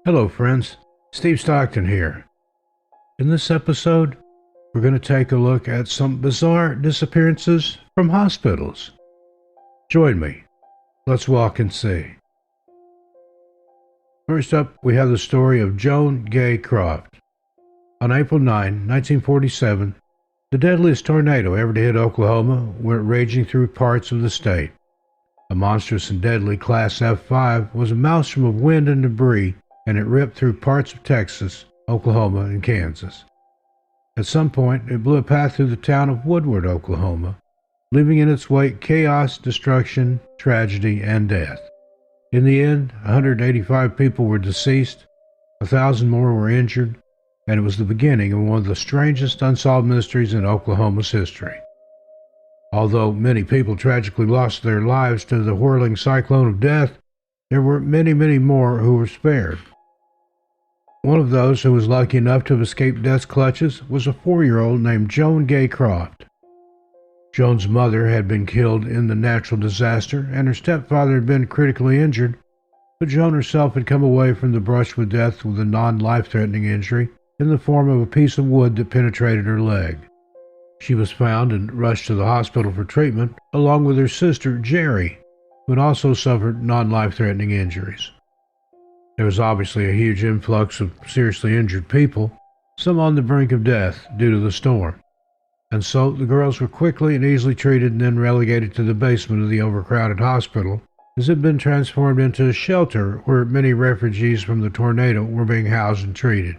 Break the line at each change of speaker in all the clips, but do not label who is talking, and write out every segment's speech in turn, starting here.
Hello, friends. Steve Stockton here. In this episode, we're going to take a look at some bizarre disappearances from hospitals. Join me. Let's walk and see. First up, we have the story of Joan Gay Croft. On April 9, 1947, the deadliest tornado ever to hit Oklahoma went raging through parts of the state. A monstrous and deadly Class F5 was a maelstrom of wind and debris, and it ripped through parts of Texas, Oklahoma, and Kansas. At some point, it blew a path through the town of Woodward, Oklahoma, leaving in its wake chaos, destruction, tragedy, and death. In the end, 185 people were deceased, 1,000 more were injured, and it was the beginning of one of the strangest unsolved mysteries in Oklahoma's history. Although many people tragically lost their lives to the whirling cyclone of death, there were many, many more who were spared. One of those who was lucky enough to have escaped death's clutches was a 4-year-old named Joan Gay Croft. Joan's mother had been killed in the natural disaster, and her stepfather had been critically injured, but Joan herself had come away from the brush with death with a non-life-threatening injury in the form of a piece of wood that penetrated her leg. She was found and rushed to the hospital for treatment, along with her sister, Jerry, who had also suffered non-life-threatening injuries. There was obviously a huge influx of seriously injured people, some on the brink of death due to the storm, and so the girls were quickly and easily treated and then relegated to the basement of the overcrowded hospital, as it had been transformed into a shelter where many refugees from the tornado were being housed and treated.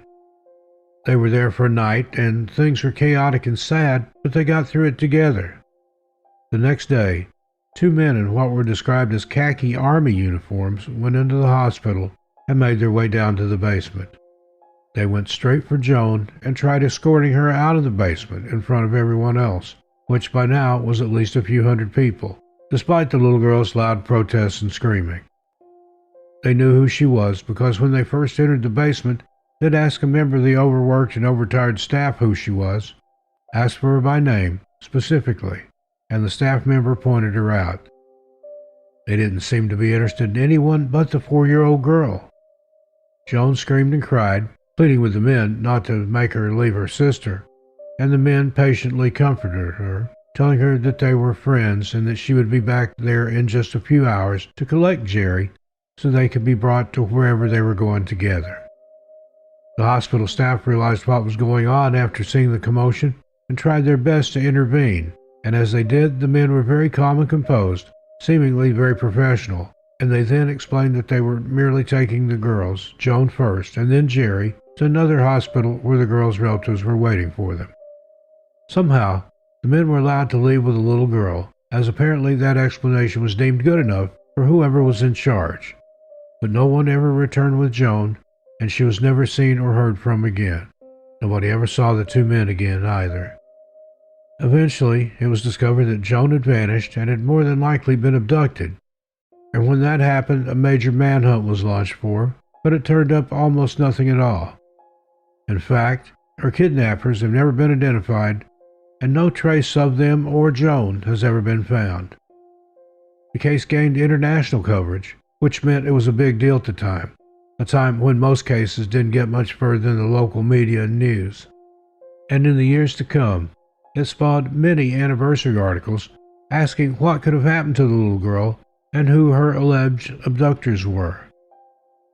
They were there for a night, and things were chaotic and sad, but they got through it together. The next day, 2 men in what were described as khaki army uniforms went into the hospital and made their way down to the basement. They went straight for Joan and tried escorting her out of the basement in front of everyone else, which by now was at least a few hundred people, despite the little girl's loud protests and screaming. They knew who she was because when they first entered the basement, they'd ask a member of the overworked and overtired staff who she was, asked for her by name, specifically, and the staff member pointed her out. They didn't seem to be interested in anyone but the 4-year-old girl. Joan screamed and cried, pleading with the men not to make her leave her sister, and the men patiently comforted her, telling her that they were friends and that she would be back there in just a few hours to collect Jerry so they could be brought to wherever they were going together. The hospital staff realized what was going on after seeing the commotion and tried their best to intervene, and as they did, the men were very calm and composed, seemingly very professional, and they then explained that they were merely taking the girls, Joan first and then Jerry, to another hospital where the girls' relatives were waiting for them. Somehow, the men were allowed to leave with the little girl, as apparently that explanation was deemed good enough for whoever was in charge. But no one ever returned with Joan, and she was never seen or heard from again. Nobody ever saw the 2 men again either. Eventually, it was discovered that Joan had vanished and had more than likely been abducted. And when that happened, a major manhunt was launched for her, but it turned up almost nothing at all. In fact, her kidnappers have never been identified, and no trace of them or Joan has ever been found. The case gained international coverage, which meant it was a big deal at the time, a time when most cases didn't get much further than the local media and news. And in the years to come, it spawned many anniversary articles asking what could have happened to the little girl and who her alleged abductors were.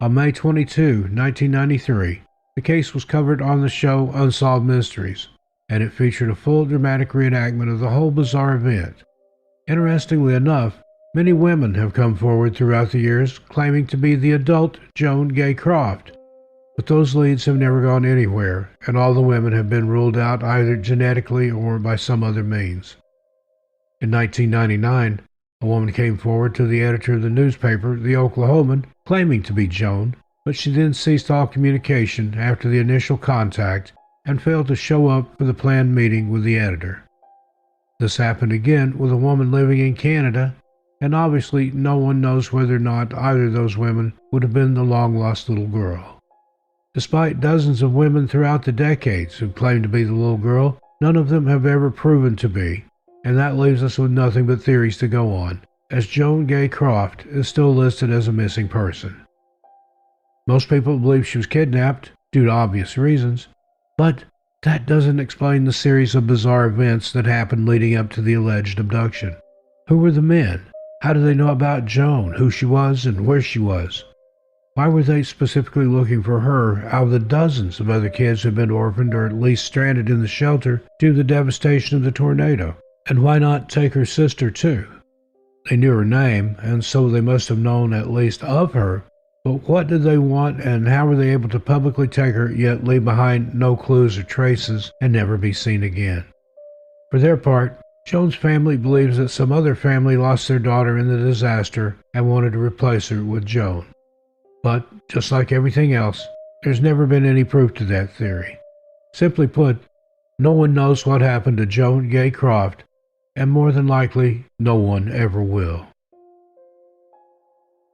On May 22, 1993, the case was covered on the show Unsolved Mysteries, and it featured a full dramatic reenactment of the whole bizarre event. Interestingly enough, many women have come forward throughout the years claiming to be the adult Joan Gay Croft, but those leads have never gone anywhere, and all the women have been ruled out either genetically or by some other means. In 1999, a woman came forward to the editor of the newspaper, The Oklahoman, claiming to be Joan, but she then ceased all communication after the initial contact and failed to show up for the planned meeting with the editor. This happened again with a woman living in Canada, and obviously no one knows whether or not either of those women would have been the long-lost little girl. Despite dozens of women throughout the decades who claim to be the little girl, none of them have ever proven to be, and that leaves us with nothing but theories to go on, as Joan Gay Croft is still listed as a missing person. Most people believe she was kidnapped due to obvious reasons, but that doesn't explain the series of bizarre events that happened leading up to the alleged abduction. Who were the men? How did they know about Joan, who she was, and where she was? Why were they specifically looking for her out of the dozens of other kids who had been orphaned or at least stranded in the shelter due to the devastation of the tornado? And why not take her sister too? They knew her name, and so they must have known at least of her, but what did they want, and how were they able to publicly take her yet leave behind no clues or traces and never be seen again? For their part, Joan's family believes that some other family lost their daughter in the disaster and wanted to replace her with Joan. But, just like everything else, there's never been any proof to that theory. Simply put, no one knows what happened to Joan Gay Croft, and more than likely, no one ever will.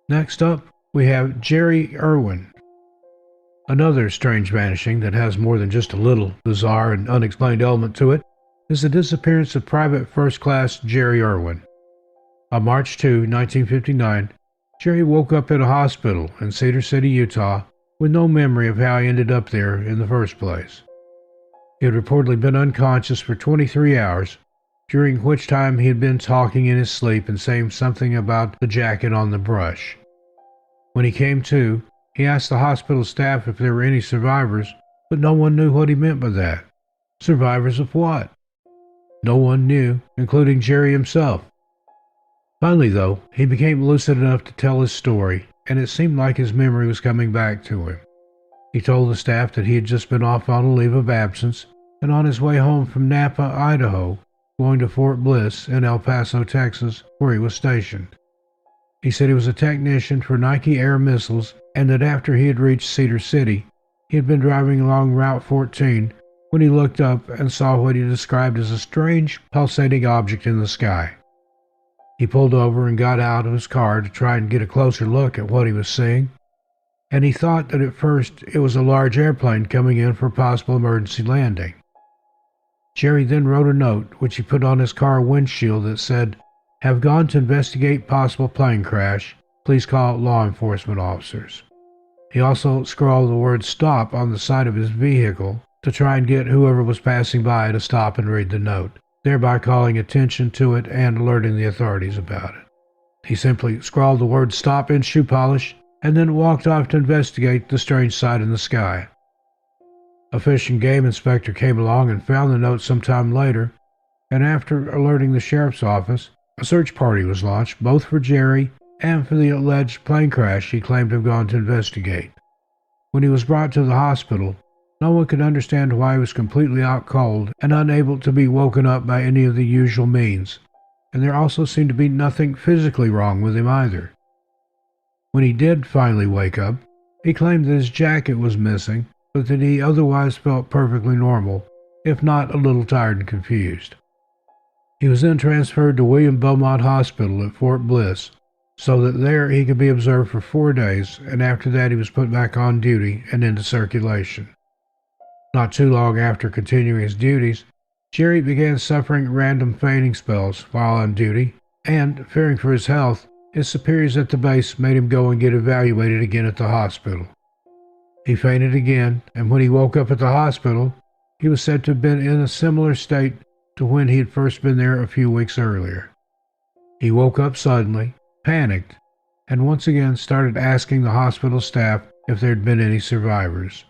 Next up, we have Jerry Irwin. Another strange vanishing that has more than just a little bizarre and unexplained element to it is the disappearance of Private First Class Jerry Irwin. On March 2, 1959, Jerry woke up in a hospital in Cedar City, Utah, with no memory of how he ended up there in the first place. He had reportedly been unconscious for 23 hours, during which time he had been talking in his sleep and saying something about the jacket on the brush. When he came to, he asked the hospital staff if there were any survivors, but no one knew what he meant by that. Survivors of what? No one knew, including Jerry himself. Finally, though, he became lucid enough to tell his story, and it seemed like his memory was coming back to him. He told the staff that he had just been off on a leave of absence and on his way home from Nampa, Idaho, going to Fort Bliss in El Paso, Texas, where he was stationed. He said he was a technician for Nike Air Missiles and that after he had reached Cedar City, he had been driving along Route 14 when he looked up and saw what he described as a strange, pulsating object in the sky. He pulled over and got out of his car to try and get a closer look at what he was seeing, and he thought that at first it was a large airplane coming in for a possible emergency landing. Jerry then wrote a note which he put on his car windshield that said, "Have gone to investigate possible plane crash. Please call law enforcement officers." He also scrawled the word "stop" on the side of his vehicle to try and get whoever was passing by to stop and read the note, thereby calling attention to it and alerting the authorities about it. He simply scrawled the word "stop" in shoe polish and then walked off to investigate the strange sight in the sky. A fish and game inspector came along and found the note sometime later, and after alerting the sheriff's office, a search party was launched both for Jerry and for the alleged plane crash he claimed to have gone to investigate. When he was brought to the hospital, no one could understand why he was completely out cold and unable to be woken up by any of the usual means, and there also seemed to be nothing physically wrong with him either. When he did finally wake up, he claimed that his jacket was missing, but that he otherwise felt perfectly normal, if not a little tired and confused. He was then transferred to William Beaumont Hospital at Fort Bliss, so that there he could be observed for 4 days, and after that he was put back on duty and into circulation. Not too long after continuing his duties, Jerry began suffering random fainting spells while on duty, and, fearing for his health, his superiors at the base made him go and get evaluated again at the hospital. He fainted again, and when he woke up at the hospital, he was said to have been in a similar state to when he had first been there a few weeks earlier. He woke up suddenly, panicked, and once again started asking the hospital staff if there had been any survivors.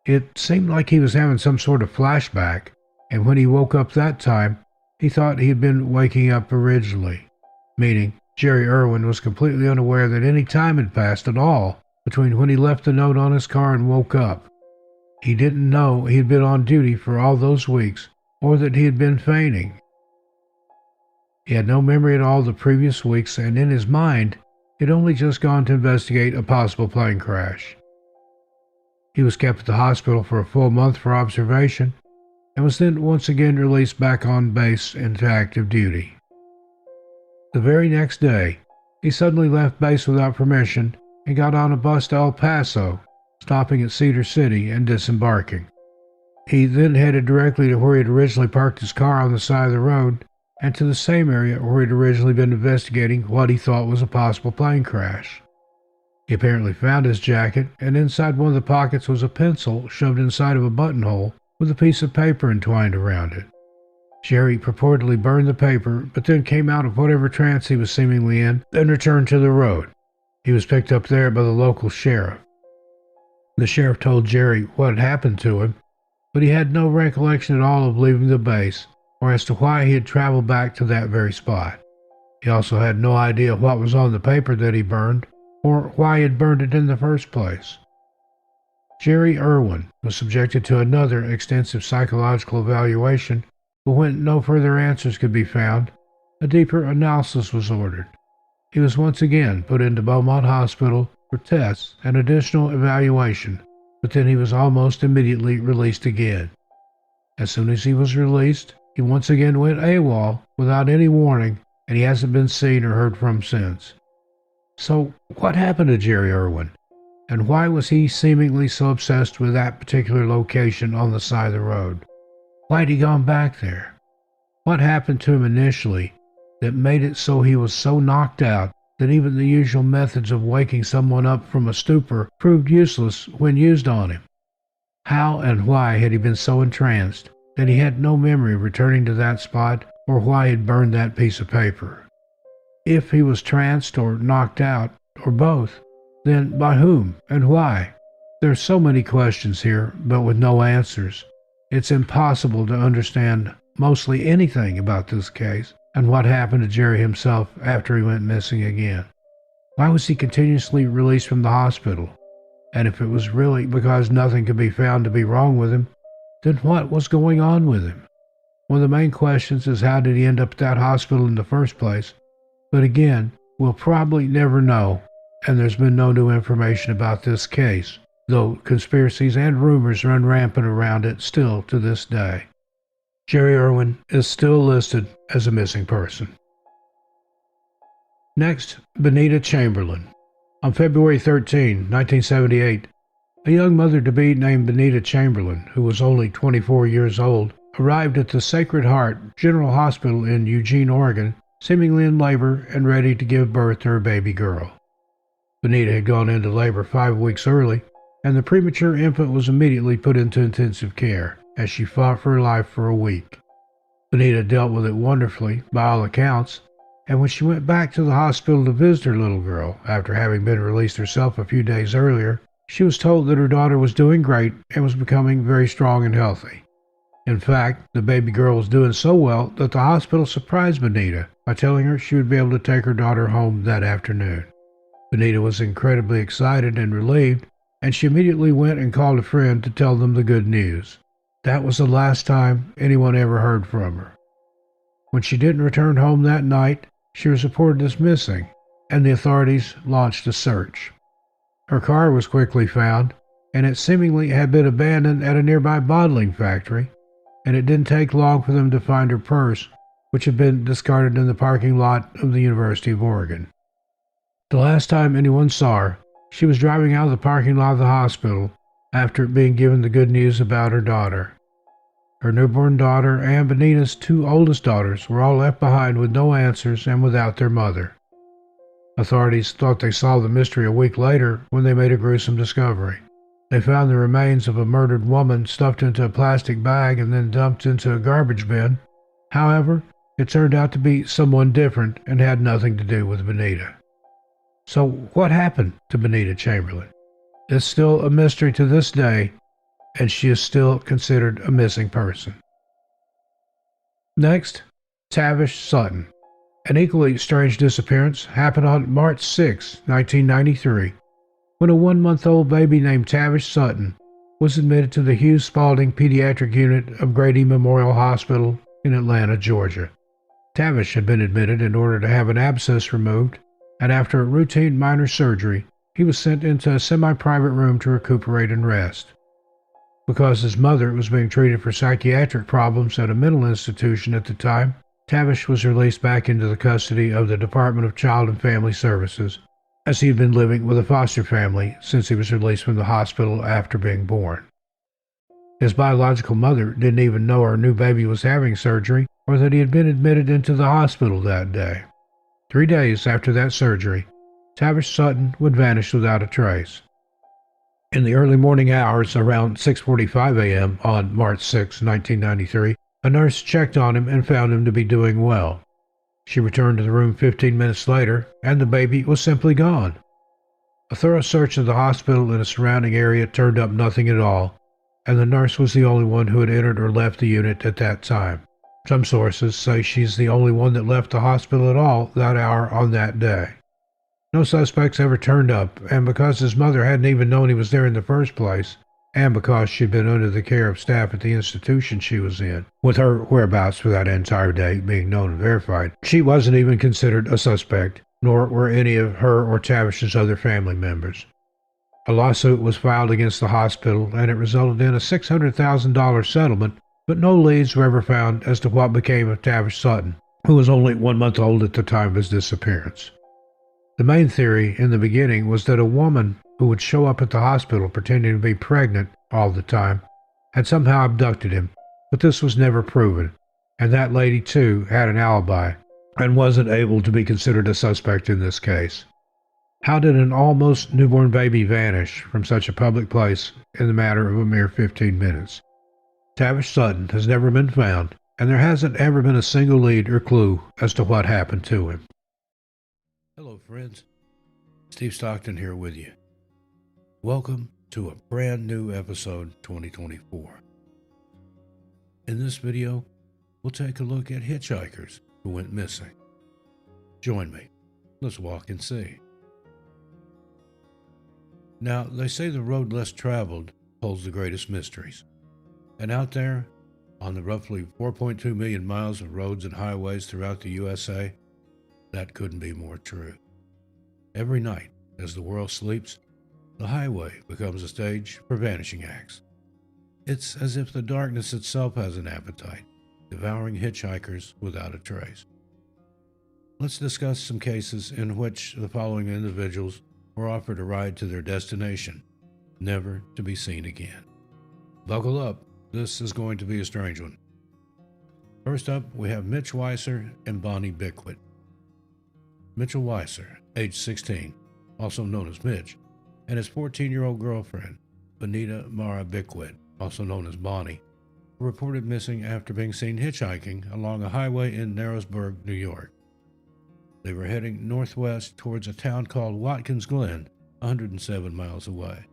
It seemed like he was having some sort of flashback, and when he woke up that time, he thought he had been waking up originally, meaning Jerry Irwin was completely unaware that any time had passed at all between when he left the note on his car and woke up. He didn't know he had been on duty for all those weeks, or that he had been fainting. He had no memory at all of the previous weeks, and in his mind, he had only just gone to investigate a possible plane crash. He was kept at the hospital for a full month for observation, and was then once again released back on base into active duty. The very next day, he suddenly left base without permission and got on a bus to El Paso, stopping at Cedar City and disembarking. He then headed directly to where he had originally parked his car on the side of the road, and to the same area where he had originally been investigating what he thought was a possible plane crash. He apparently found his jacket, and inside one of the pockets was a pencil shoved inside of a buttonhole with a piece of paper entwined around it. Jerry purportedly burned the paper, but then came out of whatever trance he was seemingly in and returned to the road. He was picked up there by the local sheriff. The sheriff told Jerry what had happened to him, but he had no recollection at all of leaving the base or as to why he had traveled back to that very spot. He also had no idea what was on the paper that he burned or why he had burned it in the first place. Jerry Irwin was subjected to another extensive psychological evaluation, but when no further answers could be found, a deeper analysis was ordered. He was once again put into Beaumont Hospital for tests and additional evaluation, but then he was almost immediately released again. As soon as he was released, he once again went AWOL without any warning, and he hasn't been seen or heard from since. So, what happened to Jerry Irwin? And why was he seemingly so obsessed with that particular location on the side of the road? Why had he gone back there? What happened to him initially that made it so he was so knocked out that even the usual methods of waking someone up from a stupor proved useless when used on him? How and why had he been so entranced that he had no memory of returning to that spot or why he had burned that piece of paper? If he was tranced or knocked out, or both, then by whom and why? There are so many questions here, but with no answers. It's impossible to understand mostly anything about this case and what happened to Jerry himself after he went missing again. Why was he continuously released from the hospital? And if it was really because nothing could be found to be wrong with him, then what was going on with him? One of the main questions is how did he end up at that hospital in the first place? But again, we'll probably never know, and there's been no new information about this case, though conspiracies and rumors run rampant around it still to this day. Jerry Irwin is still listed as a missing person. Next, Bonita Chamberlain. On February 13, 1978, a young mother-to-be named Bonita Chamberlain, who was only 24 years old, arrived at the Sacred Heart General Hospital in Eugene, Oregon, seemingly in labor and ready to give birth to her baby girl. Bonita had gone into labor 5 weeks early, and the premature infant was immediately put into intensive care, as she fought for her life for a week. Bonita dealt with it wonderfully, by all accounts, and when she went back to the hospital to visit her little girl, after having been released herself a few days earlier, she was told that her daughter was doing great and was becoming very strong and healthy. In fact, the baby girl was doing so well that the hospital surprised Bonita by telling her she would be able to take her daughter home that afternoon. Bonita was incredibly excited and relieved, and she immediately went and called a friend to tell them the good news. That was the last time anyone ever heard from her. When she didn't return home that night, she was reported as missing, and the authorities launched a search. Her car was quickly found, and it seemingly had been abandoned at a nearby bottling factory, and it didn't take long for them to find her purse, which had been discarded in the parking lot of the University of Oregon. The last time anyone saw her, she was driving out of the parking lot of the hospital after being given the good news about her daughter. Her newborn daughter and Bonita's 2 oldest daughters were all left behind with no answers and without their mother. Authorities thought they solved the mystery a week later when they made a gruesome discovery. They found the remains of a murdered woman stuffed into a plastic bag and then dumped into a garbage bin. However, it turned out to be someone different and had nothing to do with Bonita. So what happened to Bonita Chamberlain? It's still a mystery to this day, and she is still considered a missing person. Next, Tavish Sutton. An equally strange disappearance happened on March 6, 1993, when a 1-month-old baby named Tavish Sutton was admitted to the Hugh Spalding Pediatric Unit of Grady Memorial Hospital in Atlanta, Georgia. Tavish had been admitted in order to have an abscess removed, and after a routine minor surgery, he was sent into a semi-private room to recuperate and rest. Because his mother was being treated for psychiatric problems at a mental institution at the time, Tavish was released back into the custody of the Department of Child and Family Services, as he had been living with a foster family since he was released from the hospital after being born. His biological mother didn't even know her new baby was having surgery or that he had been admitted into the hospital that day. 3 days after that surgery, Tavish Sutton would vanish without a trace. In the early morning hours, around 6:45 a.m. on March 6, 1993, a nurse checked on him and found him to be doing well. She returned to the room 15 minutes later, and the baby was simply gone. A thorough search of the hospital and the surrounding area turned up nothing at all, and the nurse was the only one who had entered or left the unit at that time. Some sources say she's the only one that left the hospital at all that hour on that day. No suspects ever turned up, and because his mother hadn't even known he was there in the first place, and because she'd been under the care of staff at the institution she was in, with her whereabouts for that entire day being known and verified, she wasn't even considered a suspect, nor were any of her or Tavish's other family members. A lawsuit was filed against the hospital, and it resulted in a $600,000 settlement, but no leads were ever found as to what became of Tavish Sutton, who was only 1 month old at the time of his disappearance. The main theory in the beginning was that a woman who would show up at the hospital pretending to be pregnant all the time had somehow abducted him, but this was never proven, and that lady too had an alibi and wasn't able to be considered a suspect in this case. How did an almost newborn baby vanish from such a public place in the matter of a mere 15 minutes? Tavish Sutton has never been found, and there hasn't ever been a single lead or clue as to what happened to him. Hello friends, Steve Stockton here with you. Welcome to a brand new episode 2024. In this video, we'll take a look at hitchhikers who went missing. Join me, let's walk and see. Now, they say the road less traveled holds the greatest mysteries. And out there, on the roughly 4.2 million miles of roads and highways throughout the USA, that couldn't be more true. Every night, as the world sleeps, the highway becomes a stage for vanishing acts. It's as if the darkness itself has an appetite, devouring hitchhikers without a trace. Let's discuss some cases in which the following individuals were offered a ride to their destination, never to be seen again. Buckle up, this is going to be a strange one. First up, we have Mitch Weiser and Bonnie Beckwith. Mitchell Weiser, age 16, also known as Mitch, and his 14-year-old girlfriend, Bonita Beckwith, also known as Bonnie, were reported missing after being seen hitchhiking along a highway in Narrowsburg, New York. They were heading northwest towards a town called Watkins Glen, 107 miles away.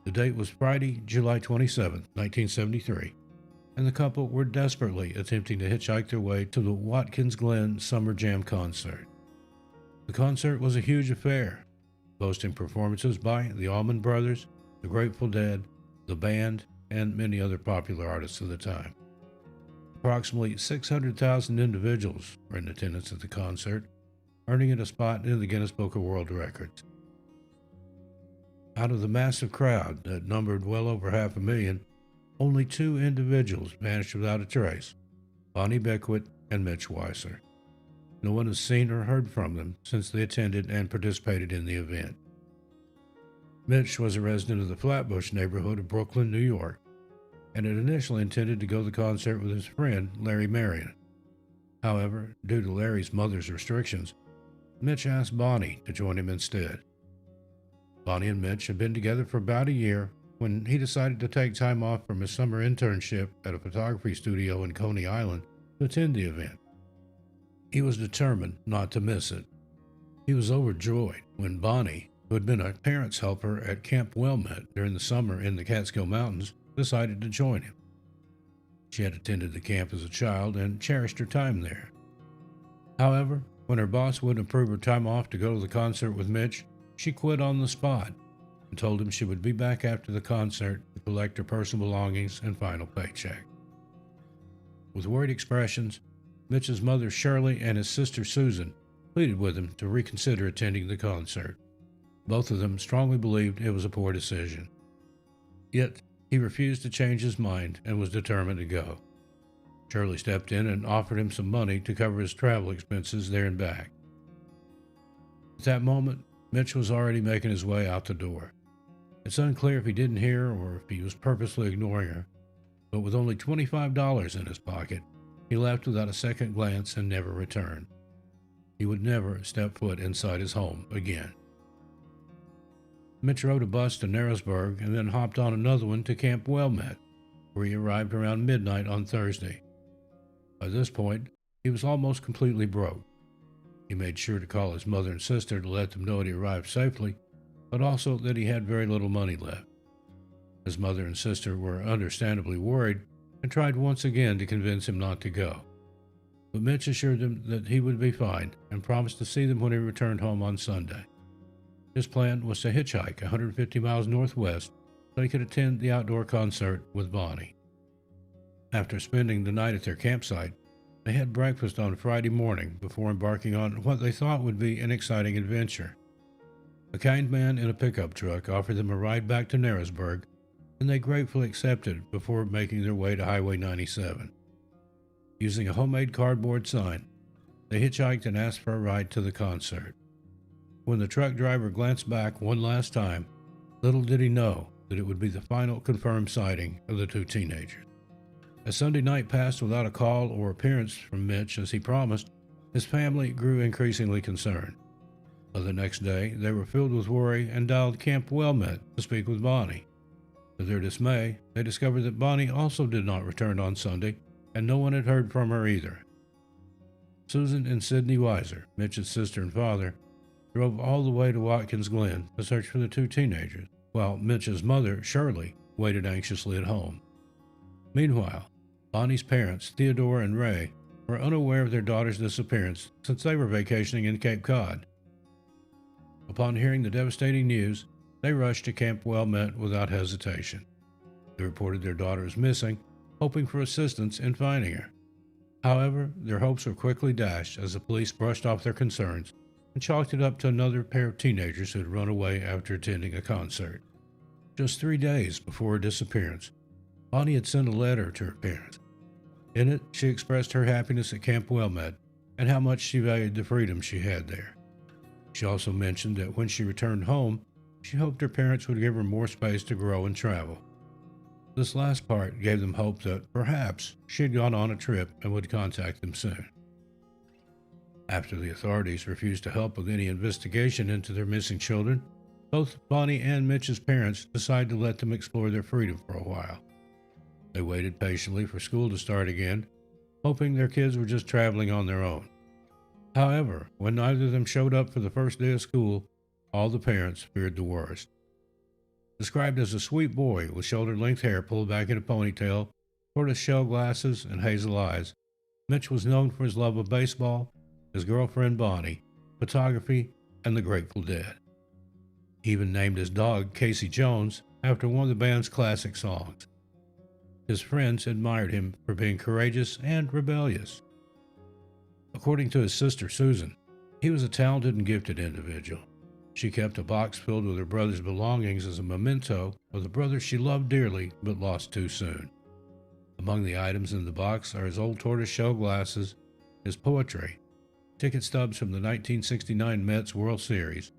The date was Friday, July 27, 1973, and the couple were desperately attempting to hitchhike their way to the Watkins Glen Summer Jam concert. The concert was a huge affair, boasting performances by the Allman Brothers, the Grateful Dead, the band, and many other popular artists of the time. Approximately 600,000 individuals were in attendance at the concert, earning it a spot in the Guinness Book of World Records. Out of the massive crowd that numbered well over 500,000, only two individuals vanished without a trace, Bonnie Beckwith and Mitch Weiser. No one has seen or heard from them since they attended and participated in the event. Mitch was a resident of the Flatbush neighborhood of Brooklyn, New York, and had initially intended to go to the concert with his friend Larry Marion. However, due to Larry's mother's restrictions, Mitch asked Bonnie to join him instead. Bonnie and Mitch had been together for about a year when he decided to take time off from his summer internship at a photography studio in Coney Island to attend the event. He was determined not to miss it. He was overjoyed when Bonnie, who had been a parents' helper at Camp Wilmette during the summer in the Catskill Mountains, decided to join him. She had attended the camp as a child and cherished her time there. However, when her boss wouldn't approve her time off to go to the concert with Mitch, she quit on the spot and told him she would be back after the concert to collect her personal belongings and final paycheck. With worried expressions, Mitch's mother Shirley and his sister Susan pleaded with him to reconsider attending the concert. Both of them strongly believed it was a poor decision. Yet, he refused to change his mind and was determined to go. Shirley stepped in and offered him some money to cover his travel expenses there and back. At that moment, Mitch was already making his way out the door. It's unclear if he didn't hear or if he was purposely ignoring her, but with only $25 in his pocket, he left without a second glance and never returned. he would never step foot inside his home again. Mitch rode a bus to Narrowsburg and then hopped on another one to Camp Wilmette, where he arrived around midnight on Thursday. By this point, he was almost completely broke. He made sure to call his mother and sister to let them know he arrived safely, but also that he had very little money left. His mother and sister were understandably worried and tried once again to convince him not to go. But Mitch assured them that he would be fine and promised to see them when he returned home on Sunday. His plan was to hitchhike 150 miles northwest so he could attend the outdoor concert with Bonnie. After spending the night at their campsite, they had breakfast on Friday morning before embarking on what they thought would be an exciting adventure. A kind man in a pickup truck offered them a ride back to Narrowsburg, and they gratefully accepted before making their way to Highway 97. Using a homemade cardboard sign, they hitchhiked and asked for a ride to the concert. When the truck driver glanced back one last time, little did he know that it would be the final confirmed sighting of the two teenagers. As Sunday night passed without a call or appearance from Mitch as he promised, his family grew increasingly concerned. By the next day, they were filled with worry and dialed Camp Wilmette to speak with Bonnie. To their dismay, they discovered that Bonnie also did not return on Sunday, and no one had heard from her either. Susan and Sidney Weiser, Mitch's sister and father, drove all the way to Watkins Glen to search for the two teenagers, while Mitch's mother, Shirley, waited anxiously at home. Meanwhile, Bonnie's parents, Theodore and Ray, were unaware of their daughter's disappearance since they were vacationing in Cape Cod. Upon hearing the devastating news, they rushed to Camp Wilmette without hesitation. They reported their daughter was missing, hoping for assistance in finding her. However, their hopes were quickly dashed as the police brushed off their concerns and chalked it up to another pair of teenagers who had run away after attending a concert. Just 3 days before her disappearance, Bonnie had sent a letter to her parents. In it, she expressed her happiness at Camp Wilmette and how much she valued the freedom she had there. She also mentioned that when she returned home, she hoped her parents would give her more space to grow and travel. This last part gave them hope that perhaps she had gone on a trip and would contact them soon. After the authorities refused to help with any investigation into their missing children, both Bonnie and Mitch's parents decided to let them explore their freedom for a while. They waited patiently for school to start again, hoping their kids were just traveling on their own. However, when neither of them showed up for the first day of school, all the parents feared the worst. Described as a sweet boy with shoulder-length hair pulled back in a ponytail, tortoise-shell glasses, and hazel eyes, Mitch was known for his love of baseball, his girlfriend Bonnie, photography, and the Grateful Dead. He even named his dog Casey Jones after one of the band's classic songs. His friends admired him for being courageous and rebellious. According to his sister Susan, he was a talented and gifted individual. She kept a box filled with her brother's belongings as a memento of the brother she loved dearly but lost too soon. Among the items in the box are his old tortoise-shell glasses, his poetry, ticket stubs from the 1969 Mets World Series,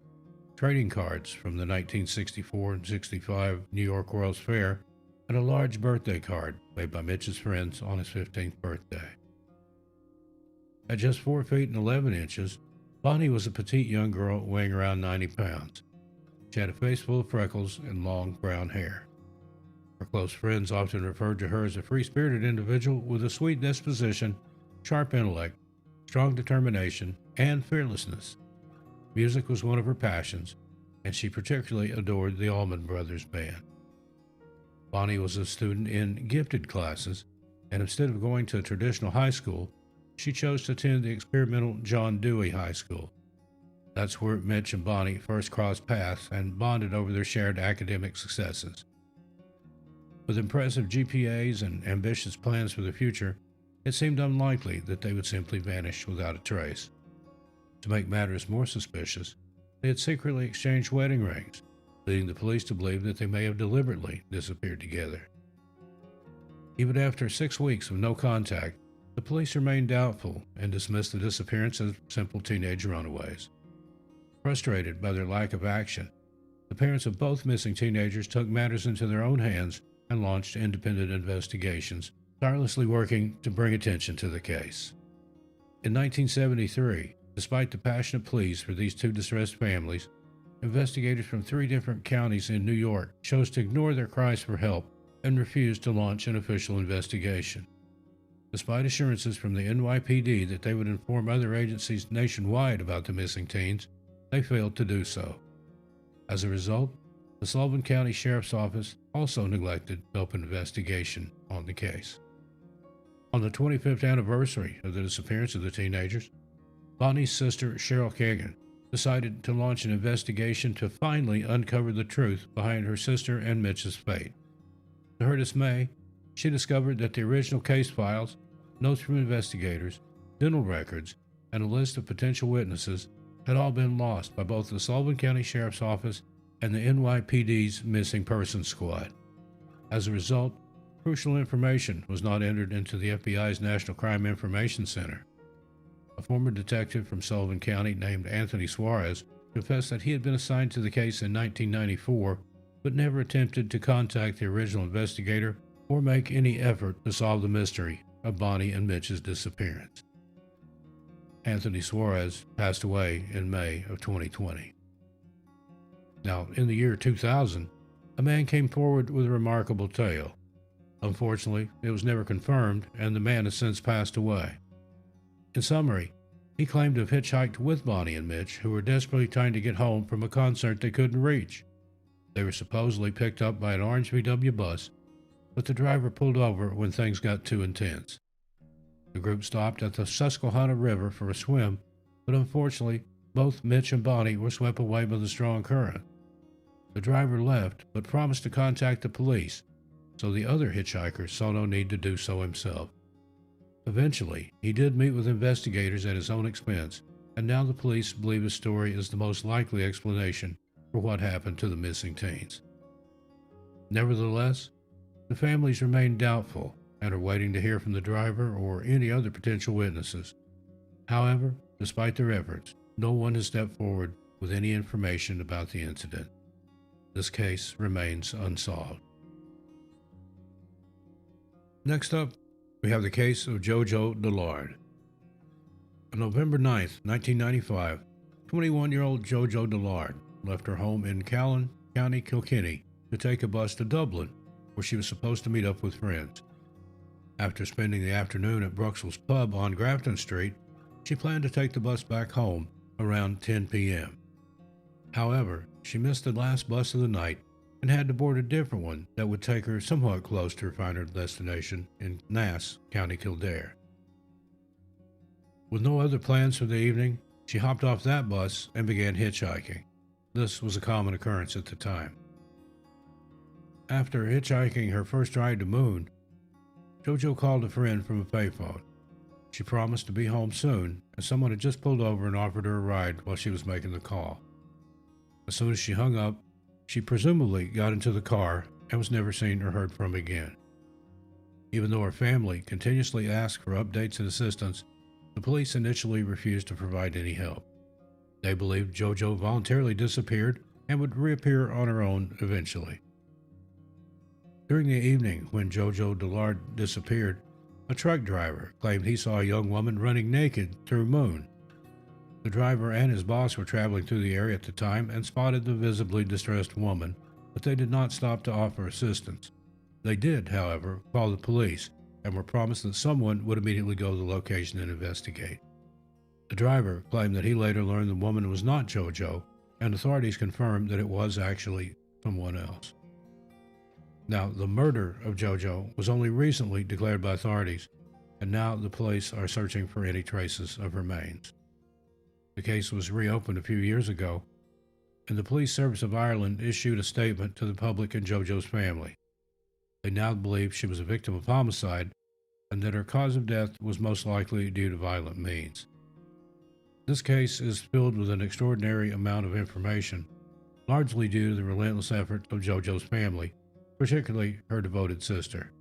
trading cards from the 1964 and 65 New York World's Fair, and a large birthday card made by Mitch's friends on his 15th birthday. At just 4 feet and 11 inches, Bonnie was a petite young girl weighing around 90 pounds. She had a face full of freckles and long brown hair. Her close friends often referred to her as a free-spirited individual with a sweet disposition, sharp intellect, strong determination, and fearlessness. Music was one of her passions, and she particularly adored the Allman Brothers Band. Bonnie was a student in gifted classes, and instead of going to a traditional high school, she chose to attend the experimental John Dewey High School. That's where Mitch and Bonnie first crossed paths and bonded over their shared academic successes. With impressive GPAs and ambitious plans for the future, it seemed unlikely that they would simply vanish without a trace. To make matters more suspicious, they had secretly exchanged wedding rings, leading the police to believe that they may have deliberately disappeared together. Even after 6 weeks of no contact, the police remained doubtful and dismissed the disappearance as simple teenage runaways. Frustrated by their lack of action, the parents of both missing teenagers took matters into their own hands and launched independent investigations, tirelessly working to bring attention to the case. In 1973, Despite the passionate pleas for these two distressed families, investigators from 3 different counties in New York chose to ignore their cries for help and refused to launch an official investigation. Despite assurances from the NYPD that they would inform other agencies nationwide about the missing teens, they failed to do so. As a result, the Sullivan County Sheriff's Office also neglected to open an investigation on the case. On the 25th anniversary of the disappearance of the teenagers, Bonnie's sister, Cheryl Kagan, decided to launch an investigation to finally uncover the truth behind her sister and Mitch's fate. To her dismay, she discovered that the original case files, notes from investigators, dental records, and a list of potential witnesses had all been lost by both the Sullivan County Sheriff's Office and the NYPD's Missing Persons Squad. As a result, crucial information was not entered into the FBI's National Crime Information Center. A former detective from Sullivan County named Anthony Suarez confessed that he had been assigned to the case in 1994, but never attempted to contact the original investigator or make any effort to solve the mystery of Bonnie and Mitch's disappearance. Anthony Suarez passed away in May of 2020. Now, in the year 2000, a man came forward with a remarkable tale. Unfortunately, it was never confirmed, and the man has since passed away. In summary, he claimed to have hitchhiked with Bonnie and Mitch, who were desperately trying to get home from a concert they couldn't reach. They were supposedly picked up by an orange VW bus, but the driver pulled over when things got too intense. The group stopped at the Susquehanna River for a swim, but unfortunately, both Mitch and Bonnie were swept away by the strong current. The driver left, but promised to contact the police, so the other hitchhiker saw no need to do so himself. Eventually, he did meet with investigators at his own expense, and now the police believe his story is the most likely explanation for what happened to the missing teens. Nevertheless, the families remain doubtful and are waiting to hear from the driver or any other potential witnesses. However, despite their efforts, no one has stepped forward with any information about the incident. This case remains unsolved. Next up, we have the case of Jojo Dard. On November 9, 1995, 21-year-old Jojo Dard left her home in Callan, County Kilkenny, to take a bus to Dublin, where she was supposed to meet up with friends. After spending the afternoon at Bruxelles Pub on Grafton Street, she planned to take the bus back home around 10 p.m. However, she missed the last bus of the night and had to board a different one that would take her somewhat close to her final destination in Naas, County Kildare. With no other plans for the evening, she hopped off that bus and began hitchhiking. This was a common occurrence at the time. After hitchhiking her first ride to Moon, Jojo called a friend from a payphone. She promised to be home soon, as someone had just pulled over and offered her a ride while she was making the call. As soon as she hung up, she presumably got into the car and was never seen or heard from again. Even though her family continuously asked for updates and assistance, the police initially refused to provide any help. They believed Jojo voluntarily disappeared and would reappear on her own eventually. During the evening when Jojo Dard disappeared, a truck driver claimed he saw a young woman running naked through Moon. The driver and his boss were traveling through the area at the time and spotted the visibly distressed woman, but they did not stop to offer assistance. They did, however, call the police and were promised that someone would immediately go to the location and investigate. The driver claimed that he later learned the woman was not Jojo, and authorities confirmed that it was actually someone else. Now, the murder of Jojo was only recently declared by authorities, and now the police are searching for any traces of remains. The case was reopened a few years ago, and the Police Service of Ireland issued a statement to the public and Jojo's family. They now believe she was a victim of homicide and that her cause of death was most likely due to violent means. This case is filled with an extraordinary amount of information, largely due to the relentless effort of Jojo's family, particularly her devoted sister.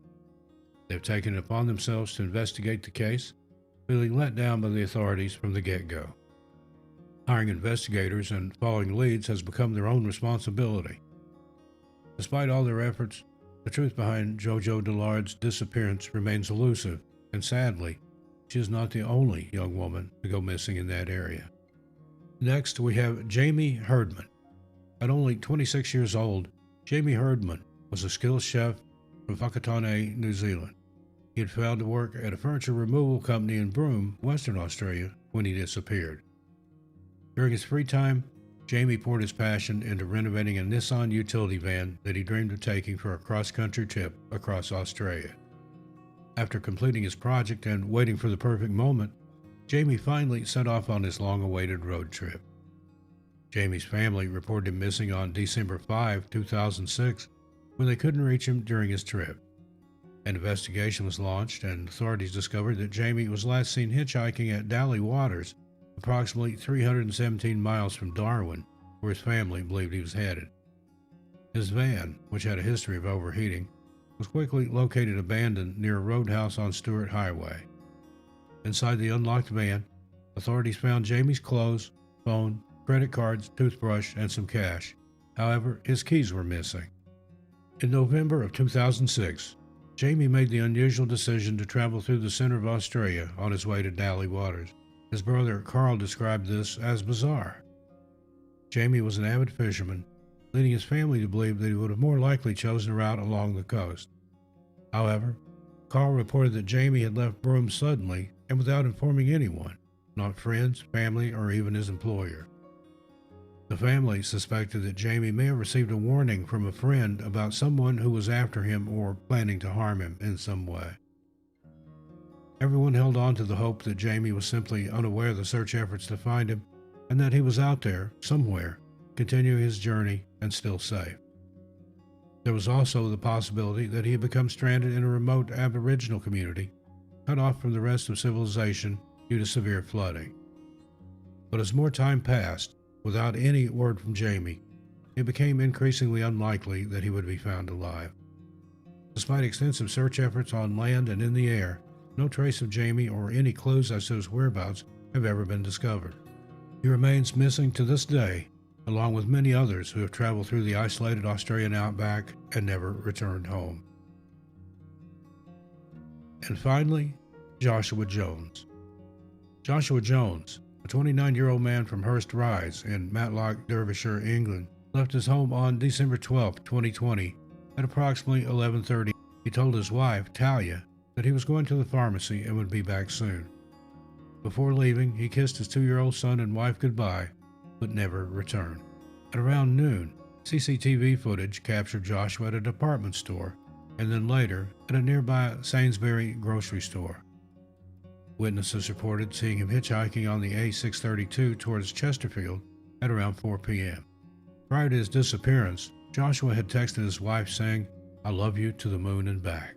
They've taken it upon themselves to investigate the case, feeling let down by the authorities from the get-go. Hiring investigators and following leads has become their own responsibility. Despite all their efforts, the truth behind Jojo Dard's disappearance remains elusive, and sadly, She is not the only young woman to go missing in that area. Next, we have Jamie Herdman. At only 26 years old, Jamie Herdman was a skilled chef from Whakatane, New Zealand. He had found to work at a furniture removal company in Broome, Western Australia, when he disappeared. During his free time, Jamie poured his passion into renovating a Nissan utility van that he dreamed of taking for a cross-country trip across Australia. After completing his project and waiting for the perfect moment, Jamie finally set off on his long-awaited road trip. Jamie's family reported him missing on December 5, 2006, when they couldn't reach him during his trip. An investigation was launched, and authorities discovered that Jamie was last seen hitchhiking at Dally Waters, approximately 317 miles from Darwin, where his family believed he was headed. His van, which had a history of overheating, was quickly located abandoned near a roadhouse on Stewart Highway. Inside the unlocked van, authorities found Jamie's clothes, phone, credit cards, toothbrush, and some cash. However, his keys were missing. In November of 2006, Jamie made the unusual decision to travel through the center of Australia on his way to Dally Waters. His brother Carl described this as bizarre. Jamie was an avid fisherman, leading his family to believe that he would have more likely chosen a route along the coast. However, Carl reported that Jamie had left Broome suddenly and without informing anyone, not friends, family, or even his employer. The family suspected that Jamie may have received a warning from a friend about someone who was after him or planning to harm him in some way. Everyone held on to the hope that Jamie was simply unaware of the search efforts to find him and that he was out there, somewhere, continuing his journey and still safe. There was also the possibility that he had become stranded in a remote Aboriginal community, cut off from the rest of civilization due to severe flooding. But as more time passed, without any word from Jamie, it became increasingly unlikely that he would be found alive. Despite extensive search efforts on land and in the air, no trace of Jamie or any clues as to his whereabouts have ever been discovered. He remains missing to this day, along with many others who have traveled through the isolated Australian outback and never returned home. And finally, Joshua Jones. Joshua Jones, a 29-year-old man from Hurst Rise in Matlock, Derbyshire, England, left his home on December 12, 2020 at approximately 11:30. He told his wife, Talia, that he was going to the pharmacy and would be back soon. Before leaving, he kissed his 2-year-old son and wife goodbye, but never returned. At around noon, CCTV footage captured Joshua at a department store, and then later at a nearby Sainsbury grocery store. Witnesses reported seeing him hitchhiking on the A632 towards Chesterfield at around 4 p.m. Prior to his disappearance, Joshua had texted his wife saying, "I love you to the moon and back."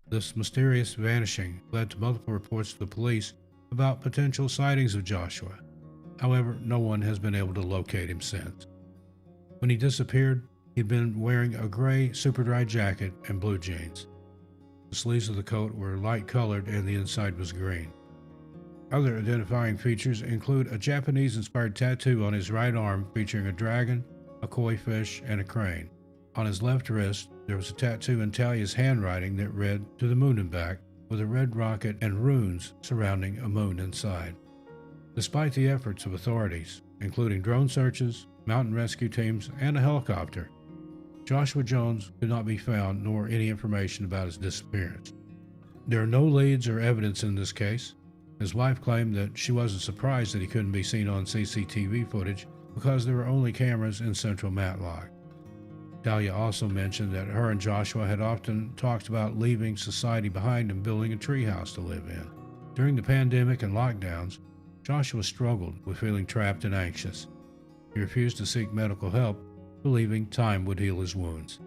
This mysterious vanishing led to multiple reports to the police about potential sightings of Joshua. However, no one has been able to locate him since. When he disappeared, he'd been wearing a gray super dry jacket and blue jeans. The sleeves of the coat were light colored and the inside was green. Other identifying features include a Japanese-inspired tattoo on his right arm featuring a dragon, a koi fish, and a crane. On his left wrist, there was a tattoo in Talia's handwriting that read, "To the moon and back," with a red rocket and runes surrounding a moon inside. Despite the efforts of authorities, including drone searches, mountain rescue teams, and a helicopter, Joshua Jones could not be found nor any information about his disappearance. There are no leads or evidence in this case. His wife claimed that she wasn't surprised that he couldn't be seen on CCTV footage because there were only cameras in central Matlock. Talia also mentioned that her and Joshua had often talked about leaving society behind and building a treehouse to live in. During the pandemic and lockdowns, Joshua struggled with feeling trapped and anxious. He refused to seek medical help, believing time would heal his wounds.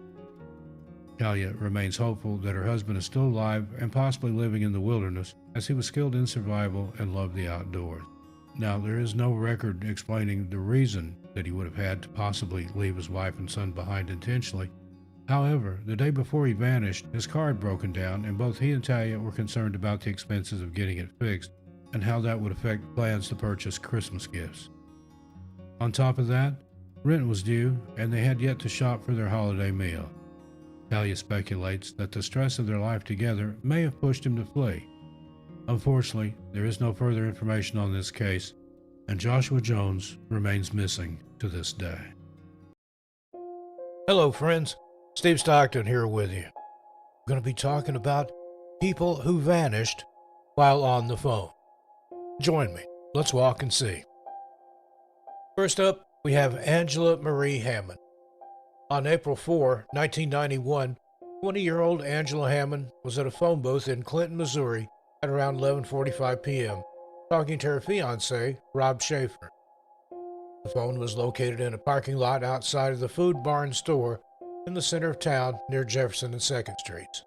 Talia remains hopeful that her husband is still alive and possibly living in the wilderness, as he was skilled in survival and loved the outdoors. Now, there is no record explaining the reason that he would have had to possibly leave his wife and son behind intentionally. However, the day before he vanished, his car had broken down, and both he and Talia were concerned about the expenses of getting it fixed and how that would affect plans to purchase Christmas gifts. On top of that, rent was due, and they had yet to shop for their holiday meal. Talia speculates that the stress of their life together may have pushed him to flee. Unfortunately, there is no further information on this case, and Joshua Jones remains missing to this day. Hello, friends. Steve Stockton here with you. We're going to be talking about people who vanished while on the phone. Join me. Let's walk and see. First up, we have Angela Marie Hammond. On April 4, 1991, 20-year-old Angela Hammond was at a phone booth in Clinton, Missouri at around 11:45 p.m., talking to her fiancé, Rob Schaefer. The phone was located in a parking lot outside of the Food Barn store in the center of town near Jefferson and 2nd Streets.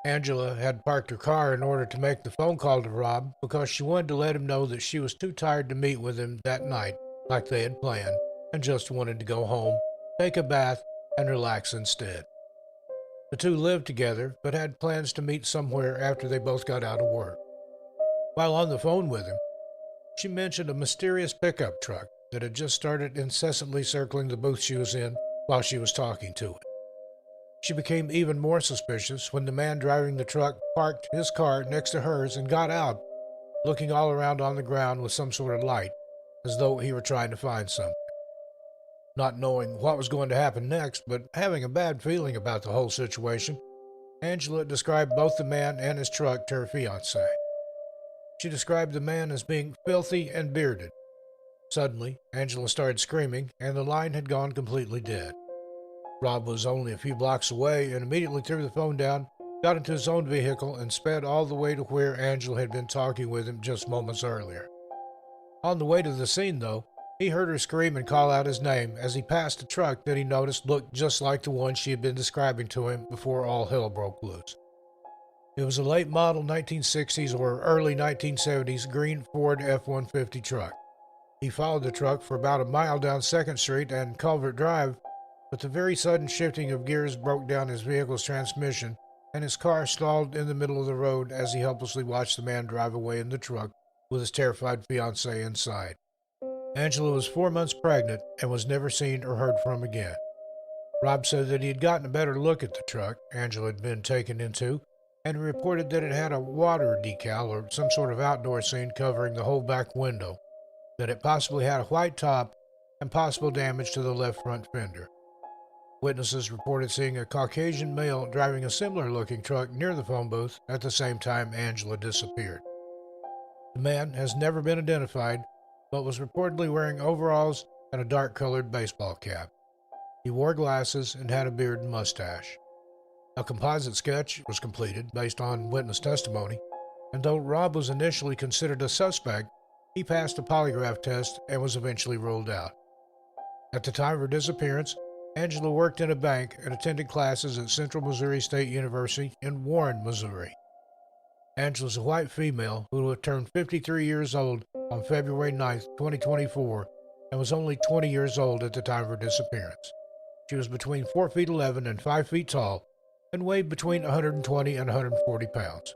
Angela had parked her car in order to make the phone call to Rob because she wanted to let him know that she was too tired to meet with him that night like they had planned and just wanted to go home, take a bath, and relax instead. The two lived together but had plans to meet somewhere after they both got out of work. While on the phone with him, she mentioned a mysterious pickup truck that had just started incessantly circling the booth she was in while she was talking to it. She became even more suspicious when the man driving the truck parked his car next to hers and got out, looking all around on the ground with some sort of light, as though he were trying to find something. Not knowing what was going to happen next, but having a bad feeling about the whole situation, Angela described both the man and his truck to her fiancé. She described the man as being filthy and bearded. Suddenly, Angela started screaming, and the line had gone completely dead. Rob was only a few blocks away and immediately threw the phone down, got into his own vehicle, and sped all the way to where Angela had been talking with him just moments earlier. On the way to the scene, though, he heard her scream and call out his name as he passed a truck that he noticed looked just like the one she had been describing to him before all hell broke loose. It was a late model 1960s or early 1970s green Ford F-150 truck. He followed the truck for about a mile down 2nd Street and Culvert Drive, but the very sudden shifting of gears broke down his vehicle's transmission, and his car stalled in the middle of the road as he helplessly watched the man drive away in the truck with his terrified fiancée inside. Angela was 4 months pregnant and was never seen or heard from again. Rob said that he had gotten a better look at the truck Angela had been taken into, and reported that it had a water decal or some sort of outdoor scene covering the whole back window, that it possibly had a white top, and possible damage to the left front fender. Witnesses reported seeing a Caucasian male driving a similar-looking truck near the phone booth at the same time Angela disappeared. The man has never been identified, but was reportedly wearing overalls and a dark-colored baseball cap. He wore glasses and had a beard and mustache. A composite sketch was completed based on witness testimony, and though Rob was initially considered a suspect, he passed a polygraph test and was eventually ruled out. At the time of her disappearance, Angela worked in a bank and attended classes at Central Missouri State University in Warren, Missouri. Angela is a white female who would turn 53 years old on February 9, 2024, and was only 20 years old at the time of her disappearance. She was between 4 feet 11 and 5 feet tall and weighed between 120 and 140 pounds.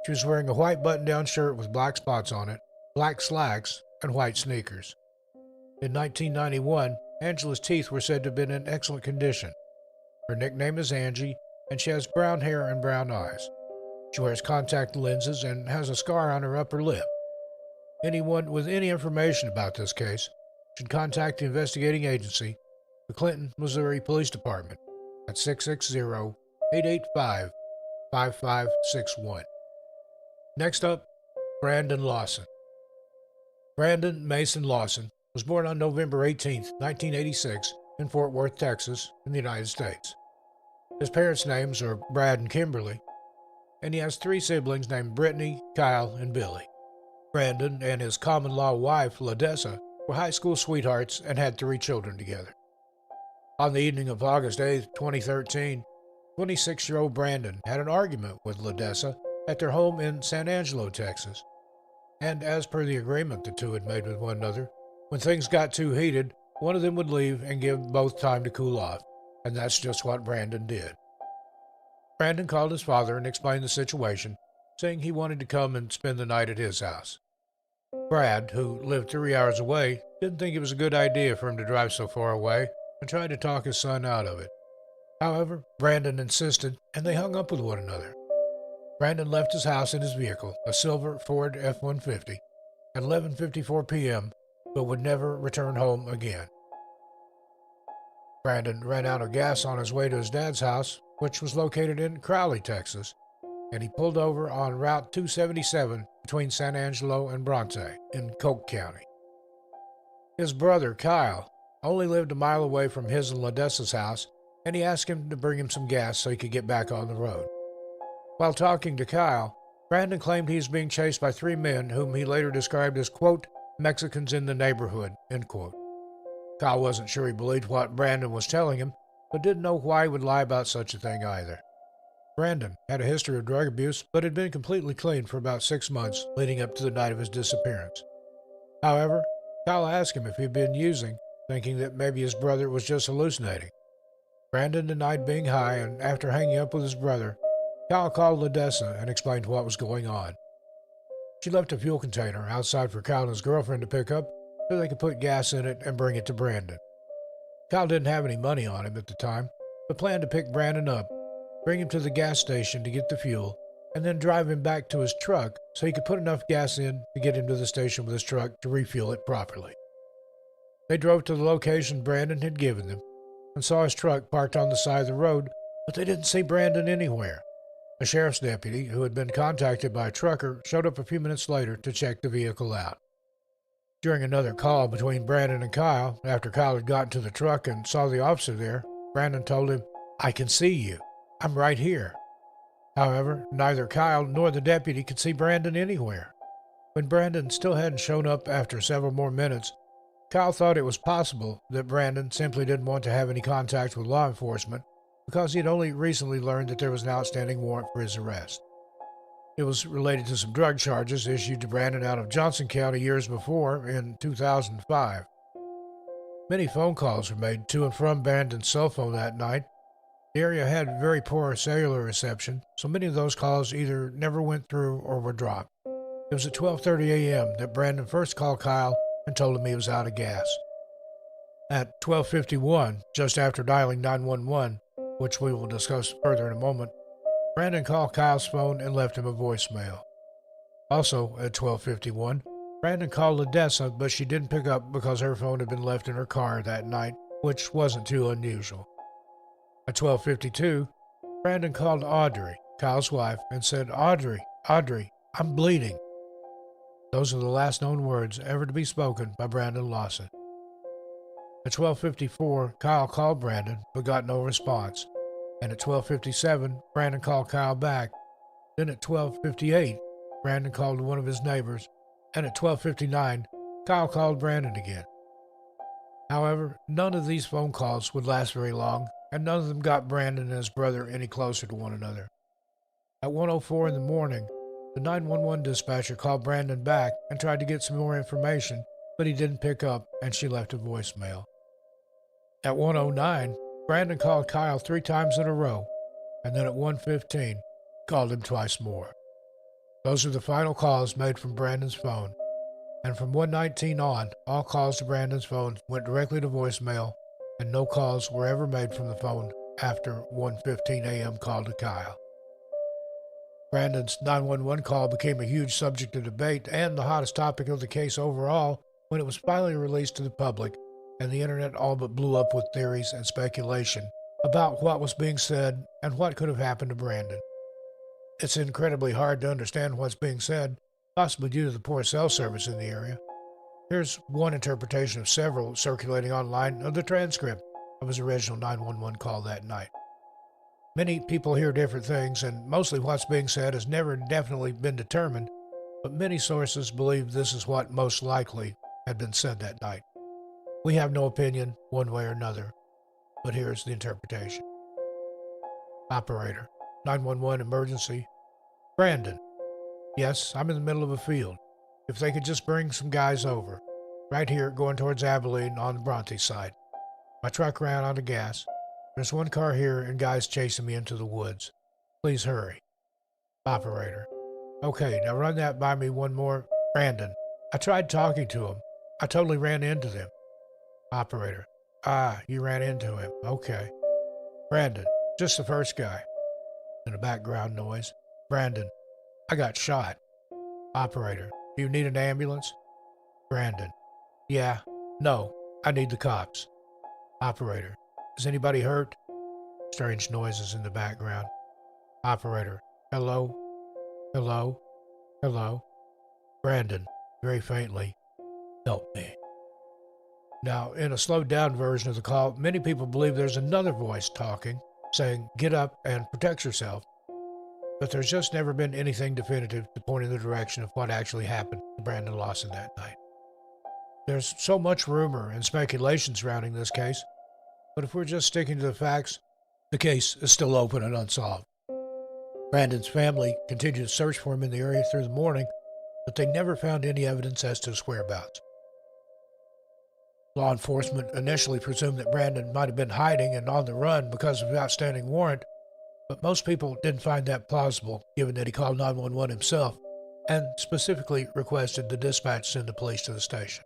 She was wearing a white button-down shirt with black spots on it, black slacks, and white sneakers. In 1991, Angela's teeth were said to have been in excellent condition. Her nickname is Angie, and she has brown hair and brown eyes. She wears contact lenses and has a scar on her upper lip. Anyone with any information about this case should contact the investigating agency, the Clinton, Missouri Police Department, at 660-885-5561. Next up, Brandon Lawson. Brandon Mason Lawson was born on November 18, 1986, in Fort Worth, Texas, in the United States. His parents' names are Brad and Kimberly, and he has 3 siblings named Brittany, Kyle, and Billy. Brandon and his common-law wife, LaDessa, were high school sweethearts and had 3 children together. On the evening of August 8, 2013, 26-year-old Brandon had an argument with LaDessa at their home in San Angelo, Texas. And as per the agreement the two had made with one another, when things got too heated, one of them would leave and give both time to cool off, and that's just what Brandon did. Brandon called his father and explained the situation, saying he wanted to come and spend the night at his house. Brad, who lived 3 hours away, didn't think it was a good idea for him to drive so far away and tried to talk his son out of it. However, Brandon insisted, and they hung up with one another. Brandon left his house in his vehicle, a silver Ford F-150, at 11:54 p.m., but would never return home again. Brandon ran out of gas on his way to his dad's house, which was located in Crowley, Texas, and he pulled over on Route 277 between San Angelo and Bronte in Coke County. His brother, Kyle, only lived a mile away from his and Ledessa's house, and he asked him to bring him some gas so he could get back on the road. While talking to Kyle, Brandon claimed he was being chased by three men whom he later described as, quote, Mexicans in the neighborhood, end quote. Kyle wasn't sure he believed what Brandon was telling him, but didn't know why he would lie about such a thing either. Brandon had a history of drug abuse, but had been completely clean for about 6 months leading up to the night of his disappearance. However, Kyle asked him if he'd been using, thinking that maybe his brother was just hallucinating. Brandon denied being high, and after hanging up with his brother, Kyle called Ledessa and explained what was going on. She left a fuel container outside for Kyle and his girlfriend to pick up so they could put gas in it and bring it to Brandon. Kyle didn't have any money on him at the time, but planned to pick Brandon up, bring him to the gas station to get the fuel, and then drive him back to his truck so he could put enough gas in to get him to the station with his truck to refuel it properly. They drove to the location Brandon had given them and saw his truck parked on the side of the road, but they didn't see Brandon anywhere. A sheriff's deputy who had been contacted by a trucker showed up a few minutes later to check the vehicle out. During another call between Brandon and Kyle, after Kyle had gotten to the truck and saw the officer there, Brandon told him, "I can see you. I'm right here." However, neither Kyle nor the deputy could see Brandon anywhere. When Brandon still hadn't shown up after several more minutes, Kyle thought it was possible that Brandon simply didn't want to have any contact with law enforcement because he had only recently learned that there was an outstanding warrant for his arrest. It was related to some drug charges issued to Brandon out of Johnson County years before in 2005. Many phone calls were made to and from Brandon's cell phone that night. The area had very poor cellular reception, so many of those calls either never went through or were dropped. It was at 12:30 a.m. that Brandon first called Kyle and told him he was out of gas. At 12:51, just after dialing 911, which we will discuss further in a moment, Brandon called Kyle's phone and left him a voicemail. Also, at 12:51, Brandon called Ledessa, but she didn't pick up because her phone had been left in her car that night, which wasn't too unusual. At 12:52, Brandon called Audrey, Kyle's wife, and said, Audrey, I'm bleeding." Those are the last known words ever to be spoken by Brandon Lawson. At 12:54, Kyle called Brandon, but got no response. And at 12:57, Brandon called Kyle back. Then at 12:58, Brandon called one of his neighbors. And at 12:59, Kyle called Brandon again. However, none of these phone calls would last very long, and none of them got Brandon and his brother any closer to one another. At 1:04 in the morning, the 911 dispatcher called Brandon back and tried to get some more information, but he didn't pick up, and she left a voicemail. At 1:09, Brandon called Kyle 3 times in a row, and then at 1:15, called him twice more. Those are the final calls made from Brandon's phone, and from 1:19 on, all calls to Brandon's phone went directly to voicemail, and no calls were ever made from the phone after 1:15 a.m. call to Kyle. Brandon's 911 call became a huge subject of debate and the hottest topic of the case overall when it was finally released to the public, and the internet all but blew up with theories and speculation about what was being said and what could have happened to Brandon. It's incredibly hard to understand what's being said, possibly due to the poor cell service in the area. Here's one interpretation of several circulating online of the transcript of his original 911 call that night. Many people hear different things, and mostly what's being said has never definitely been determined, but many sources believe this is what most likely had been said that night. We have no opinion one way or another, but here's the interpretation. Operator, 911 emergency. Brandon. Yes, I'm in the middle of a field. If they could just bring some guys over. Right here, going towards Abilene on the Bronte side. My truck ran out of gas. There's one car here and guys chasing me into the woods. Please hurry. Operator. Okay, now run that by me one more. Brandon. I tried talking to him. I totally ran into them. Operator. You ran into him. Okay. Brandon. Just the first guy. In a background noise.
Brandon, I got shot. Operator, do you need an ambulance? Brandon, yeah, no, I need the cops. Operator, is anybody hurt? Strange noises in the background. Operator, hello? Hello? Hello? Brandon, very faintly, help me. Now, in a slowed down version of the call, many people believe there's another voice talking, saying, get up and protect yourself. But there's just never been anything definitive to point in the direction of what actually happened to Brandon Lawson that night. There's so much rumor and speculation surrounding this case, but if we're just sticking to the facts, the case is still open and unsolved. Brandon's family continued to search for him in the area through the morning, but they never found any evidence as to his whereabouts. Law enforcement initially presumed that Brandon might have been hiding and on the run because of an outstanding warrant, but most people didn't find that plausible, given that he called 911 himself and specifically requested the dispatch send the police to the station.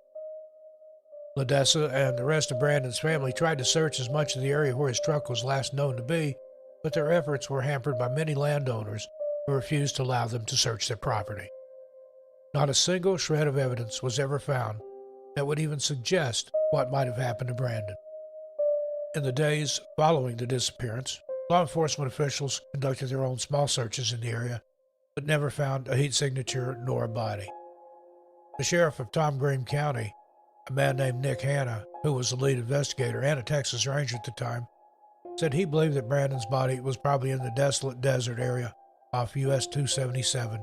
Ledessa and the rest of Brandon's family tried to search as much of the area where his truck was last known to be, but their efforts were hampered by many landowners who refused to allow them to search their property. Not a single shred of evidence was ever found that would even suggest what might have happened to Brandon. In the days following the disappearance, law enforcement officials conducted their own small searches in the area, but never found a heat signature nor a body. The sheriff of Tom Green County, a man named Nick Hanna, who was the lead investigator and a Texas Ranger at the time, said he believed that Brandon's body was probably in the desolate desert area off US 277,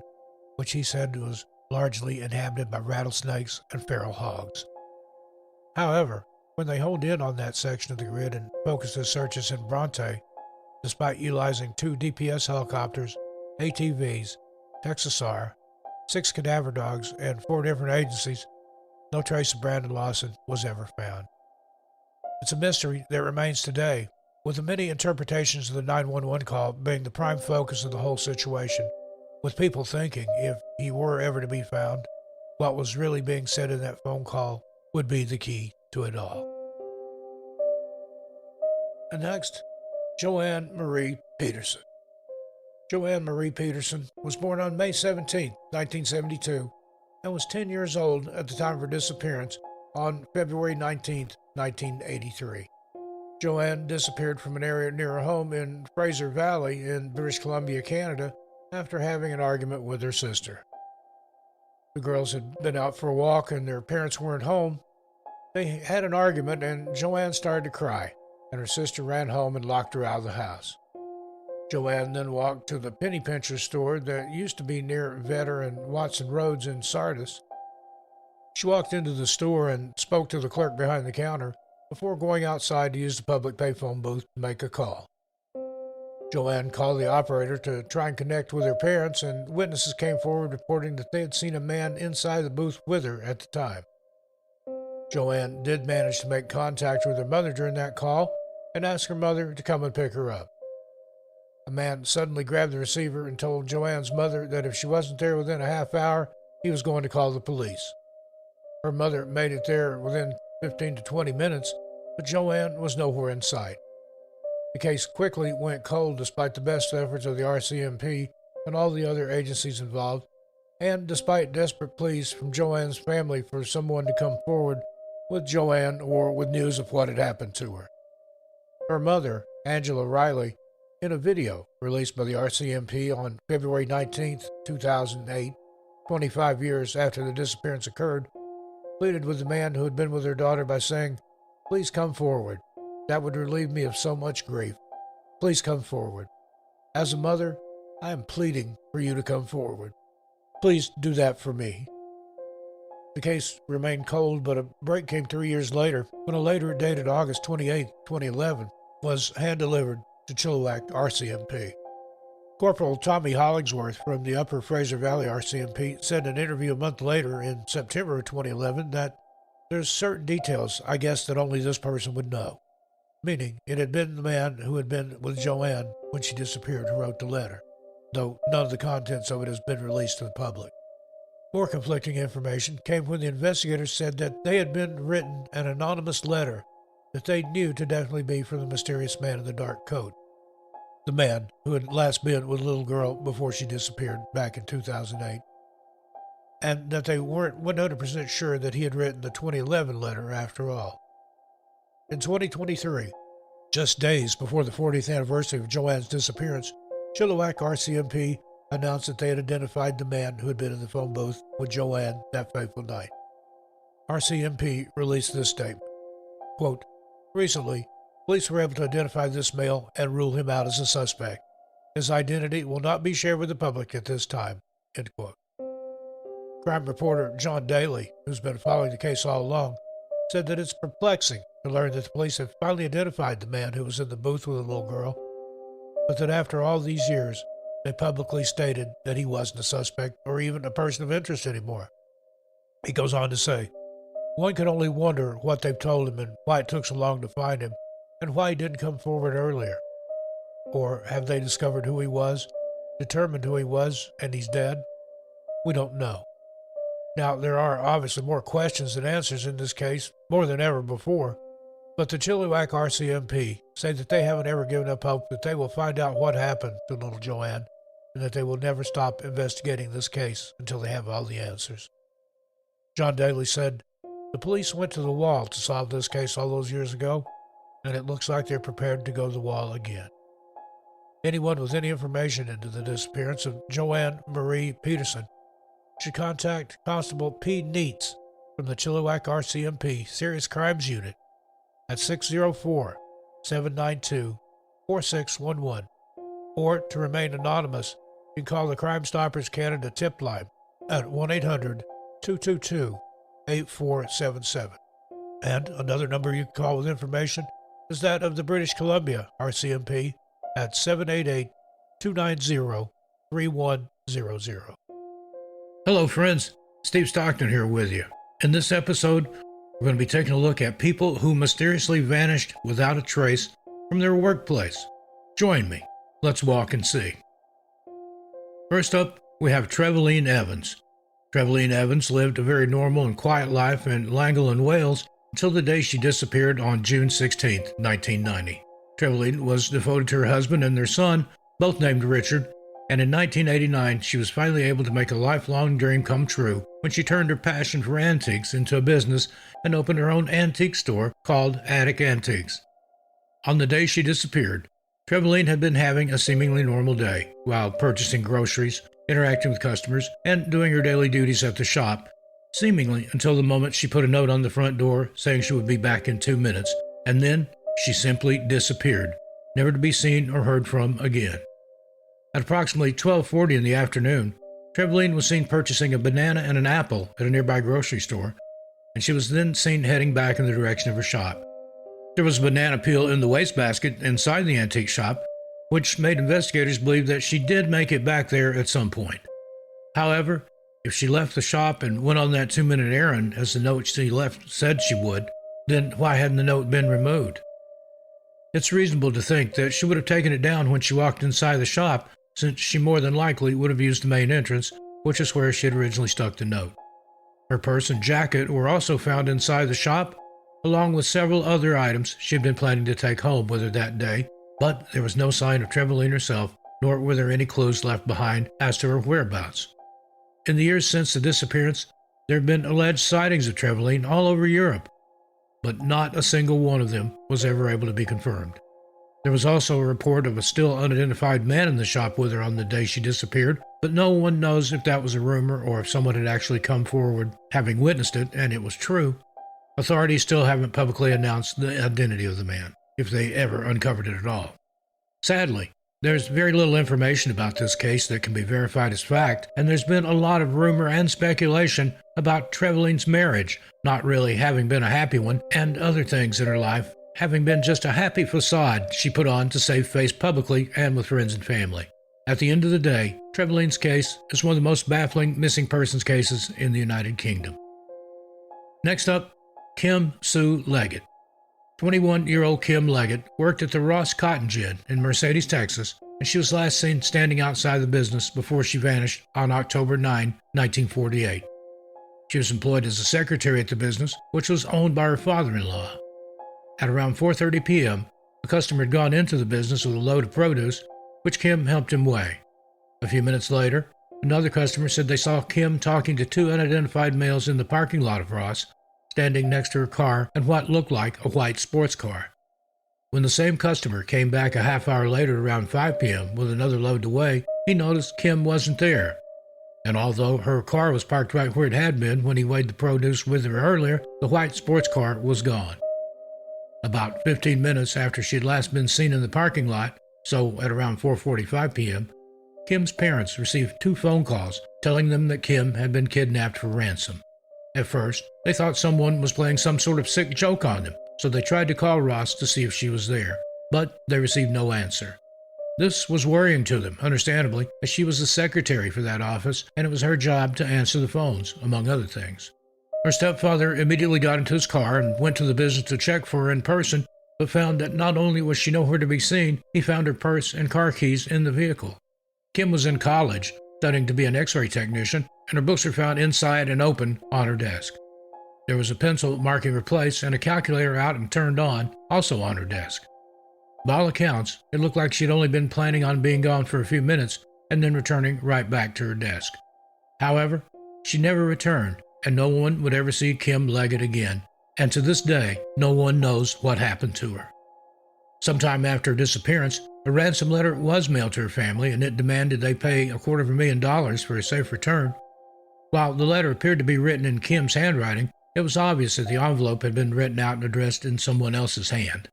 which he said was largely inhabited by rattlesnakes and feral hogs. However, when they honed in on that section of the grid and focused their searches in Bronte, despite utilizing 2 DPS helicopters, ATVs, Texas-R, 6 cadaver dogs, and 4 different agencies, no trace of Brandon Lawson was ever found. It's a mystery that remains today, with the many interpretations of the 911 call being the prime focus of the whole situation, with people thinking if he were ever to be found, what was really being said in that phone call would be the key to it all. And next, Joanne Marie Peterson. Joanne Marie Peterson was born on May 17, 1972, and was 10 years old at the time of her disappearance on February 19, 1983. Joanne disappeared from an area near her home in Fraser Valley in British Columbia, Canada, after having an argument with her sister. The girls had been out for a walk and their parents weren't home. They had an argument and Joanne started to cry, and her sister ran home and locked her out of the house. Joanne then walked to the penny pincher store that used to be near Vetter and Watson Roads in Sardis. She walked into the store and spoke to the clerk behind the counter before going outside to use the public payphone booth to make a call. Joanne called the operator to try and connect with her parents, and witnesses came forward reporting that they had seen a man inside the booth with her at the time. Joanne did manage to make contact with her mother during that call and asked her mother to come and pick her up. A man suddenly grabbed the receiver and told Joanne's mother that if she wasn't there within a half hour, he was going to call the police. Her mother made it there within 15 to 20 minutes, but Joanne was nowhere in sight. The case quickly went cold despite the best efforts of the RCMP and all the other agencies involved, and despite desperate pleas from Joanne's family for someone to come forward with Joanne or with news of what had happened to her. Her mother, Angela Riley, in a video released by the RCMP on February 19, 2008, 25 years after the disappearance occurred, pleaded with the man who had been with her daughter by saying, "Please come forward. That would relieve me of so much grief. Please come forward. As a mother, I am pleading for you to come forward. Please do that for me." The case remained cold, but a break came 3 years later when a letter dated August 28, 2011 was hand-delivered to Chilliwack RCMP. Corporal Tommy Hollingsworth from the Upper Fraser Valley RCMP said in an interview a month later in September of 2011 that there's certain details I guess that only this person would know, meaning it had been the man who had been with Joanne when she disappeared who wrote the letter, though none of the contents of it has been released to the public. More conflicting information came when the investigators said that they had been written an anonymous letter that they knew to definitely be from the mysterious man in the dark coat. the man who had last been with a little girl before she disappeared back in 2008, and that they weren't 100% sure that he had written the 2011 letter after all. In 2023, just days before the 40th anniversary of Joanne's disappearance, Chilliwack RCMP announced that they had identified the man who had been in the phone booth with Joanne that fateful night. RCMP released this statement, quote, "Recently, police were able to identify this male and rule him out as a suspect. His identity will not be shared with the public at this time," end quote. Crime reporter John Daly, who's been following the case all along, said that it's perplexing to learn that the police have finally identified the man who was in the booth with the little girl, but that after all these years, they publicly stated that he wasn't a suspect or even a person of interest anymore. He goes on to say, "One can only wonder what they've told him and why it took so long to find him and why he didn't come forward earlier. Or have they discovered who he was, determined who he was, and he's dead? We don't know." Now, there are obviously more questions than answers in this case, more than ever before, but the Chilliwack RCMP say that they haven't ever given up hope that they will find out what happened to little Joanne, and that they will never stop investigating this case until they have all the answers. John Daly said, "The police went to the wall to solve this case all those years ago, and it looks like they're prepared to go to the wall again." Anyone with any information into the disappearance of Joanne Marie Peterson should contact Constable P. Neitz from the Chilliwack RCMP Serious Crimes Unit at 604-792-4611, or to remain anonymous, you can call the Crime Stoppers Canada tip line at 1-800-222-8477. And another number you can call with information is that of the British Columbia RCMP at 788-290-3100. Hello friends, Steve Stockton here with you. In this episode, we're going to be taking a look at people who mysteriously vanished without a trace from their workplace. Join me. Let's walk and see. First up, we have Trevolene Evans. Trevolene Evans lived a very normal and quiet life in Llangollen, Wales, until the day she disappeared on June 16, 1990. Trevolene was devoted to her husband and their son, both named Richard, and in 1989 she was finally able to make a lifelong dream come true when she turned her passion for antiques into a business and opened her own antique store called Attic Antiques. On the day she disappeared, Trevolene had been having a seemingly normal day while purchasing groceries, interacting with customers, and doing her daily duties at the shop, seemingly until the moment she put a note on the front door saying she would be back in 2 minutes, and then she simply disappeared, never to be seen or heard from again. At approximately 12:40 in the afternoon, Trevolene was seen purchasing a banana and an apple at a nearby grocery store, and she was then seen heading back in the direction of her shop. There was a banana peel in the wastebasket inside the antique shop, which made investigators believe that she did make it back there at some point. However, if she left the shop and went on that 2-minute errand as the note she left said she would, then why hadn't the note been removed? It's reasonable to think that she would have taken it down when she walked inside the shop, since she more than likely would have used the main entrance, which is where she had originally stuck the note. Her purse and jacket were also found inside the shop, along with several other items she had been planning to take home with her that day, but there was no sign of Trevolene herself, nor were there any clues left behind as to her whereabouts. In the years since the disappearance, there have been alleged sightings of Trevolene all over Europe, but not a single one of them was ever able to be confirmed. There was also a report of a still unidentified man in the shop with her on the day she disappeared, but no one knows if that was a rumor or if someone had actually come forward having witnessed it and it was true. Authorities still haven't publicly announced the identity of the man, if they ever uncovered it at all. Sadly, there's very little information about this case that can be verified as fact, and there's been a lot of rumor and speculation about Trevolene's marriage not really having been a happy one, and other things in her life having been just a happy facade she put on to save face publicly and with friends and family. At the end of the day, Trevolene's case is one of the most baffling missing persons cases in the United Kingdom. Next up, Kim Sue Leggett. 21-year-old Kim Leggett worked at the Ross Cotton Gin in Mercedes, Texas, and she was last seen standing outside the business before she vanished on October 9, 1948. She was employed as a secretary at the business, which was owned by her father-in-law. At around 4:30 p.m., a customer had gone into the business with a load of produce which Kim helped him weigh. A few minutes later, another customer said they saw Kim talking to two unidentified males in the parking lot of Ross, standing next to her car and what looked like a white sports car. When the same customer came back a half hour later around 5 p.m. with another load to weigh, he noticed Kim wasn't there. And although her car was parked right where it had been when he weighed the produce with her earlier, the white sports car was gone. About 15 minutes after she had last been seen in the parking lot, so at around 4:45 p.m., Kim's parents received 2 phone calls telling them that Kim had been kidnapped for ransom. At first, they thought someone was playing some sort of sick joke on them, so they tried to call Ross to see if she was there, but they received no answer. This was worrying to them, understandably, as she was the secretary for that office, and it was her job to answer the phones, among other things. Her stepfather immediately got into his car and went to the business to check for her in person, but found that not only was she nowhere to be seen, he found her purse and car keys in the vehicle. Kim was in college, studying to be an x-ray technician, and her books were found inside and open on her desk. There was a pencil marking her place and a calculator out and turned on, also on her desk. By all accounts, it looked like she'd only been planning on being gone for a few minutes and then returning right back to her desk. However, she never returned, and no one would ever see Kim Leggett again, and to this day, no one knows what happened to her. Sometime after her disappearance, a ransom letter was mailed to her family, and it demanded they pay $250,000 for a safe return. While the letter appeared to be written in Kim's handwriting, it was obvious that the envelope had been written out and addressed in someone else's hand.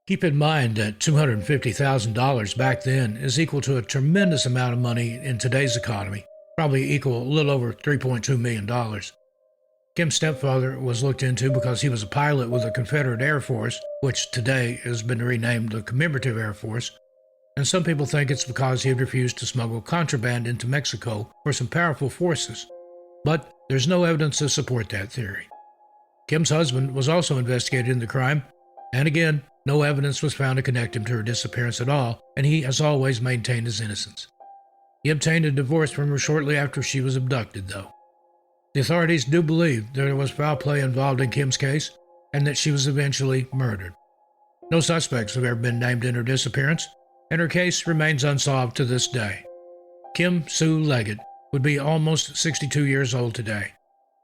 Keep in mind that $250,000 back then is equal to a tremendous amount of money in today's economy, probably equal a little over $3.2 million. Kim's stepfather was looked into because he was a pilot with the Confederate Air Force, which today has been renamed the Commemorative Air Force, and some people think it's because he had refused to smuggle contraband into Mexico for some powerful forces. But there's no evidence to support that theory. Kim's husband was also investigated in the crime, and again, no evidence was found to connect him to her disappearance at all, and he has always maintained his innocence. He obtained a divorce from her shortly after she was abducted, though. The authorities do believe there was foul play involved in Kim's case, and that she was eventually murdered. No suspects have ever been named in her disappearance, and her case remains unsolved to this day. Kim Sue Leggett would be almost 62 years old today.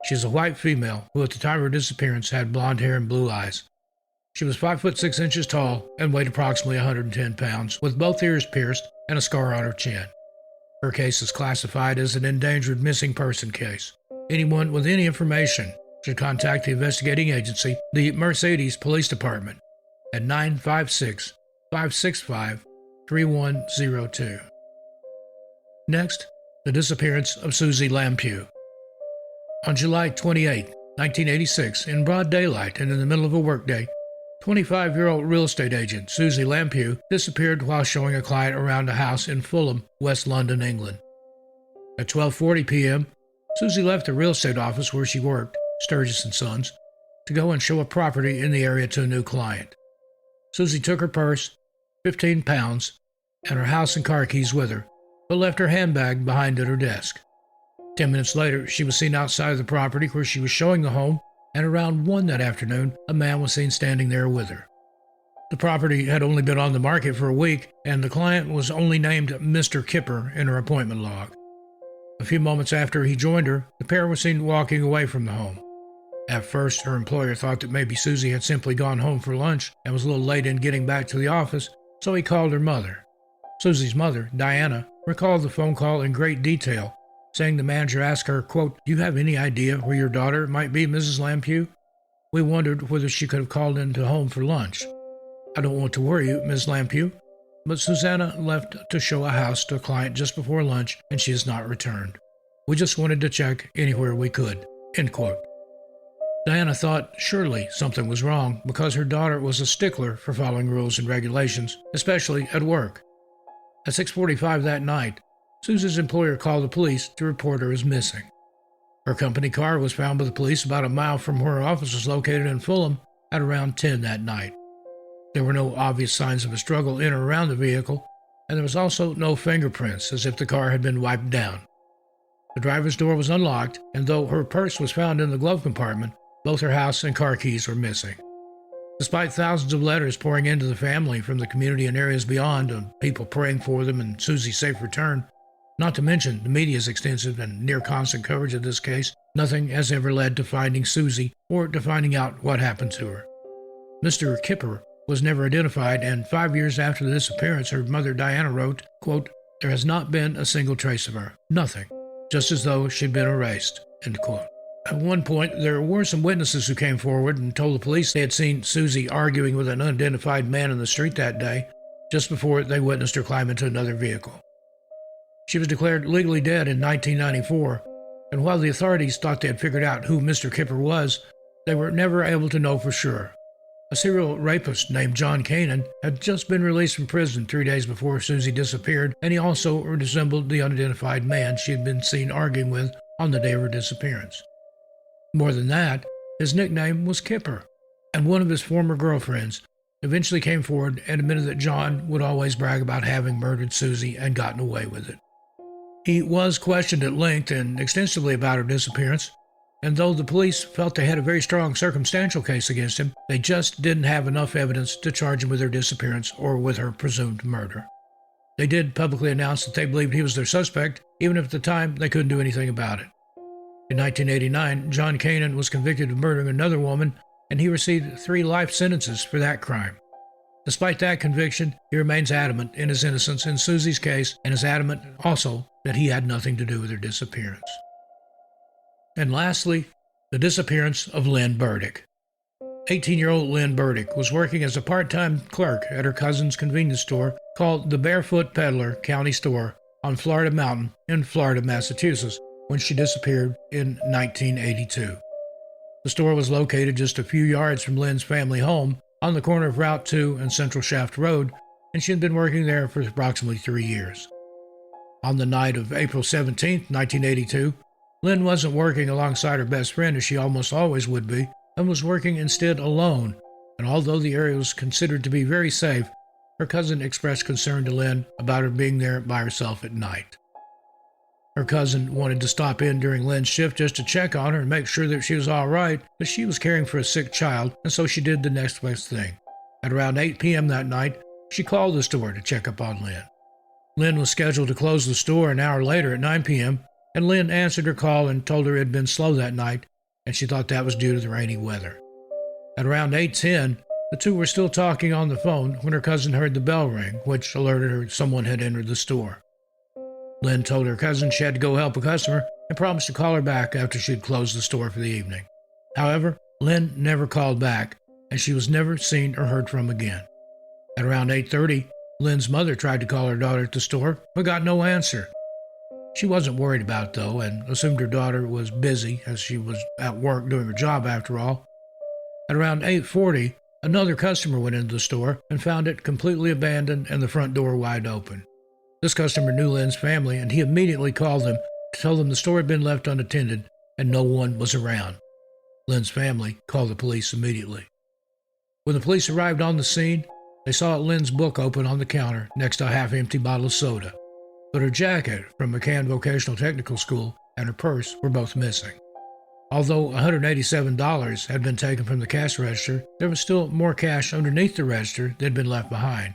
She is a white female who at the time of her disappearance had blonde hair and blue eyes. She was 5 foot 6 inches tall and weighed approximately 110 pounds, with both ears pierced and a scar on her chin. Her case is classified as an endangered missing person case. Anyone with any information should contact the investigating agency, the Mercedes Police Department, at 956-565-3102. Next, the disappearance of Susie Lampw. On July 28, 1986, in broad daylight and in the middle of a workday, 25-year-old real estate agent Susie Lampw disappeared while showing a client around a house in Fulham, West London, England. At 12:40 p.m., Susie left the real estate office where she worked, Sturgis & Sons, to go and show a property in the area to a new client. Susie took her purse, 15 pounds, and her house and car keys with her, but left her handbag behind at her desk. 10 minutes later, she was seen outside of the property where she was showing the home, and around 1 that afternoon, a man was seen standing there with her. The property had only been on the market for a week, and the client was only named Mr. Kipper in her appointment log. A few moments after he joined her, the pair were seen walking away from the home. At first, her employer thought that maybe Susie had simply gone home for lunch and was a little late in getting back to the office, so he called her mother. Susie's mother, Diana, recalled the phone call in great detail, saying the manager asked her, quote, "Do you have any idea where your daughter might be, Mrs. Lampw? We wondered whether she could have called into home for lunch. I don't want to worry you, Ms. Lampw, but Susanna left to show a house to a client just before lunch, and she has not returned. We just wanted to check anywhere we could." End quote. Diana thought surely something was wrong because her daughter was a stickler for following rules and regulations, especially at work. At 6:45 that night, Susie's employer called the police to report her as missing. Her company car was found by the police about a mile from where her office was located in Fulham at around 10 that night. There were no obvious signs of a struggle in or around the vehicle, and there was also no fingerprints, as if the car had been wiped down. The driver's door was unlocked, and though her purse was found in the glove compartment, both her house and car keys were missing. Despite thousands of letters pouring into the family from the community and areas beyond of people praying for them and Susie's safe return, not to mention the media's extensive and near constant coverage of this case, nothing has ever led to finding Susie or to finding out what happened to her. Mr. Kipper was never identified, and 5 years after the disappearance, her mother Diana wrote, quote, "There has not been a single trace of her. Nothing. Just as though she'd been erased." End quote. At one point, there were some witnesses who came forward and told the police they had seen Susie arguing with an unidentified man in the street that day, just before they witnessed her climb into another vehicle. She was declared legally dead in 1994, and while the authorities thought they had figured out who Mr. Kipper was, they were never able to know for sure. A serial rapist named John Canaan had just been released from prison 3 days before Susie disappeared, and he also resembled the unidentified man she had been seen arguing with on the day of her disappearance. More than that, his nickname was Kipper, and one of his former girlfriends eventually came forward and admitted that John would always brag about having murdered Susie and gotten away with it. He was questioned at length and extensively about her disappearance, and though the police felt they had a very strong circumstantial case against him, they just didn't have enough evidence to charge him with her disappearance or with her presumed murder. They did publicly announce that they believed he was their suspect, even if at the time they couldn't do anything about it. In 1989, John Canaan was convicted of murdering another woman, and he received 3 life sentences for that crime. Despite that conviction, he remains adamant in his innocence in Susie's case and is adamant also that he had nothing to do with her disappearance. And lastly, the disappearance of Lynn Burdick. 18-year-old Lynn Burdick was working as a part-time clerk at her cousin's convenience store called the Barefoot Peddler County Store on Florida Mountain in Florida, Massachusetts, when she disappeared in 1982. The store was located just a few yards from Lynn's family home on the corner of Route 2 and Central Shaft Road, and she had been working there for approximately 3 years. On the night of April 17, 1982, Lynn wasn't working alongside her best friend as she almost always would be, and was working instead alone, and although the area was considered to be very safe, her cousin expressed concern to Lynn about her being there by herself at night. Her cousin wanted to stop in during Lynn's shift just to check on her and make sure that she was all right, but she was caring for a sick child, and so she did the next best thing. At around 8 p.m. that night, she called the store to check up on Lynn. Lynn was scheduled to close the store an hour later at 9 p.m., and Lynn answered her call and told her it had been slow that night, and she thought that was due to the rainy weather. At around 8:10, the two were still talking on the phone when her cousin heard the bell ring, which alerted her someone had entered the store. Lynn told her cousin she had to go help a customer and promised to call her back after she had closed the store for the evening. However, Lynn never called back, and she was never seen or heard from again. At around 8:30, Lynn's mother tried to call her daughter at the store, but got no answer. She wasn't worried about it, though, and assumed her daughter was busy, as she was at work doing her job after all. At around 8:40, another customer went into the store and found it completely abandoned and the front door wide open. This customer knew Lynn's family, and he immediately called them to tell them the store had been left unattended and no one was around. Lynn's family called the police immediately. When the police arrived on the scene, they saw Lynn's book open on the counter next to a half-empty bottle of soda, but her jacket from McCann Vocational Technical School and her purse were both missing. Although $187 had been taken from the cash register, there was still more cash underneath the register that had been left behind.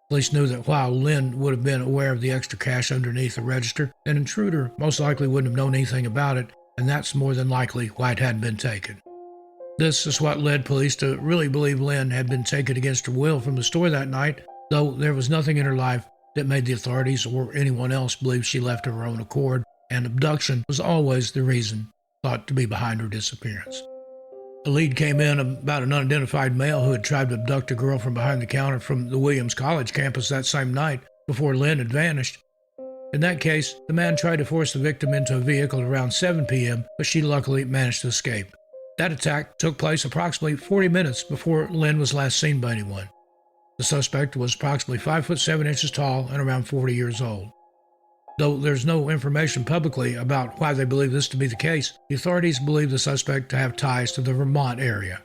Police knew that while Lynn would have been aware of the extra cash underneath the register, an intruder most likely wouldn't have known anything about it, and that's more than likely why it hadn't been taken. This is what led police to really believe Lynn had been taken against her will from the store that night, though there was nothing in her life that made the authorities or anyone else believe she left of her own accord, and abduction was always the reason thought to be behind her disappearance. A lead came in about an unidentified male who had tried to abduct a girl from behind the counter from the Williams College campus that same night before Lynn had vanished. In that case, the man tried to force the victim into a vehicle at around 7 p.m., but she luckily managed to escape. That attack took place approximately 40 minutes before Lynn was last seen by anyone. The suspect was approximately 5 foot 7 inches tall and around 40 years old. Though there's no information publicly about why they believe this to be the case, the authorities believe the suspect to have ties to the Vermont area.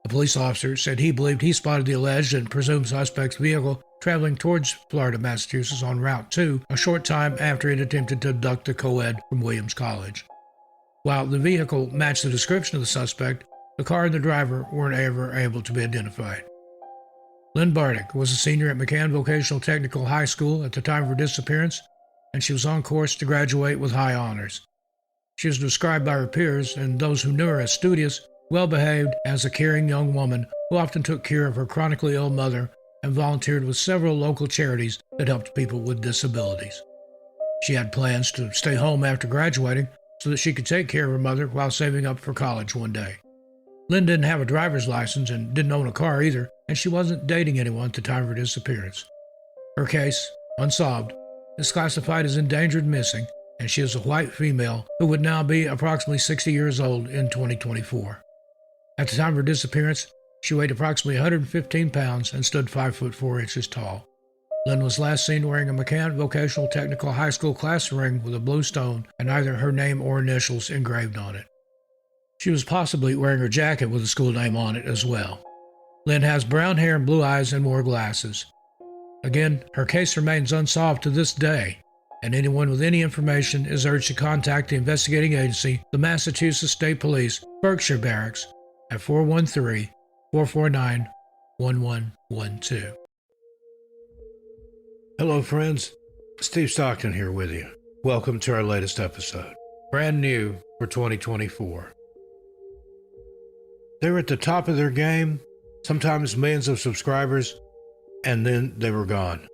A police officer said he believed he spotted the alleged and presumed suspect's vehicle traveling towards Florida, Massachusetts on Route 2 a short time after it attempted to abduct the co-ed from Williams College. While the vehicle matched the description of the suspect, The car and the driver weren't ever able to be identified. Lynn Bardick was a senior at McCann Vocational Technical High School at the time of her disappearance, and she was on course to graduate with high honors. She was described by her peers and those who knew her as studious, well-behaved, as a caring young woman who often took care of her chronically ill mother and volunteered with several local charities that helped people with disabilities. She had plans to stay home after graduating so that she could take care of her mother while saving up for college one day. Lynn didn't have a driver's license and didn't own a car either, and she wasn't dating anyone at the time of her disappearance. Her case, unsolved, is classified as endangered missing, and she is a white female who would now be approximately 60 years old in 2024. At the time of her disappearance, she weighed approximately 115 pounds and stood 5 foot 4 inches tall. Lynn was last seen wearing a McCann Vocational Technical High School class ring with a blue stone and either her name or initials engraved on it. She was possibly wearing her jacket with a school name on it as well. Lynn has brown hair and blue eyes and wore glasses. Again, her case remains unsolved to this day, and anyone with any information is urged to contact the investigating agency, the Massachusetts State Police, Berkshire Barracks, at 413-449-1112.
Hello, friends. Steve Stockton here with you. Welcome to our latest episode. Brand new for 2024. They were at the top of their game, sometimes millions of subscribers, and then they were gone.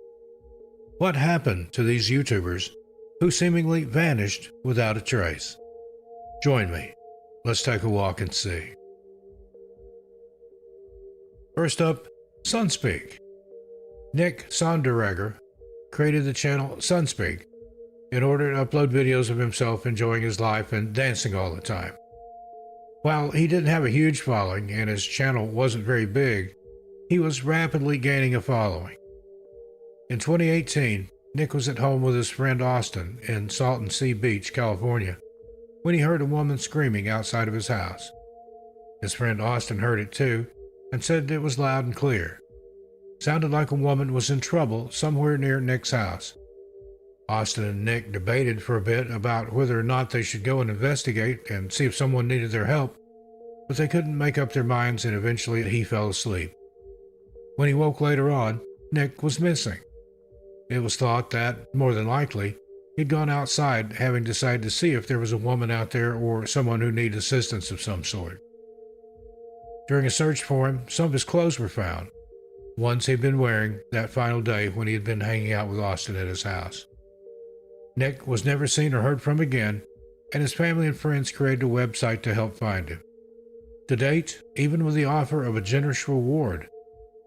What happened to these YouTubers who seemingly vanished without a trace? Join me. Let's take a walk and see. First up, Sunspeak. Nick Sonderegger created the channel Sunspeak in order to upload videos of himself enjoying his life and dancing all the time. While he didn't have a huge following and his channel wasn't very big, he was rapidly gaining a following. In 2018, Nick was at home with his friend Austin in Salton Sea Beach, California, when he heard a woman screaming outside of his house. His friend Austin heard it too and said it was loud and clear. Sounded like a woman was in trouble somewhere near Nick's house. Austin and Nick debated for a bit about whether or not they should go and investigate and see if someone needed their help, but they couldn't make up their minds, and eventually he fell asleep. When he woke later on, Nick was missing. It was thought that, more than likely, he'd gone outside, having decided to see if there was a woman out there or someone who needed assistance of some sort. During a search for him, some of his clothes were found, ones he'd been wearing that final day when he had been hanging out with Austin at his house. Nick was never seen or heard from again, and his family and friends created a website to help find him. To date, even with the offer of a generous reward,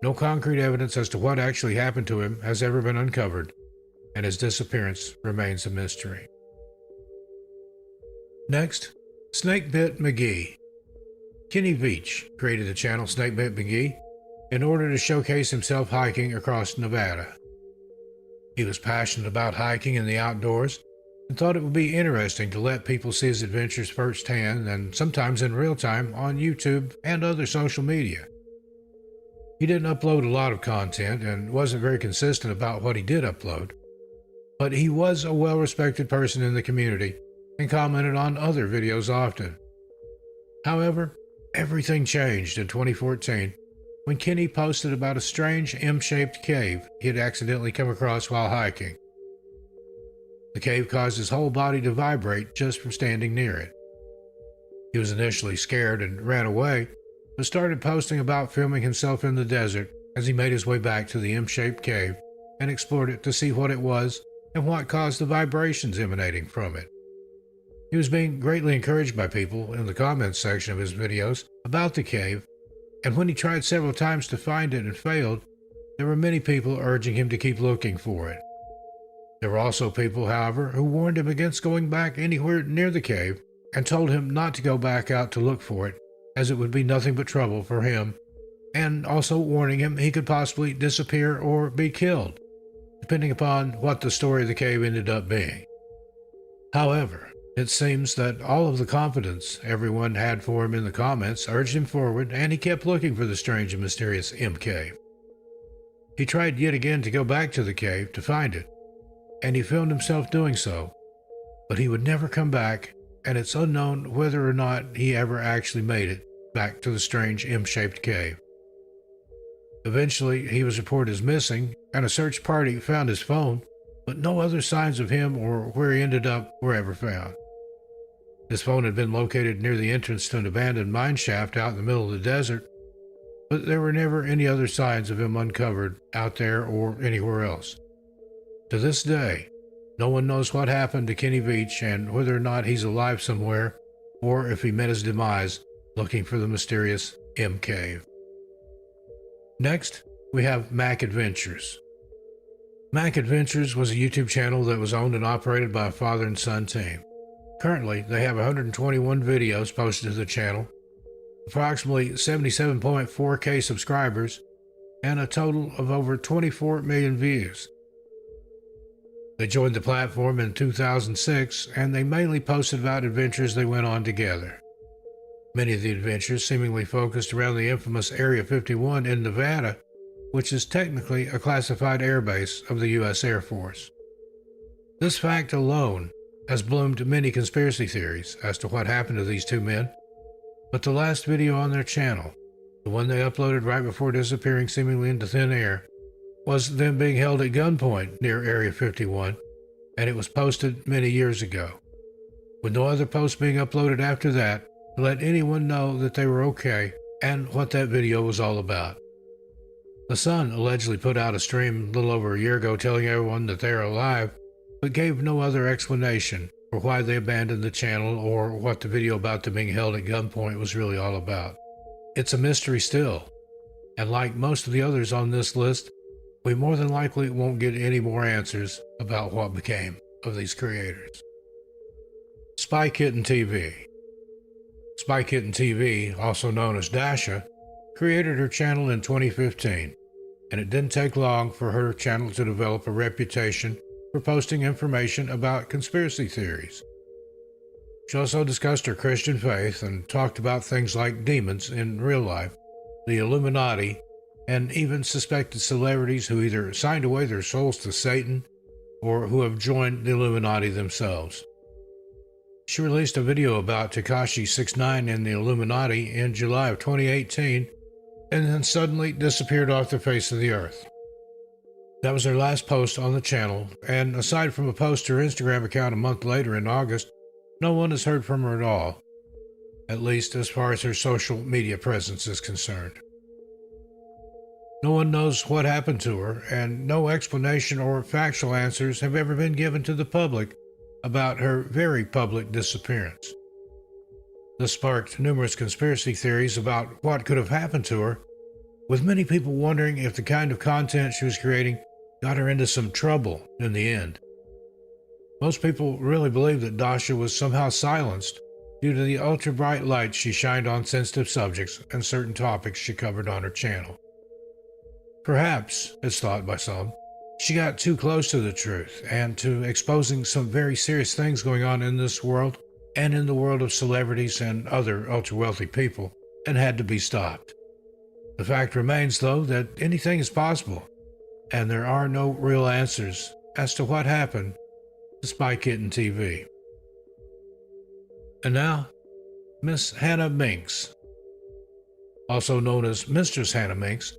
no concrete evidence as to what actually happened to him has ever been uncovered, and his disappearance remains a mystery. Next, Snakebit McGee. Kenny Veach created the channel Snakebit McGee in order to showcase himself hiking across Nevada. He was passionate about hiking in the outdoors and thought it would be interesting to let people see his adventures firsthand and sometimes in real time on YouTube and other social media. He didn't upload a lot of content and wasn't very consistent about what he did upload, but he was a well-respected person in the community and commented on other videos often. However, everything changed in 2014 when Kenny posted about a strange M-shaped cave he had accidentally come across while hiking. The cave caused his whole body to vibrate just from standing near it. He was initially scared and ran away, but started posting about filming himself in the desert as he made his way back to the M-shaped cave and explored it to see what it was and what caused the vibrations emanating from it. He was being greatly encouraged by people in the comments section of his videos about the cave, and when he tried several times to find it and failed, there were many people urging him to keep looking for it. There were also people, however, who warned him against going back anywhere near the cave and told him not to go back out to look for it, as it would be nothing but trouble for him, and also warning him he could possibly disappear or be killed, depending upon what the story of the cave ended up being. However, it seems that all of the confidence everyone had for him in the comments urged him forward, and he kept looking for the strange and mysterious M cave. He tried yet again to go back to the cave to find it, and he filmed himself doing so, but he would never come back, and it's unknown whether or not he ever actually made it back to the strange M-shaped cave. Eventually, he was reported as missing, and a search party found his phone, but no other signs of him or where he ended up were ever found. His phone had been located near the entrance to an abandoned mine shaft out in the middle of the desert, but there were never any other signs of him uncovered out there or anywhere else. To this day, no one knows what happened to Kenny Veach and whether or not he's alive somewhere, or if he met his demise looking for the mysterious M Cave. Next, we have Mac Adventures. Mac Adventures was a YouTube channel that was owned and operated by a father and son team. Currently, they have 121 videos posted to the channel, approximately 77.4K subscribers, and a total of over 24 million views. They joined the platform in 2006, and they mainly posted about adventures they went on together. Many of the adventures seemingly focused around the infamous Area 51 in Nevada, which is technically a classified airbase of the U.S. Air Force. This fact alone has bloomed many conspiracy theories as to what happened to these two men, but the last video on their channel, the one they uploaded right before disappearing seemingly into thin air, was them being held at gunpoint near Area 51, and it was posted many years ago, with no other posts being uploaded after that to let anyone know that they were okay and what that video was all about. The Sun allegedly put out a stream a little over a year ago telling everyone that they are alive, but gave no other explanation for why they abandoned the channel or what the video about them being held at gunpoint was really all about. It's a mystery still, and like most of the others on this list, we more than likely won't get any more answers about what became of these creators. Spy Kitten TV. Spy Kitten TV, also known as Dasha, created her channel in 2015, and it didn't take long for her channel to develop a reputation for posting information about conspiracy theories. She also discussed her Christian faith and talked about things like demons in real life, the Illuminati, and even suspected celebrities who either signed away their souls to Satan or who have joined the Illuminati themselves. She released a video about Tekashi 69 and the Illuminati in July of 2018 and then suddenly disappeared off the face of the earth. That was her last post on the channel, and aside from a post to her Instagram account a month later in August, no one has heard from her at all, at least as far as her social media presence is concerned. No one knows what happened to her, and no explanation or factual answers have ever been given to the public about her very public disappearance. This sparked numerous conspiracy theories about what could have happened to her, with many people wondering if the kind of content she was creating got her into some trouble in the end. Most people really believe that Dasha was somehow silenced due to the ultra-bright light she shined on sensitive subjects and certain topics she covered on her channel. Perhaps, it's thought by some, she got too close to the truth and to exposing some very serious things going on in this world and in the world of celebrities and other ultra-wealthy people, and had to be stopped. The fact remains, though, that anything is possible, and there are no real answers as to what happened to Spy Kitten TV. And now, Miss Hannah Minks. Also known as Mistress Hannah Minks,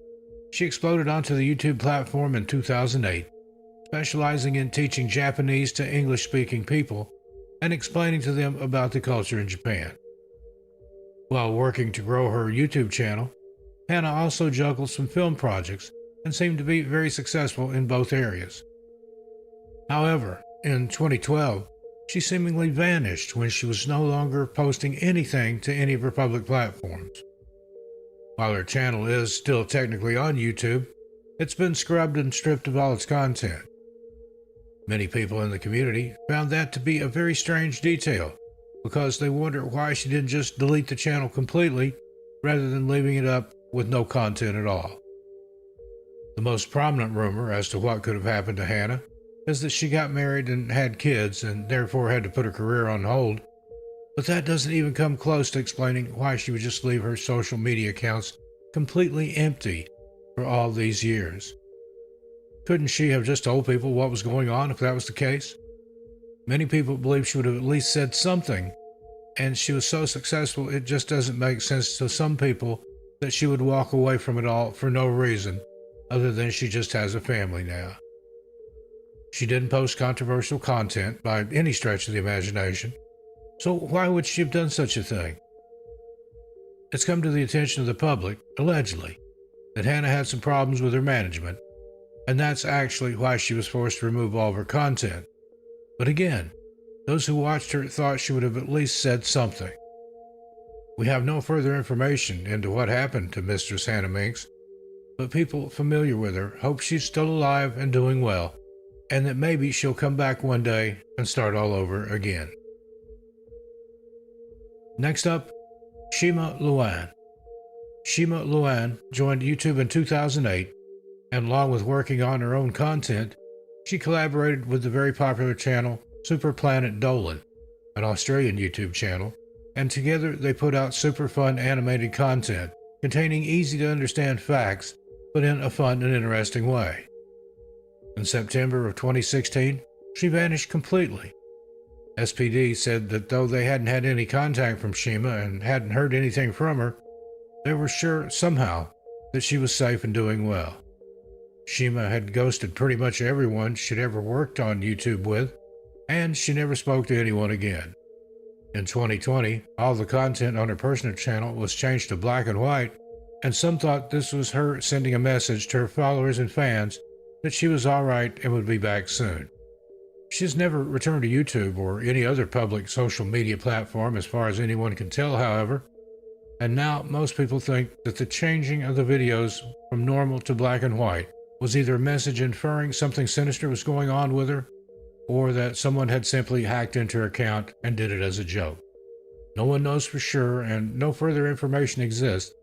she exploded onto the YouTube platform in 2008, specializing in teaching Japanese to English-speaking people and explaining to them about the culture in Japan. While working to grow her YouTube channel, Hannah also juggled some film projects and seemed to be very successful in both areas. However, in 2012, she seemingly vanished when she was no longer posting anything to any of her public platforms. While her channel is still technically on YouTube, it's been scrubbed and stripped of all its content. Many people in the community found that to be a very strange detail, because they wonder why she didn't just delete the channel completely rather than leaving it up with no content at all. The most prominent rumor as to what could have happened to Hannah is that she got married and had kids and therefore had to put her career on hold, but that doesn't even come close to explaining why she would just leave her social media accounts completely empty for all these years. Couldn't she have just told people what was going on if that was the case? Many people believe she would have at least said something, and she was so successful it just doesn't make sense to some people that she would walk away from it all for no reason other than she just has a family now. She didn't post controversial content by any stretch of the imagination, so why would she have done such a thing? It's come to the attention of the public, allegedly, that Hannah had some problems with her management, and that's actually why she was forced to remove all of her content. But again, those who watched her thought she would have at least said something. We have no further information into what happened to Mistress Hannah Minks, but people familiar with her hope she's still alive and doing well, and that maybe she'll come back one day and start all over again. Next up, Shima Luan. Shima Luan joined YouTube in 2008, and along with working on her own content, she collaborated with the very popular channel Super Planet Dolan, an Australian YouTube channel, and together they put out super fun animated content containing easy to understand facts, but in a fun and interesting way. In September of 2016, she vanished completely. SPD said that though they hadn't had any contact from Shima and hadn't heard anything from her, they were sure somehow that she was safe and doing well. Shima had ghosted pretty much everyone she'd ever worked on YouTube with, and she never spoke to anyone again. In 2020, all the content on her personal channel was changed to black and white, and some thought this was her sending a message to her followers and fans that she was alright and would be back soon. She's never returned to YouTube or any other public social media platform as far as anyone can tell, however, and now most people think that the changing of the videos from normal to black and white was either a message inferring something sinister was going on with her, or that someone had simply hacked into her account and did it as a joke. No one knows for sure, and no further information exists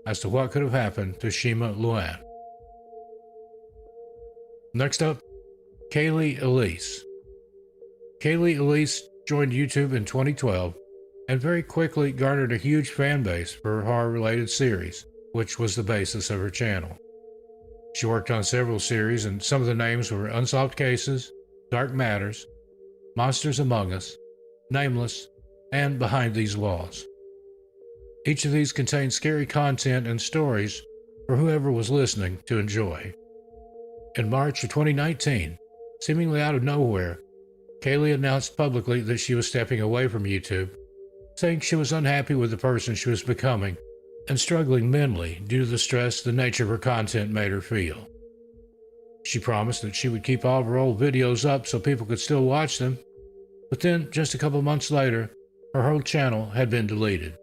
as to what could have happened to Shima Luan. Next up, Kaylee Elise. Kaylee Elise joined YouTube in 2012 and very quickly garnered a huge fan base for her horror-related series, which was the basis of her channel. She worked on several series, and some of the names were Unsolved Cases, Dark Matters, Monsters Among Us, Nameless, and Behind These Walls. Each of these contained scary content and stories for whoever was listening to enjoy. In March of 2019, seemingly out of nowhere, Kaylee announced publicly that she was stepping away from YouTube, saying she was unhappy with the person she was becoming and struggling mentally due to the stress the nature of her content made her feel. She promised that she would keep all of her old videos up so people could still watch them, but then, just a couple months later, her whole channel had been deleted.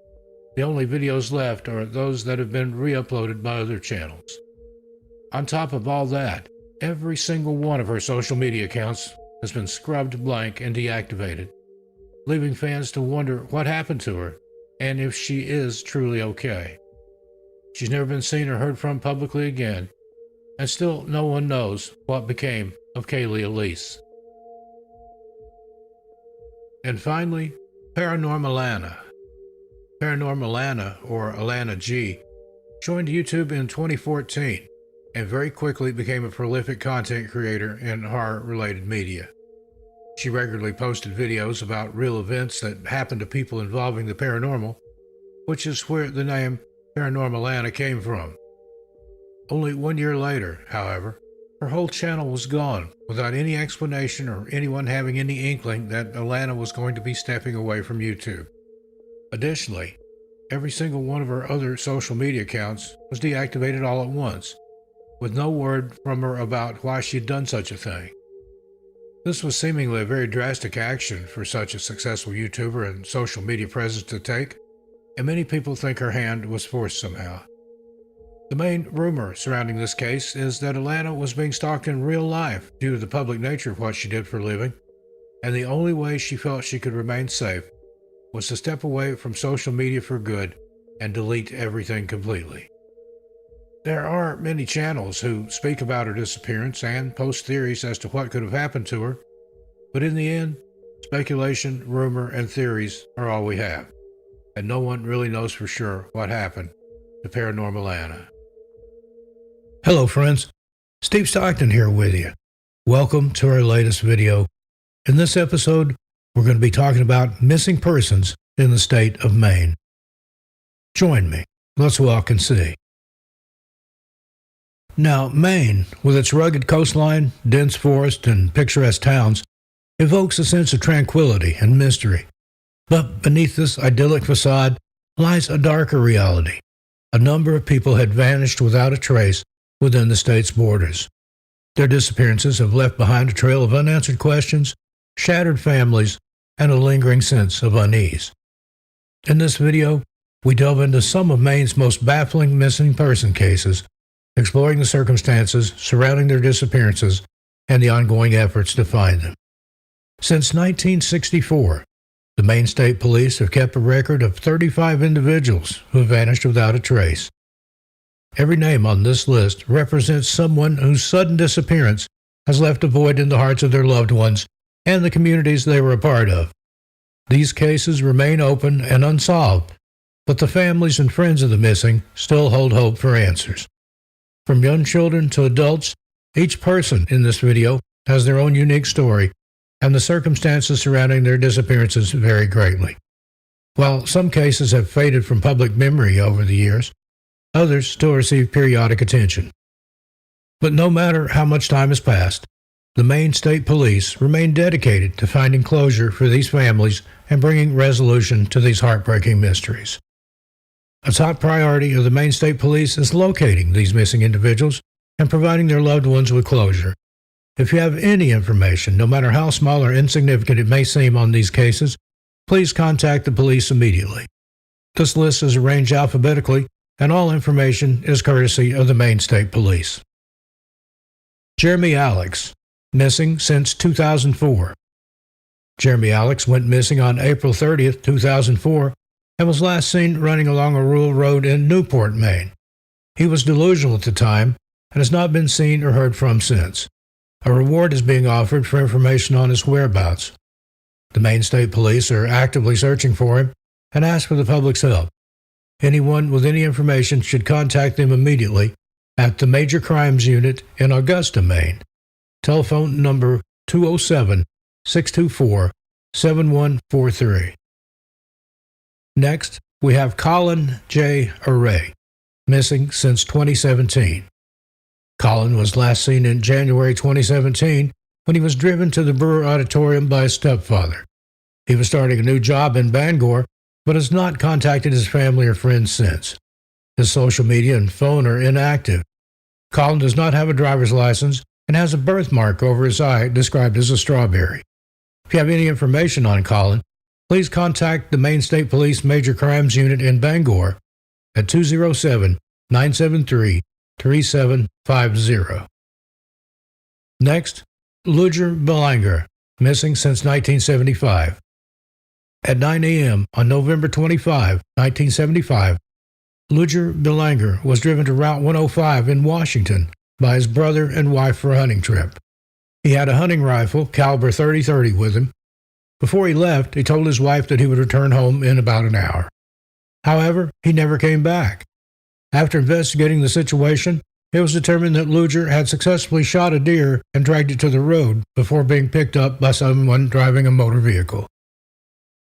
The only videos left are those that have been re-uploaded by other channels. On top of all that, every single one of her social media accounts has been scrubbed blank and deactivated, leaving fans to wonder what happened to her and if she is truly okay. She's never been seen or heard from publicly again, and still no one knows what became of Kaylee Elise. And finally, Paranormal Anna. Paranormal Anna, or Alana G, joined YouTube in 2014 and very quickly became a prolific content creator in horror-related media. She regularly posted videos about real events that happened to people involving the paranormal, which is where the name Paranormal Anna came from. Only 1 year later, however, her whole channel was gone without any explanation or anyone having any inkling that Alana was going to be stepping away from YouTube. Additionally, every single one of her other social media accounts was deactivated all at once, with no word from her about why she'd done such a thing. This was seemingly a very drastic action for such a successful YouTuber and social media presence to take, and many people think her hand was forced somehow. The main rumor surrounding this case is that Alana was being stalked in real life due to the public nature of what she did for a living, and the only way she felt she could remain safe was to step away from social media for good and delete everything completely. There are many channels who speak about her disappearance and post theories as to what could have happened to her, but in the end, speculation, rumor, and theories are all we have, and no one really knows for sure what happened to Paranormal Anna. Hello friends, Steve Stockton here with you. Welcome to our latest video. In this episode, we're going to be talking about missing persons in the state of Maine. Join me. Let's walk and see. Now, Maine, with its rugged coastline, dense forest, and picturesque towns, evokes a sense of tranquility and mystery. But beneath this idyllic facade lies a darker reality. A number of people had vanished without a trace within the state's borders. Their disappearances have left behind a trail of unanswered questions, shattered families, and a lingering sense of unease. In this video, we delve into some of Maine's most baffling missing person cases, exploring the circumstances surrounding their disappearances and the ongoing efforts to find them. Since 1964, the Maine State Police have kept a record of 35 individuals who have vanished without a trace. Every name on this list represents someone whose sudden disappearance has left a void in the hearts of their loved ones and the communities they were a part of. These cases remain open and unsolved, but the families and friends of the missing still hold hope for answers. From young children to adults, each person in this video has their own unique story, and the circumstances surrounding their disappearances vary greatly. While some cases have faded from public memory over the years, others still receive periodic attention. But no matter how much time has passed, the Maine State Police remain dedicated to finding closure for these families and bringing resolution to these heartbreaking mysteries. A top priority of the Maine State Police is locating these missing individuals and providing their loved ones with closure. If you have any information, no matter how small or insignificant it may seem on these cases, please contact the police immediately. This list is arranged alphabetically, and all information is courtesy of the Maine State Police. Jeremy Alex, missing since 2004. Jeremy Alex went missing on April 30, 2004, and was last seen running along a rural road in Newport, Maine. He was delusional at the time and has not been seen or heard from since. A reward is being offered for information on his whereabouts. The Maine State Police are actively searching for him and ask for the public's help. Anyone with any information should contact them immediately at the Major Crimes Unit in Augusta, Maine. Telephone number 207-624-7143. Next, we have Colin J. Array, missing since 2017. Colin was last seen in January 2017 when he was driven to the Brewer Auditorium by his stepfather. He was starting a new job in Bangor, but has not contacted his family or friends since. His social media and phone are inactive. Colin does not have a driver's license and has a birthmark over his eye described as a strawberry. If you have any information on Colin, please contact the Maine State Police Major Crimes Unit in Bangor at 207-973-3750. Next, Ludger Belanger, missing since 1975. At 9 a.m. on November 25, 1975, Ludger Belanger was driven to Route 105 in Washington by his brother and wife for a hunting trip. He had a hunting rifle, caliber .30-30, with him. Before he left, he told his wife that he would return home in about an hour. However, he never came back. After investigating the situation, it was determined that Ludger had successfully shot a deer and dragged it to the road before being picked up by someone driving a motor vehicle.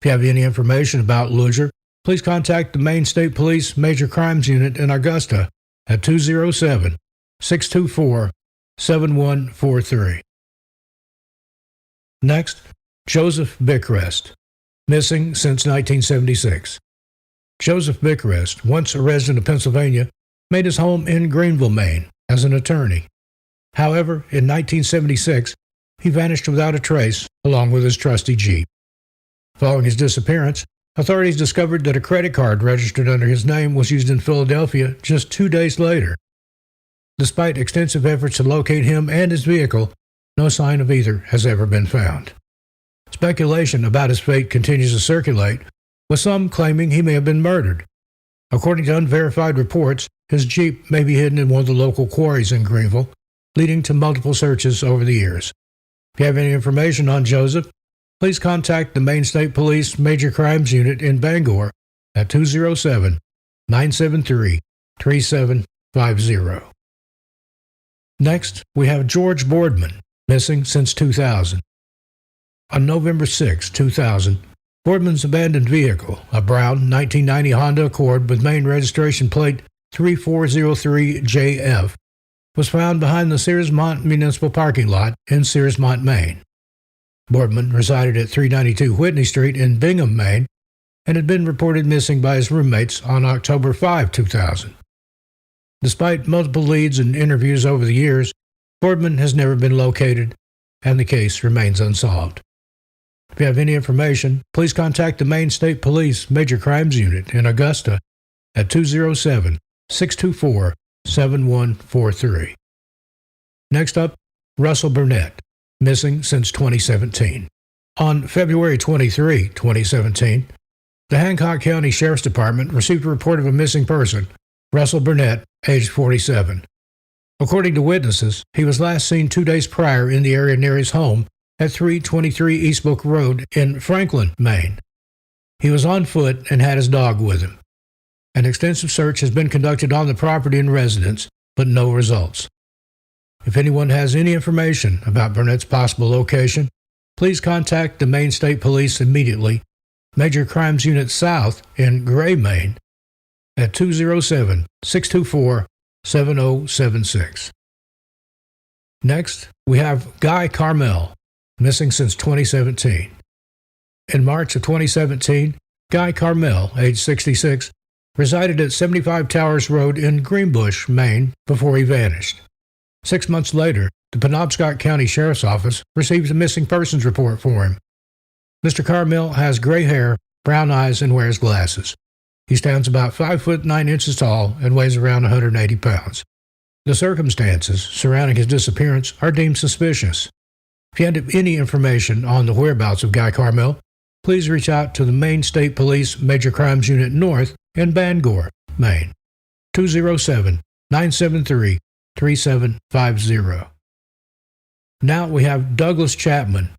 If you have any information about Ludger, please contact the Maine State Police Major Crimes Unit in Augusta at 207-624-7143. Next, Joseph Bickrest, missing since 1976. Joseph Bickrest, once a resident of Pennsylvania, made his home in Greenville, Maine, as an attorney. However, in 1976, he vanished without a trace, along with his trusty Jeep. Following his disappearance, authorities discovered that a credit card registered under his name was used in Philadelphia just 2 days later. Despite extensive efforts to locate him and his vehicle, no sign of either has ever been found. Speculation about his fate continues to circulate, with some claiming he may have been murdered. According to unverified reports, his Jeep may be hidden in one of the local quarries in Greenville, leading to multiple searches over the years. If you have any information on Joseph, please contact the Maine State Police Major Crimes Unit in Bangor at 207-973-3750. Next, we have George Boardman, missing since 2000. On November 6, 2000,
Boardman's abandoned vehicle, a brown 1990 Honda Accord with Maine registration plate 3403JF, was found behind the Searsmont Municipal Parking Lot in Searsmont, Maine. Boardman resided at 392 Whitney Street in Bingham, Maine, and had been reported missing by his roommates on October 5, 2000. Despite multiple leads and interviews over the years, Boardman has never been located, and the case remains unsolved. If you have any information, please contact the Maine State Police Major Crimes Unit in Augusta at 207-624-7143. Next up, Russell Burnett, missing since 2017. On February 23, 2017, the Hancock County Sheriff's Department received a report of a missing person, Russell Burnett, aged 47. According to witnesses, he was last seen 2 days prior in the area near his home at 323 Eastbrook Road in Franklin, Maine. He was on foot and had his dog with him. An extensive search has been conducted on the property and residence, but no results. If anyone has any information about Burnett's possible location, please contact the Maine State Police immediately, Major Crimes Unit South in Gray, Maine, at 207-624-7076. Next, we have Guy Carmel, missing since 2017. In March of 2017, Guy Carmel, age 66, resided at 75 Towers Road in Greenbush, Maine, before he vanished. 6 months later, the Penobscot County Sheriff's Office received a missing persons report for him. Mr. Carmel has gray hair, brown eyes, and wears glasses. He stands about 5 foot 9 inches tall and weighs around 180 pounds. The circumstances surrounding his disappearance are deemed suspicious. If you have any information on the whereabouts of Guy Carmel, please reach out to the Maine State Police Major Crimes Unit North in Bangor, Maine, 207-973-3750. Now we have Douglas Chapman,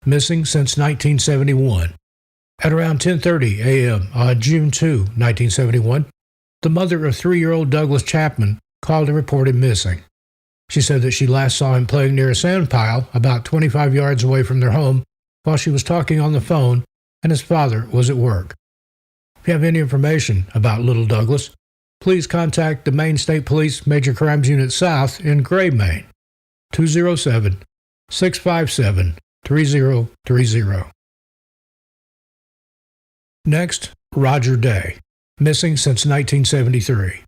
missing since 1971. At around 10:30 a.m. on June 2, 1971, the mother of 3-year-old Douglas Chapman called and reported missing. She said that she last saw him playing near a sand pile about 25 yards away from their home while she was talking on the phone and his father was at work. If you have any information about little Douglas, please contact the Maine State Police Major Crimes Unit South in Gray, Maine, 207-657-3030. Next, Roger Day, missing since 1973.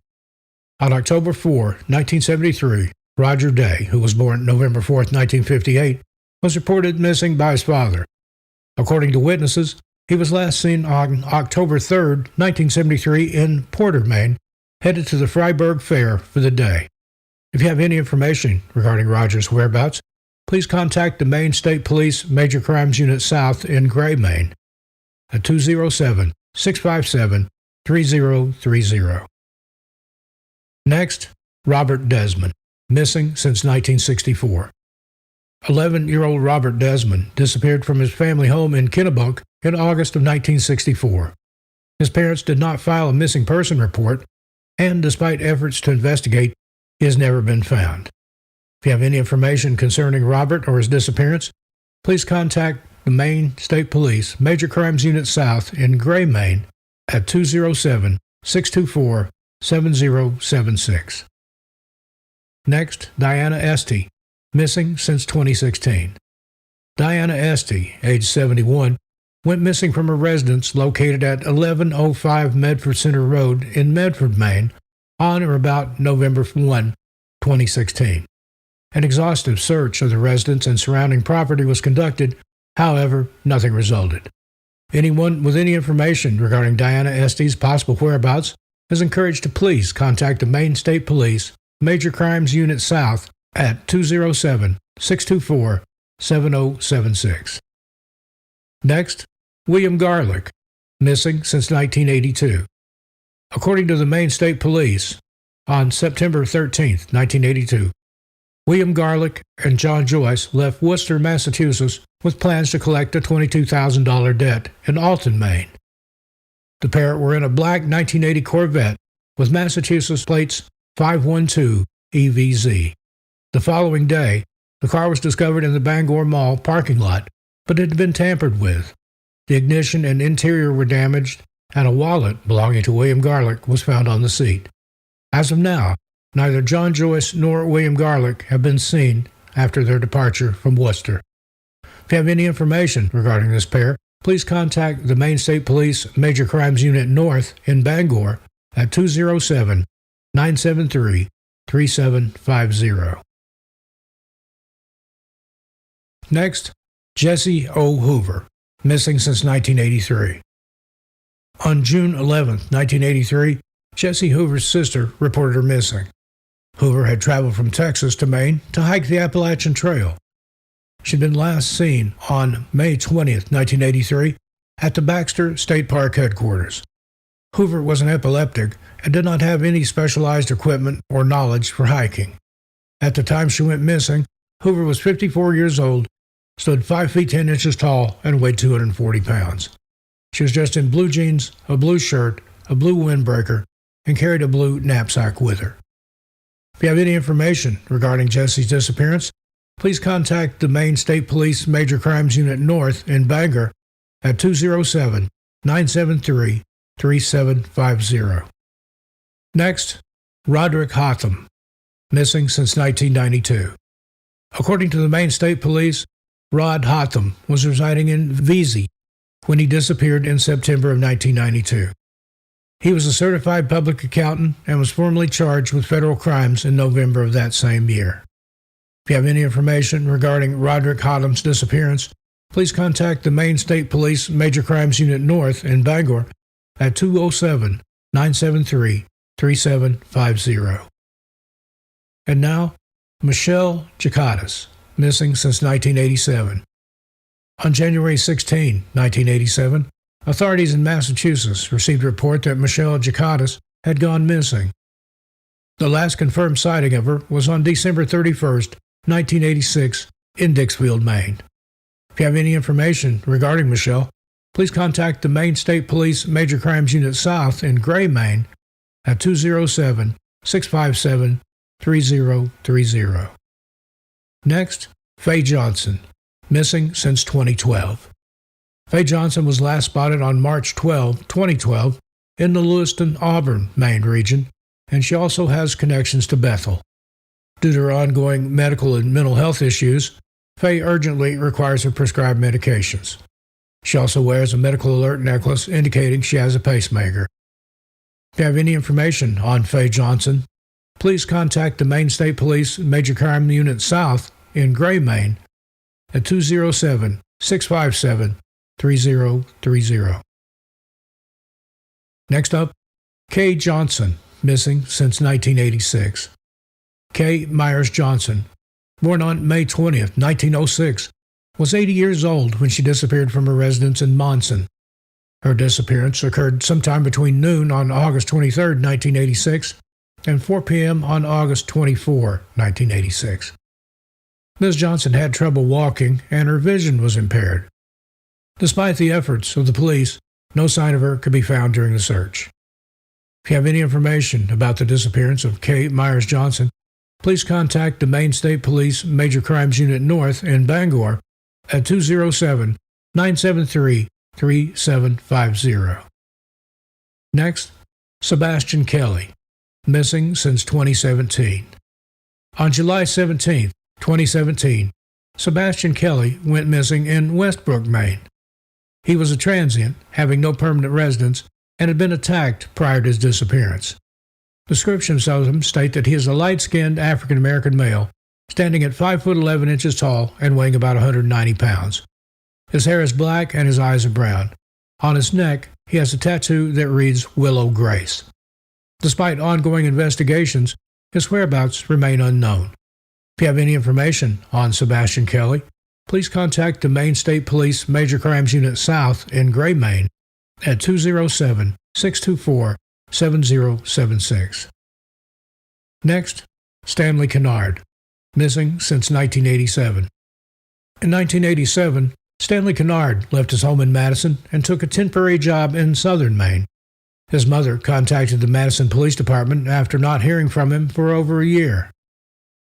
On October 4, 1973, Roger Day, who was born November 4, 1958, was reported missing by his father. According to witnesses, he was last seen on October 3, 1973, in Porter, Maine, headed to the Freiburg Fair for the day. If you have any information regarding Roger's whereabouts, please contact the Maine State Police Major Crimes Unit South in Gray, Maine, at 207-657-3030. Next, Robert Desmond, missing since 1964. 11-year-old Robert Desmond disappeared from his family home in Kennebunk in August of 1964. His parents did not file a missing person report, and despite efforts to investigate, he has never been found. If you have any information concerning Robert or his disappearance, please contact the Maine State Police Major Crimes Unit South in Gray, Maine, at 207-624-7076. Next, Diana Estey, missing since 2016. Diana Estey, age 71, went missing from her residence located at 1105 Medford Center Road in Medford, Maine, on or about November 1, 2016. An exhaustive search of the residence and surrounding property was conducted. However, nothing resulted. Anyone with any information regarding Diana Estey's possible whereabouts is encouraged to please contact the Maine State Police Major Crimes Unit South at 207-624-7076. Next, William Garlick, missing since 1982. According to the Maine State Police, on September 13, 1982, William Garlick and John Joyce left Worcester, Massachusetts, with plans to collect a $22,000 debt in Alton, Maine. The pair were in a black 1980 Corvette with Massachusetts plates 512 EVZ. The following day, the car was discovered in the Bangor Mall parking lot, but it had been tampered with. The ignition and interior were damaged, and a wallet belonging to William Garlick was found on the seat. As of now, neither John Joyce nor William Garlick have been seen after their departure from Worcester. If you have any information regarding this pair, please contact the Maine State Police Major Crimes Unit North in Bangor at 207-973-3750. Next, Jessie O. Hoover, missing since 1983. On June 11, 1983, Jessie Hoover's sister reported her missing. Hoover had traveled from Texas to Maine to hike the Appalachian Trail. She'd been last seen on May 20, 1983, at the Baxter State Park headquarters. Hoover was an epileptic and did not have any specialized equipment or knowledge for hiking. At the time she went missing, Hoover was 54 years old, stood 5 feet 10 inches tall, and weighed 240 pounds. She was dressed in blue jeans, a blue shirt, a blue windbreaker, and carried a blue knapsack with her. If you have any information regarding Jessie's disappearance, please contact the Maine State Police Major Crimes Unit North in Bangor at 207-973-3750. Next, Roderick Hotham, missing since 1992. According to the Maine State Police, Rod Hotham was residing in Vesey when he disappeared in September of 1992. He was a certified public accountant and was formally charged with federal crimes in November of that same year. If you have any information regarding Roderick Hotham's disappearance, please contact the Maine State Police Major Crimes Unit North in Bangor at 207-973-3750. And now, Michelle Giacottis, missing since 1987. On January 16, 1987, authorities in Massachusetts received a report that Michelle Giacottis had gone missing. The last confirmed sighting of her was on December 31, 1986, in Dixfield, Maine. If you have any information regarding Michelle, please contact the Maine State Police Major Crimes Unit South in Gray, Maine at 207-657-3030. Next, Faye Johnson, missing since 2012. Faye Johnson was last spotted on March 12, 2012, in the Lewiston, Auburn, Maine region, and she also has connections to Bethel. Due to her ongoing medical and mental health issues, Faye urgently requires her prescribed medications. She also wears a medical alert necklace indicating she has a pacemaker. If you have any information on Faye Johnson, please contact the Maine State Police Major Crime Unit South in Gray, Maine at 207-657-3030. Next up, Kay Johnson, missing since 1986. Kay Myers Johnson, born on May 20, 1906, was 80 years old when she disappeared from her residence in Monson. Her disappearance occurred sometime between noon on August 23, 1986, and 4 p.m. on August 24, 1986. Ms. Johnson had trouble walking, and her vision was impaired. Despite the efforts of the police, no sign of her could be found during the search. If you have any information about the disappearance of Kay Myers Johnson, please contact the Maine State Police Major Crimes Unit North in Bangor at 207-973-3750. Next, Sebastian Kelly, missing since 2017. On July 17, 2017, Sebastian Kelly went missing in Westbrook, Maine. He was a transient, having no permanent residence, and had been attacked prior to his disappearance. Descriptions of him state that he is a light-skinned African-American male, standing at 5 foot 11 inches tall and weighing about 190 pounds. His hair is black and his eyes are brown. On his neck, he has a tattoo that reads Willow Grace. Despite ongoing investigations, his whereabouts remain unknown. If you have any information on Sebastian Kelly, please contact the Maine State Police Major Crimes Unit South in Gray, Maine at 207-624-7076. Next, Stanley Kennard, missing since 1987. In 1987, Stanley Kennard left his home in Madison and took a temporary job in southern Maine. His mother contacted the Madison Police Department after not hearing from him for over a year.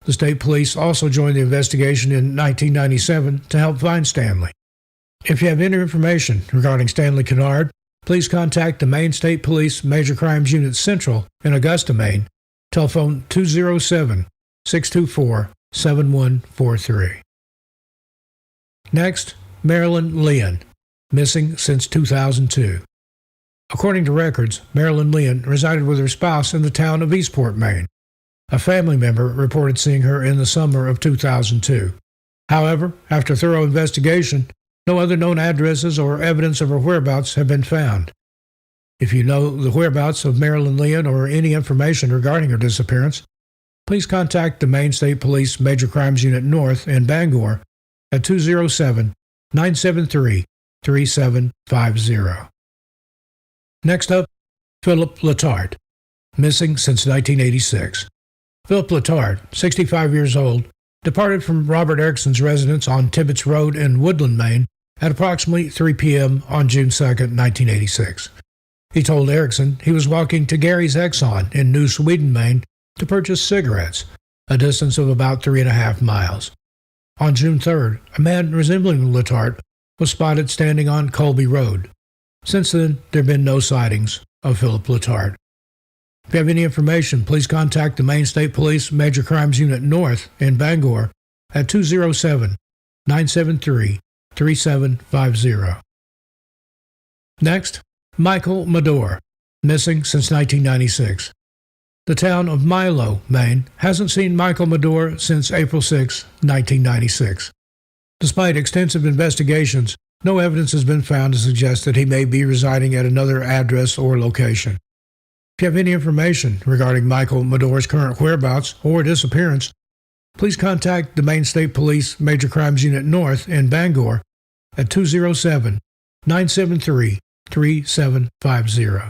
The state police also joined the investigation in 1997 to help find Stanley. If you have any information regarding Stanley Kennard, please contact the Maine State Police Major Crimes Unit Central in Augusta, Maine. Telephone 207-624-7143. Next, Marilyn Lynn, missing since 2002. According to records, Marilyn Lynn resided with her spouse in the town of Eastport, Maine. A family member reported seeing her in the summer of 2002. However, after thorough investigation, no other known addresses or evidence of her whereabouts have been found. If you know the whereabouts of Marilyn Lynn or any information regarding her disappearance, please contact the Maine State Police Major Crimes Unit North in Bangor at 207-973-3750. Next up, Philip Letard, missing since 1986. Philip Letard, 65 years old, departed from Robert Erickson's residence on Tibbetts Road in Woodland, Maine, at approximately 3 p.m. on June 2, 1986. He told Erickson he was walking to Gary's Exxon in New Sweden, Maine, to purchase cigarettes, a distance of about 3.5 miles. On June 3rd, a man resembling Letard was spotted standing on Colby Road. Since then, there have been no sightings of Philip Letard. If you have any information, please contact the Maine State Police Major Crimes Unit North in Bangor at 207-973-3750. Next, Michael Medore, missing since 1996. The town of Milo, Maine, hasn't seen Michael Medore since April 6, 1996. Despite extensive investigations, no evidence has been found to suggest that he may be residing at another address or location. If you have any information regarding Michael Medore's current whereabouts or disappearance, please contact the Maine State Police Major Crimes Unit North in Bangor at 207-973-3750.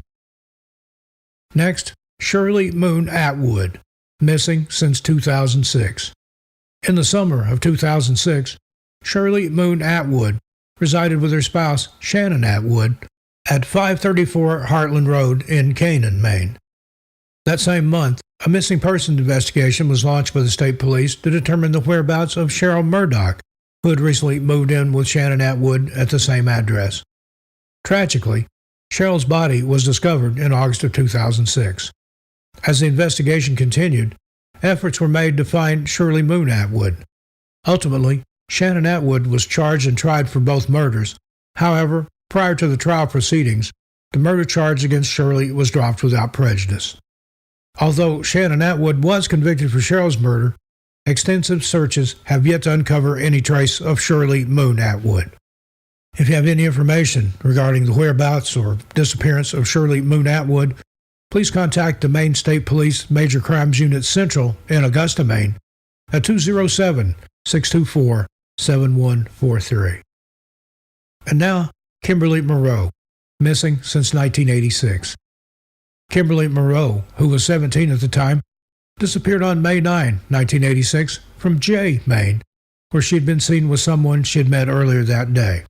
Next, Shirley Moon Atwood, missing since 2006. In the summer of 2006, Shirley Moon Atwood resided with her spouse, Shannon Atwood, at 534 Heartland Road in Canaan, Maine. That same month, a missing persons investigation was launched by the state police to determine the whereabouts of Cheryl Murdoch, who had recently moved in with Shannon Atwood at the same address. Tragically, Cheryl's body was discovered in August of 2006. As the investigation continued, efforts were made to find Shirley Moon Atwood. Ultimately, Shannon Atwood was charged and tried for both murders. However, prior to the trial proceedings, the murder charge against Shirley was dropped without prejudice. Although Shannon Atwood was convicted for Cheryl's murder, extensive searches have yet to uncover any trace of Shirley Moon Atwood. If you have any information regarding the whereabouts or disappearance of Shirley Moon Atwood, please contact the Maine State Police Major Crimes Unit Central in Augusta, Maine, at 207-624-7143. And now, Kimberly Moreau, missing since 1986. Kimberly Moreau, who was 17 at the time, disappeared on May 9, 1986, from Jay, Maine, where she had been seen with someone she had met earlier that day.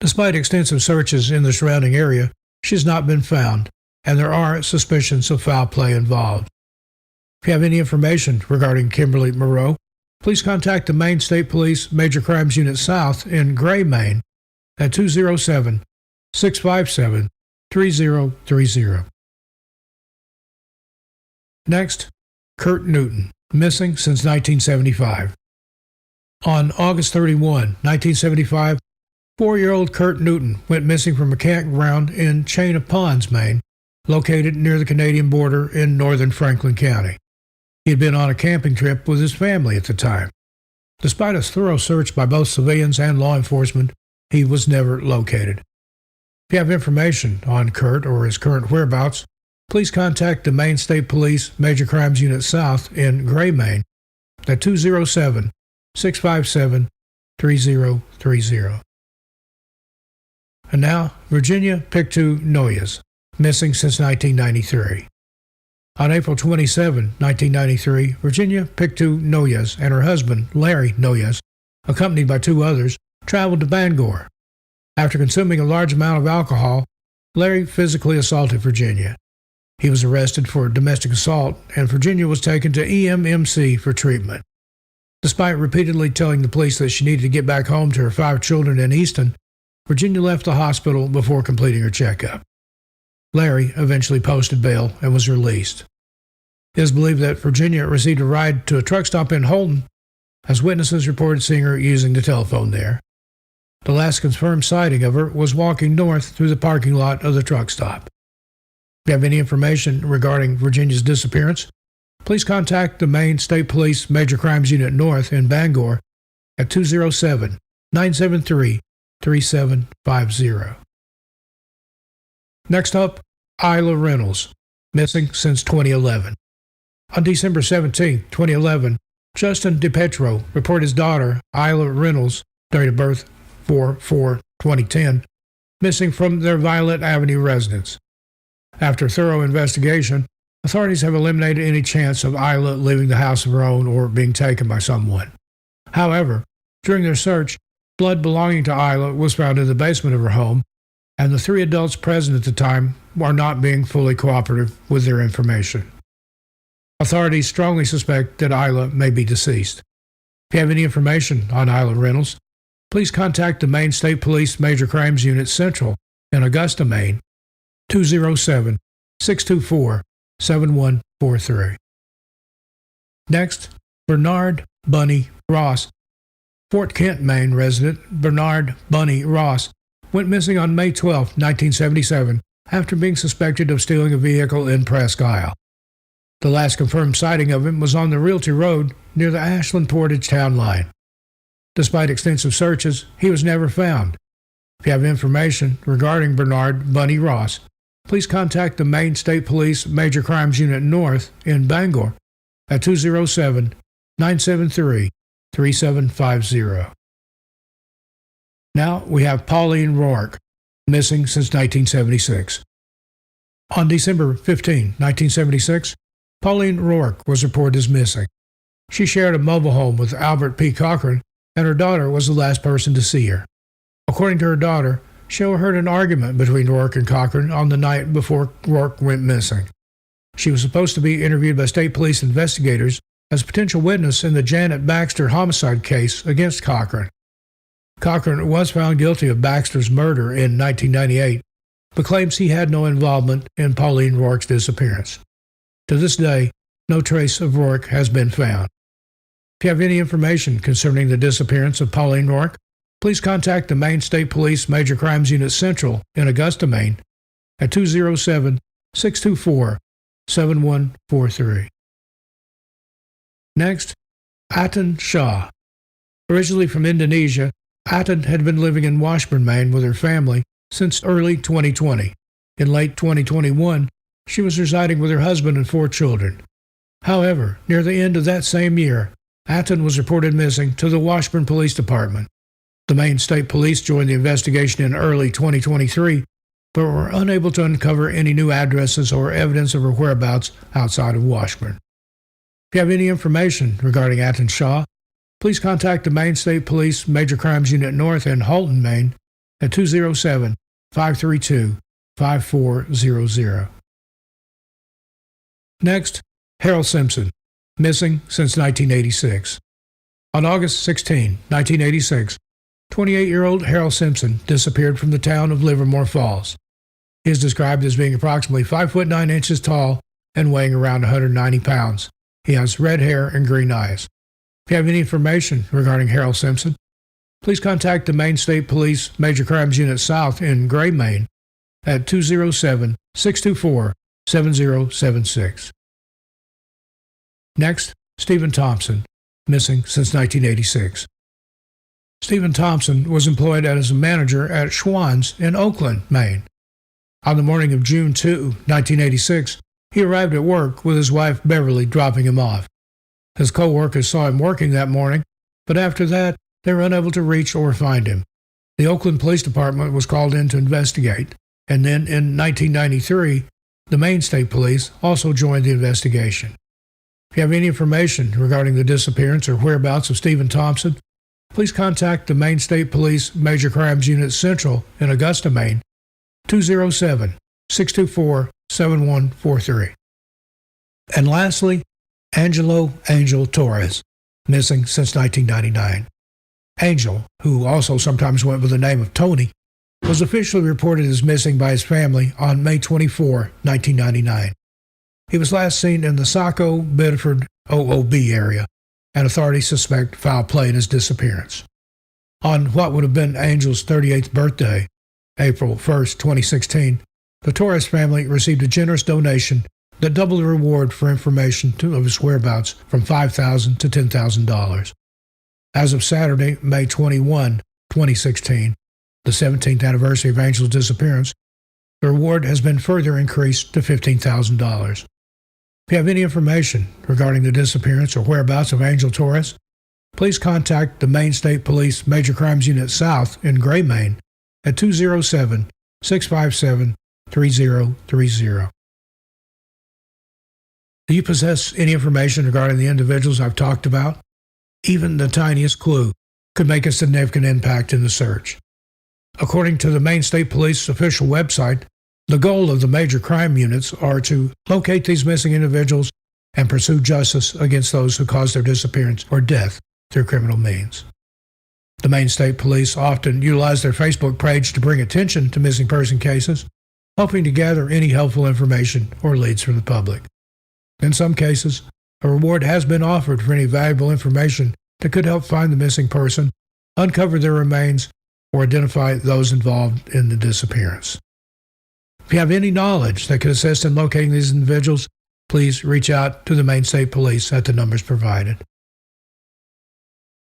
Despite extensive searches in the surrounding area, she has not been found, and there are suspicions of foul play involved. If you have any information regarding Kimberly Moreau, please contact the Maine State Police Major Crimes Unit South in Gray, Maine, at 207-657-3030. Next, Kurt Newton, missing since 1975. On August 31, 1975, 4-year-old Kurt Newton went missing from a campground in Chain of Ponds, Maine, located near the Canadian border in northern Franklin County. He had been on a camping trip with his family at the time. Despite a thorough search by both civilians and law enforcement, he was never located. If you have information on Kurt or his current whereabouts, please contact the Maine State Police Major Crimes Unit South in Gray, Maine, at 207-657-3030. And now, Virginia Pictou Noyes, missing since 1993. On April 27, 1993, Virginia Pictou Noyes and her husband, Larry Noyes, accompanied by 2 others, traveled to Bangor. After consuming a large amount of alcohol, Larry physically assaulted Virginia. He was arrested for domestic assault, and Virginia was taken to EMMC for treatment. Despite repeatedly telling the police that she needed to get back home to her 5 children in Easton, Virginia left the hospital before completing her checkup. Larry eventually posted bail and was released. It is believed that Virginia received a ride to a truck stop in Holton, as witnesses reported seeing her using the telephone there. The last confirmed sighting of her was walking north through the parking lot of the truck stop. If you have any information regarding Virginia's disappearance, please contact the Maine State Police Major Crimes Unit North in Bangor at 207-973-3750. Next up, Isla Reynolds, missing since 2011. On December 17, 2011, Justin DiPetro reported his daughter, Isla Reynolds, date of birth 4/4/2010, missing from their Violet Avenue residence. After thorough investigation, authorities have eliminated any chance of Isla leaving the house of her own or being taken by someone. However, during their search, blood belonging to Isla was found in the basement of her home, and the 3 adults present at the time are not being fully cooperative with their information. Authorities strongly suspect that Isla may be deceased. If you have any information on Isla Reynolds, please contact the Maine State Police Major Crimes Unit Central in Augusta, Maine, 207-624-7143. Next, Bernard Bunny Ross. Fort Kent, Maine resident Bernard Bunny Ross went missing on May 12, 1977, after being suspected of stealing a vehicle in Presque Isle. The last confirmed sighting of him was on the Realty Road near the Ashland Portage town line. Despite extensive searches, he was never found. If you have information regarding Bernard Bunny Ross, please contact the Maine State Police Major Crimes Unit North in Bangor at 207-973-3750. Now we have Pauline Rourke, missing since 1976. On December 15, 1976, Pauline Rourke was reported as missing. She shared a mobile home with Albert P. Cochran, and her daughter was the last person to see her. According to her daughter, she overheard an argument between Rourke and Cochran on the night before Rourke went missing. She was supposed to be interviewed by state police investigators as a potential witness in the Janet Baxter homicide case against Cochran. Cochran was found guilty of Baxter's murder in 1998, but claims he had no involvement in Pauline Rourke's disappearance. To this day, no trace of Rourke has been found. If you have any information concerning the disappearance of Pauline Rourke, please contact the Maine State Police Major Crimes Unit Central in Augusta, Maine at 207-624-7143. Next, Aten Shah. Originally from Indonesia, Aten had been living in Washburn, Maine with her family since early 2020. In late 2021, she was residing with her husband and 4 children. However, near the end of that same year, Aten was reported missing to the Washburn Police Department. The Maine State Police joined the investigation in early 2023, but were unable to uncover any new addresses or evidence of her whereabouts outside of Washburn. If you have any information regarding Aten Shah, please contact the Maine State Police Major Crimes Unit North in Holton, Maine at 207-532-5400. Next, Harold Simpson, missing since 1986. On August 16, 1986, 28-year-old Harold Simpson disappeared from the town of Livermore Falls. He is described as being approximately 5 foot 9 inches tall and weighing around 190 pounds. He has red hair and green eyes. If you have any information regarding Harold Simpson, please contact the Maine State Police Major Crimes Unit South in Gray, Maine at 207-624-7076. Next, Stephen Thompson, missing since 1986. Stephen Thompson was employed as a manager at Schwann's in Oakland, Maine. On the morning of June 2, 1986, he arrived at work with his wife Beverly dropping him off. His co-workers saw him working that morning, but after that, they were unable to reach or find him. The Oakland Police Department was called in to investigate, and then in 1993, the Maine State Police also joined the investigation. If you have any information regarding the disappearance or whereabouts of Stephen Thompson, please contact the Maine State Police Major Crimes Unit Central in Augusta, Maine, 207-624-7143. And lastly, Angelo Angel Torres, missing since 1999. Angel, who also sometimes went by the name of Tony, was officially reported as missing by his family on May 24, 1999. He was last seen in the Saco, Bedford, OOB area, and authorities suspect foul play in his disappearance. On what would have been Angel's 38th birthday, April 1, 2016, the Torres family received a generous donation that doubled the reward for information of his whereabouts from $5,000 to $10,000. As of Saturday, May 21, 2016, the 17th anniversary of Angel's disappearance, the reward has been further increased to $15,000. If you have any information regarding the disappearance or whereabouts of Angel Torres, please contact the Maine State Police Major Crimes Unit South in Gray, Maine at 207-657-3030. Do you possess any information regarding the individuals I've talked about? Even the tiniest clue could make a significant impact in the search. According to the Maine State Police official website, the goal of the major crime units are to locate these missing individuals and pursue justice against those who caused their disappearance or death through criminal means. The Maine State Police often utilize their Facebook page to bring attention to missing person cases, hoping to gather any helpful information or leads from the public. In some cases, a reward has been offered for any valuable information that could help find the missing person, uncover their remains, or identify those involved in the disappearance. If you have any knowledge that could assist in locating these individuals, please reach out to the Maine State Police at the numbers provided.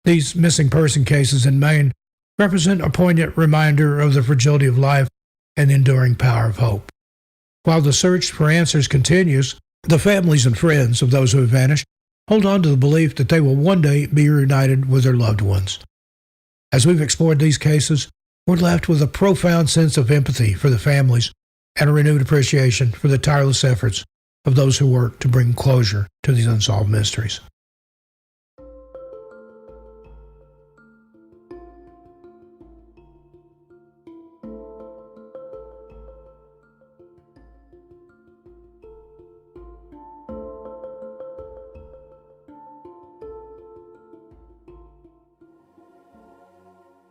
These missing person cases in Maine represent a poignant reminder of the fragility of life and the enduring power of hope. While the search for answers continues, the families and friends of those who have vanished hold on to the belief that they will one day be reunited with their loved ones. As we've explored these cases, we're left with a profound sense of empathy for the families and a renewed appreciation for the tireless efforts of those who work to bring closure to these unsolved mysteries.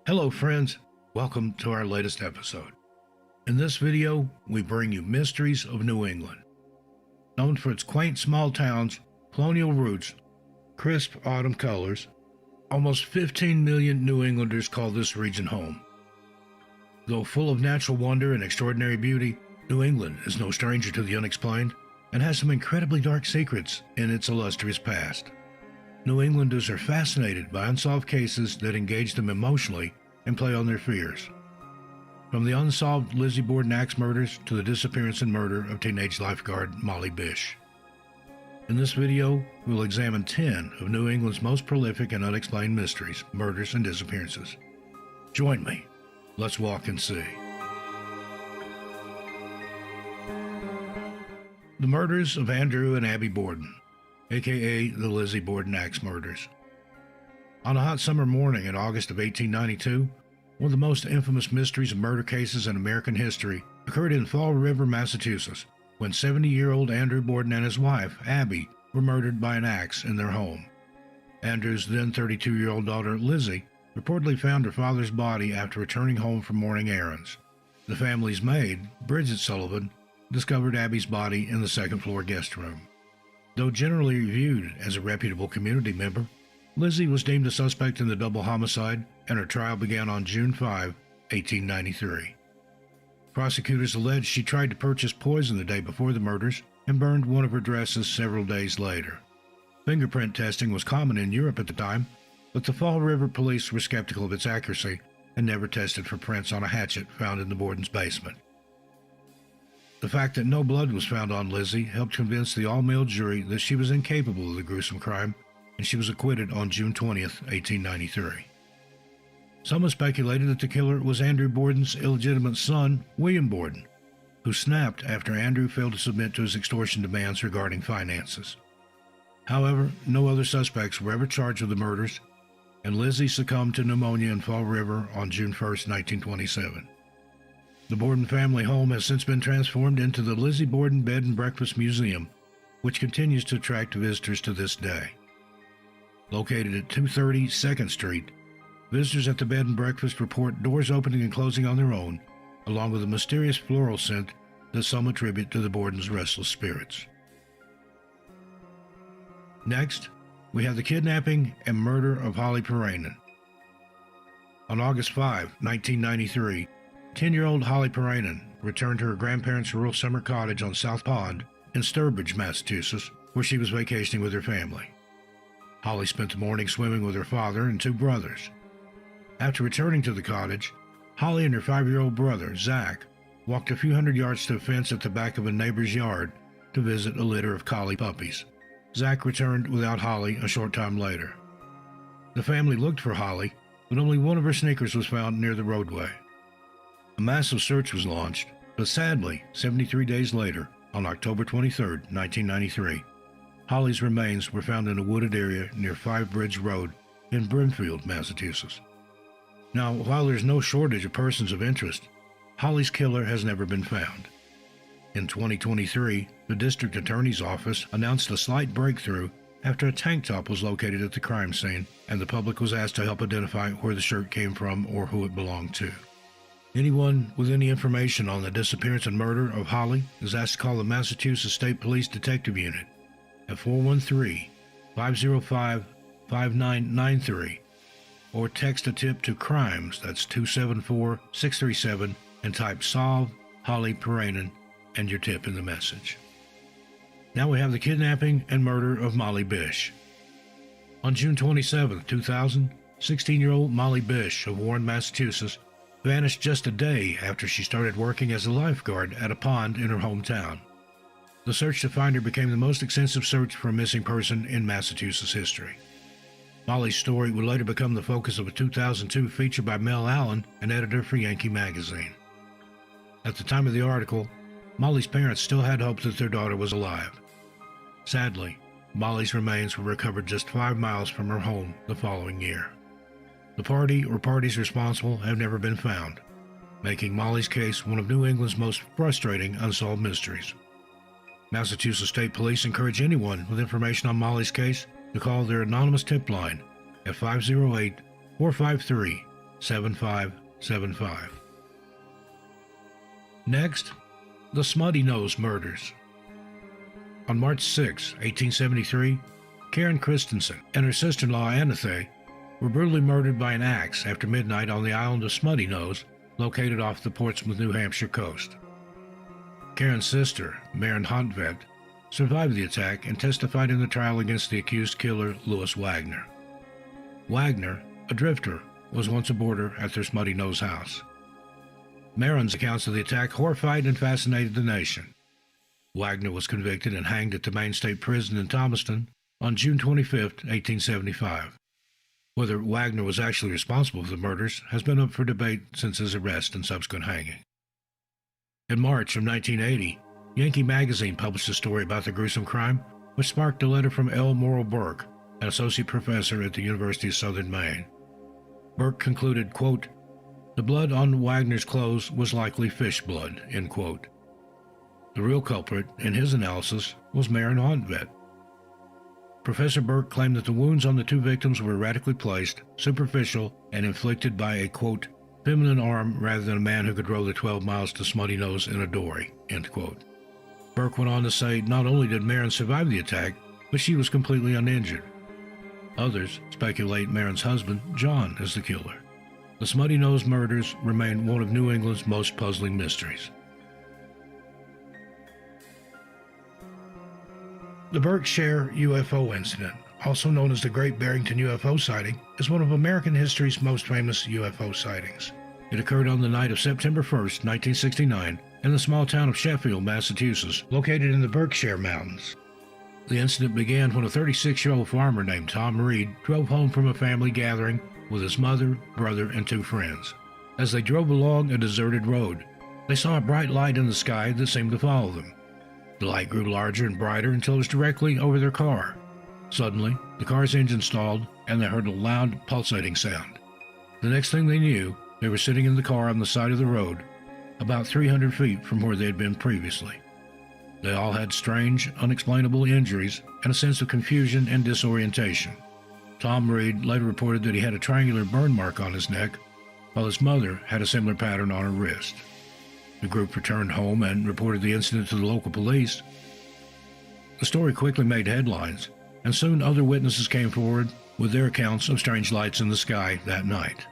Hello friends, welcome to our latest episode. In this video, we bring you Mysteries of New England. Known for its quaint small towns, colonial roots, crisp autumn colors, almost 15 million New Englanders call this region home. Though full of natural wonder and extraordinary beauty, New England is no stranger to the unexplained and has some incredibly dark secrets in its illustrious past. New Englanders are fascinated by unsolved cases that engage them emotionally and play on their fears. From the unsolved Lizzie Borden axe murders to the disappearance and murder of teenage lifeguard Molly Bish. In this video, we'll examine 10 of New England's most prolific and unexplained mysteries, murders, and disappearances. Join me. Let's walk and see. The murders of Andrew and Abby Borden, aka the Lizzie Borden axe murders. On a hot summer morning in August of 1892, one of the most infamous mysteries of murder cases in American history occurred in Fall River, Massachusetts, when 70-year-old Andrew Borden and his wife, Abby, were murdered by an axe in their home. Andrew's then 32-year-old daughter, Lizzie, reportedly found her father's body after returning home from morning errands. The family's maid, Bridget Sullivan, discovered Abby's body in the second-floor guest room. Though generally viewed as a reputable community member, Lizzie was deemed a suspect in the double homicide, and her trial began on June 5, 1893. Prosecutors alleged she tried to purchase poison the day before the murders and burned one of her dresses several days later. Fingerprint testing was common in Europe at the time, but the Fall River police were skeptical of its accuracy and never tested for prints on a hatchet found in the Borden's basement. The fact that no blood was found on Lizzie helped convince the all-male jury that she was incapable of the gruesome crime, and she was acquitted on June 20, 1893. Some have speculated that the killer was Andrew Borden's illegitimate son, William Borden, who snapped after Andrew failed to submit to his extortion demands regarding finances. However, no other suspects were ever charged with the murders, and Lizzie succumbed to pneumonia in Fall River on June 1, 1927. The Borden family home has since been transformed into the Lizzie Borden Bed and Breakfast Museum, which continues to attract visitors to this day. Located at 230 2nd Street, visitors at the bed and breakfast report doors opening and closing on their own along with a mysterious floral scent that some attribute to the Borden's restless spirits. Next, we have the kidnapping and murder of Holly Piirainen. On August 5, 1993, 10-year-old Holly Piirainen returned to her grandparents' rural summer cottage on South Pond in Sturbridge, Massachusetts, where she was vacationing with her family. Holly spent the morning swimming with her father and two brothers. After returning to the cottage, Holly and her 5-year-old brother, Zach, walked a few hundred yards to a fence at the back of a neighbor's yard to visit a litter of collie puppies. Zach returned without Holly a short time later. The family looked for Holly, but only one of her sneakers was found near the roadway. A massive search was launched, but sadly, 73 days later, on October 23, 1993, Holly's remains were found in a wooded area near Five Bridge Road in Brimfield, Massachusetts. Now, while there's no shortage of persons of interest, Holly's killer has never been found. In 2023, the district attorney's office announced a slight breakthrough after a tank top was located at the crime scene, and the public was asked to help identify where the shirt came from or who it belonged to. Anyone with any information on the disappearance and murder of Holly is asked to call the Massachusetts State Police Detective Unit at 413-505-5993 or text a tip to CRIMES, that's 274-637, and type "Solve Holly Piirainen" and your tip in the message. Now we have the kidnapping and murder of Molly Bish. On June 27, 2000, 16-year-old Molly Bish of Warren, Massachusetts, vanished just a day after she started working as a lifeguard at a pond in her hometown. The search to find her became the most extensive search for a missing person in Massachusetts history. Molly's story would later become the focus of a 2002 feature by Mel Allen, an editor for Yankee magazine. At the time of the article, Molly's parents still had hope that their daughter was alive. Sadly, Molly's remains were recovered just 5 miles from her home the following year. The party or parties responsible have never been found, making Molly's case one of New England's most frustrating unsolved mysteries. Massachusetts State Police encourage anyone with information on Molly's case to call their anonymous tip line at 508-453-7575. Next, the Smutty Nose Murders. On March 6, 1873, Karen Christensen and her sister-in-law Anathay were brutally murdered by an axe after midnight on the island of Smutty Nose, located off the Portsmouth, New Hampshire coast. Karen's sister, Maren Hontvedt, survived the attack and testified in the trial against the accused killer, Louis Wagner. Wagner, a drifter, was once a boarder at their Smutty Nose house. Maren's accounts of the attack horrified and fascinated the nation. Wagner was convicted and hanged at the Maine State Prison in Thomaston on June 25, 1875. Whether Wagner was actually responsible for the murders has been up for debate since his arrest and subsequent hanging. In March of 1980, Yankee magazine published a story about the gruesome crime, which sparked a letter from L. Morrow Burke, an associate professor at the University of Southern Maine. Burke concluded, quote, "The blood on Wagner's clothes was likely fish blood," end quote. The real culprit, in his analysis, was Maren Hontvedt. Professor Burke claimed that the wounds on the two victims were erratically placed, superficial, and inflicted by a, quote, "feminine arm rather than a man who could row the 12 miles to Smutty Nose in a dory," end quote. Burke went on to say not only did Maren survive the attack, but she was completely uninjured. Others speculate Maren's husband, John, is the killer. The Smutty Nose murders remain one of New England's most puzzling mysteries. The Berkshire UFO incident, also known as the Great Barrington UFO sighting, is one of American history's most famous UFO sightings. It occurred on the night of September 1st, 1969, in the small town of Sheffield, Massachusetts, located in the Berkshire Mountains. The incident began when a 36-year-old farmer named Tom Reed drove home from a family gathering with his mother, brother, and two friends. As they drove along a deserted road, they saw a bright light in the sky that seemed to follow them. The light grew larger and brighter until it was directly over their car. Suddenly, the car's engine stalled, and they heard a loud, pulsating sound. The next thing they knew, they were sitting in the car on the side of the road, about 300 feet from where they had been previously. They all had strange, unexplainable injuries and a sense of confusion and disorientation. Tom Reed later reported that he had a triangular burn mark on his neck, while his mother had a similar pattern on her wrist. The group returned home and reported the incident to the local police. The story quickly made headlines, and soon other witnesses came forward with their accounts of strange lights in the sky that night.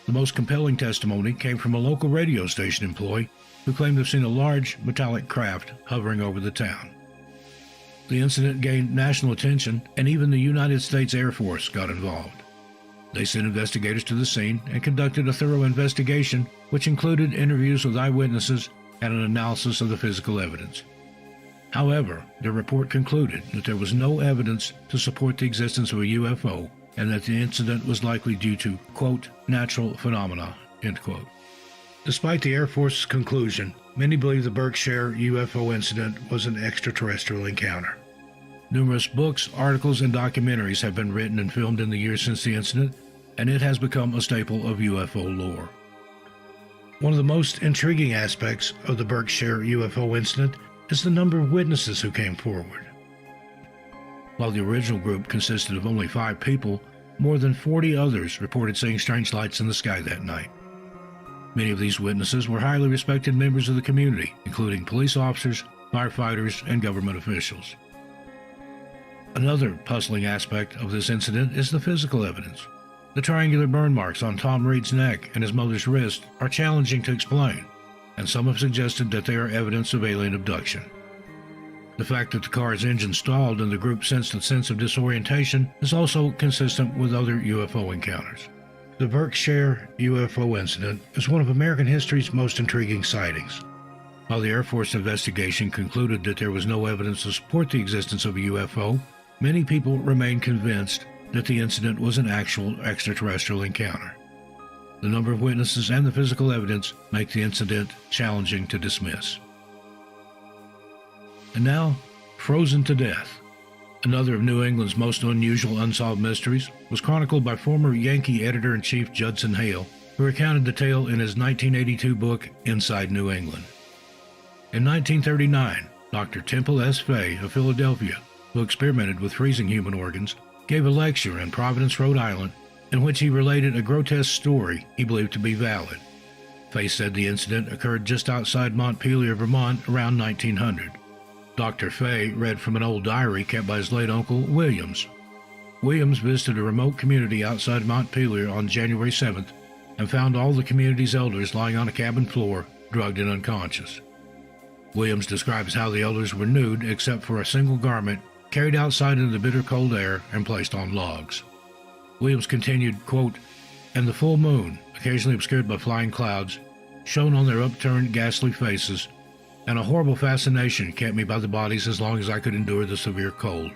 The most compelling testimony came from a local radio station employee who claimed to have seen a large metallic craft hovering over the town. The incident gained national attention, and even the United States Air Force got involved. They sent investigators to the scene and conducted a thorough investigation, which included interviews with eyewitnesses and an analysis of the physical evidence. However, their report concluded that there was no evidence to support the existence of a UFO and that the incident was likely due to, quote, natural phenomena, end quote. Despite the Air Force's conclusion, many believe the Berkshire UFO incident was an extraterrestrial encounter. Numerous books, articles, and documentaries have been written and filmed in the years since the incident, and it has become a staple of UFO lore. One of the most intriguing aspects of the Berkshire UFO incident is the number of witnesses who came forward. While the original group consisted of only 5 people, more than 40 others reported seeing strange lights in the sky that night. Many of these witnesses were highly respected members of the community, including police officers, firefighters, and government officials. Another puzzling aspect of this incident is the physical evidence. The triangular burn marks on Tom Reed's neck and his mother's wrist are challenging to explain, and some have suggested that they are evidence of alien abduction. The fact that the car's engine stalled and the group sensed a sense of disorientation is also consistent with other UFO encounters. The Berkshire UFO incident is one of American history's most intriguing sightings. While the Air Force investigation concluded that there was no evidence to support the existence of a UFO, many people remain convinced that the incident was an actual extraterrestrial encounter. The number of witnesses and the physical evidence make the incident challenging to dismiss. And now, Frozen to Death, another of New England's most unusual unsolved mysteries, was chronicled by former Yankee editor-in-chief Judson Hale, who recounted the tale in his 1982 book, Inside New England. In 1939, Dr. Temple S. Fay of Philadelphia, who experimented with freezing human organs, gave a lecture in Providence, Rhode Island, in which he related a grotesque story he believed to be valid. Fay said the incident occurred just outside Montpelier, Vermont, around 1900. Dr. Fay read from an old diary kept by his late uncle, Williams. Williams visited a remote community outside Montpelier on January 7th and found all the community's elders lying on a cabin floor, drugged and unconscious. Williams describes how the elders were nude except for a single garment, carried outside into the bitter cold air and placed on logs. Williams continued, quote, "And the full moon, occasionally obscured by flying clouds, shone on their upturned, ghastly faces, and a horrible fascination kept me by the bodies as long as I could endure the severe cold.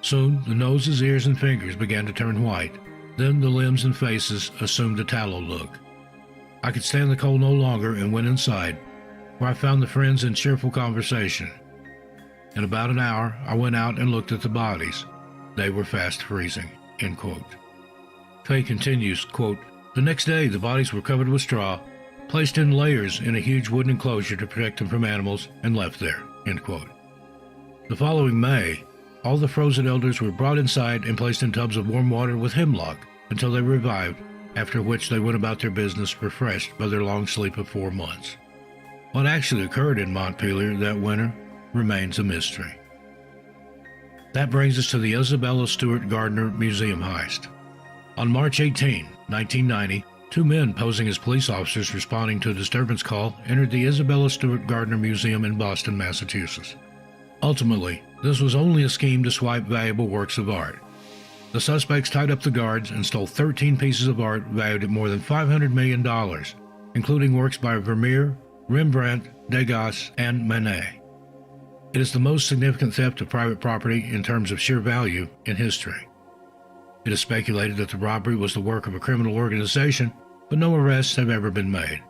Soon the noses, ears, and fingers began to turn white. Then the limbs and faces assumed a tallow look. I could stand the cold no longer and went inside, where I found the friends in cheerful conversation. In about an hour, I went out and looked at the bodies. They were fast freezing," end quote. Fay continues, quote, "The next day the bodies were covered with straw, placed in layers in a huge wooden enclosure to protect them from animals, and left there," end quote. The following May, all the frozen elders were brought inside and placed in tubs of warm water with hemlock until they revived, after which they went about their business refreshed by their long sleep of 4 months. What actually occurred in Montpelier that winter remains a mystery. That brings us to the Isabella Stewart Gardner Museum heist. On March 18, 1990, 2 men posing as police officers responding to a disturbance call entered the Isabella Stewart Gardner Museum in Boston, Massachusetts. Ultimately, this was only a scheme to swipe valuable works of art. The suspects tied up the guards and stole 13 pieces of art valued at more than $500 million, including works by Vermeer, Rembrandt, Degas, and Manet. It is the most significant theft of private property in terms of sheer value in history. It is speculated that the robbery was the work of a criminal organization, but no arrests have ever been made.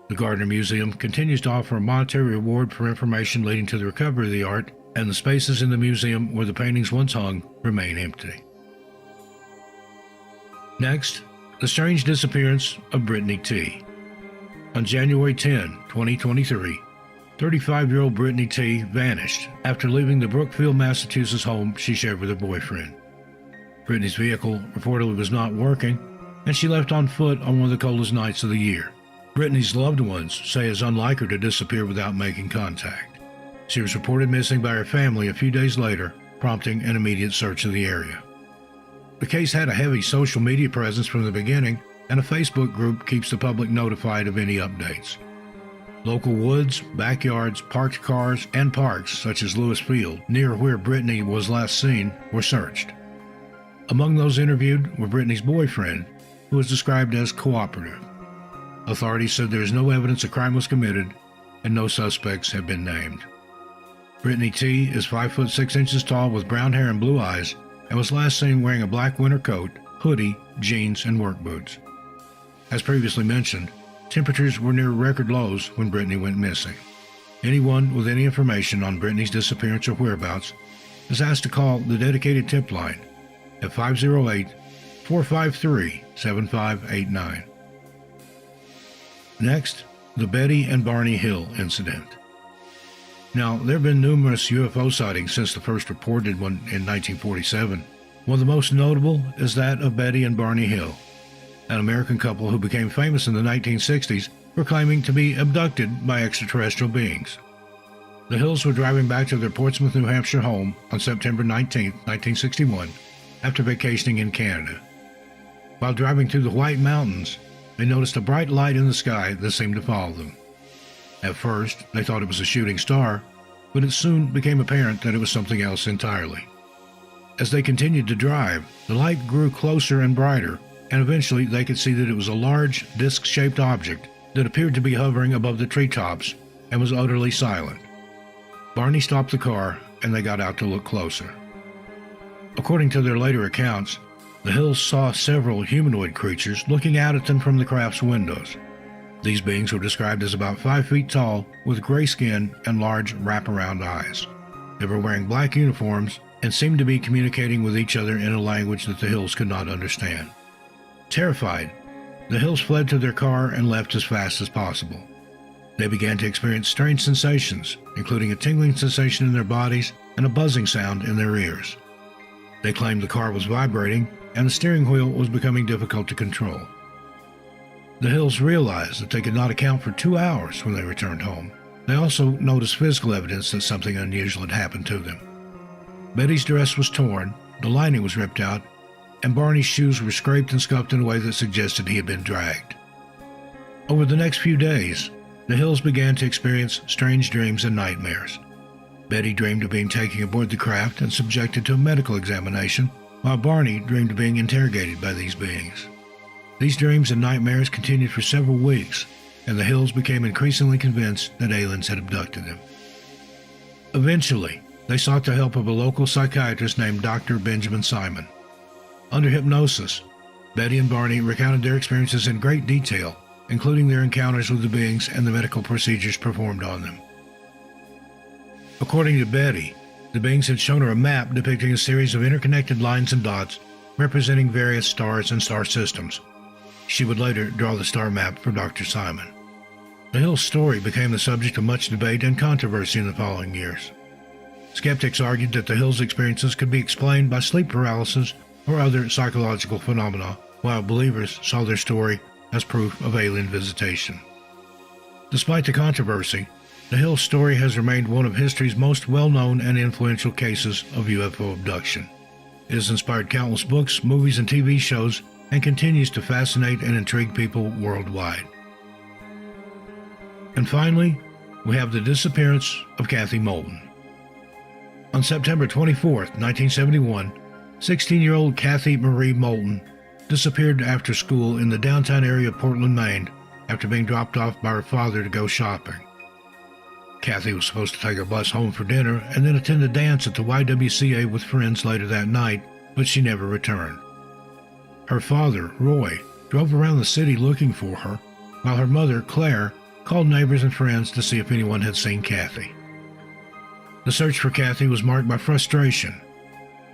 The Gardner Museum continues to offer a monetary reward for information leading to the recovery of the art, and the spaces in the museum where the paintings once hung remain empty. Next, the strange disappearance of Brittany T. On January 10, 2023, 35-year-old Brittany T. vanished after leaving the Brookfield, Massachusetts home she shared with her boyfriend. Brittany's vehicle reportedly was not working, and she left on foot on one of the coldest nights of the year. Brittany's loved ones say it's unlike her to disappear without making contact. She was reported missing by her family a few days later, prompting an immediate search of the area. The case had a heavy social media presence from the beginning, and a Facebook group keeps the public notified of any updates. Local woods, backyards, parked cars, and parks such as Lewis Field, near where Brittany was last seen, were searched. Among those interviewed were Brittany's boyfriend, who was described as cooperative. Authorities said there is no evidence a crime was committed, and no suspects have been named. Brittany T. is 5 foot 6 inches tall with brown hair and blue eyes, and was last seen wearing a black winter coat, hoodie, jeans, and work boots. As previously mentioned, temperatures were near record lows when Brittany went missing. Anyone with any information on Brittany's disappearance or whereabouts is asked to call the dedicated tip line at 508-453-7589. Next, the Betty and Barney Hill incident. Now, there have been numerous UFO sightings since the first reported one in 1947. One of the most notable is that of Betty and Barney Hill, an American couple who became famous in the 1960s for claiming to be abducted by extraterrestrial beings. The Hills were driving back to their Portsmouth, New Hampshire home on September 19, 1961, after vacationing in Canada. While driving through the White Mountains, they noticed a bright light in the sky that seemed to follow them. At first, they thought it was a shooting star, but it soon became apparent that it was something else entirely. As they continued to drive, the light grew closer and brighter, and eventually they could see that it was a large, disc-shaped object that appeared to be hovering above the treetops and was utterly silent. Barney stopped the car, and they got out to look closer. According to their later accounts, the Hills saw several humanoid creatures looking out at them from the craft's windows. These beings were described as about 5 feet tall, with gray skin and large wraparound eyes. They were wearing black uniforms and seemed to be communicating with each other in a language that the Hills could not understand. Terrified, the Hills fled to their car and left as fast as possible. They began to experience strange sensations, including a tingling sensation in their bodies and a buzzing sound in their ears. They claimed the car was vibrating and the steering wheel was becoming difficult to control. The Hills realized that they could not account for 2 hours when they returned home. They also noticed physical evidence that something unusual had happened to them. Betty's dress was torn, the lining was ripped out, and Barney's shoes were scraped and scuffed in a way that suggested he had been dragged. Over the next few days, the Hills began to experience strange dreams and nightmares. Betty dreamed of being taken aboard the craft and subjected to a medical examination, while Barney dreamed of being interrogated by these beings. These dreams and nightmares continued for several weeks, and the Hills became increasingly convinced that aliens had abducted them. Eventually, they sought the help of a local psychiatrist named Dr. Benjamin Simon. Under hypnosis, Betty and Barney recounted their experiences in great detail, including their encounters with the beings and the medical procedures performed on them. According to Betty, the beings had shown her a map depicting a series of interconnected lines and dots representing various stars and star systems. She would later draw the star map for Dr. Simon. The Hills' story became the subject of much debate and controversy in the following years. Skeptics argued that the Hills' experiences could be explained by sleep paralysis or other psychological phenomena, while believers saw their story as proof of alien visitation. Despite the controversy, the Hills' story has remained one of history's most well-known and influential cases of UFO abduction. It has inspired countless books, movies, and TV shows, and continues to fascinate and intrigue people worldwide. And finally, we have the disappearance of Kathy Moulton. On September 24, 1971, 16-year-old Kathy Marie Moulton disappeared after school in the downtown area of Portland, Maine, after being dropped off by her father to go shopping. Kathy was supposed to take her bus home for dinner and then attend a dance at the YWCA with friends later that night, but she never returned. Her father, Roy, drove around the city looking for her, while her mother, Claire, called neighbors and friends to see if anyone had seen Kathy. The search for Kathy was marked by frustration.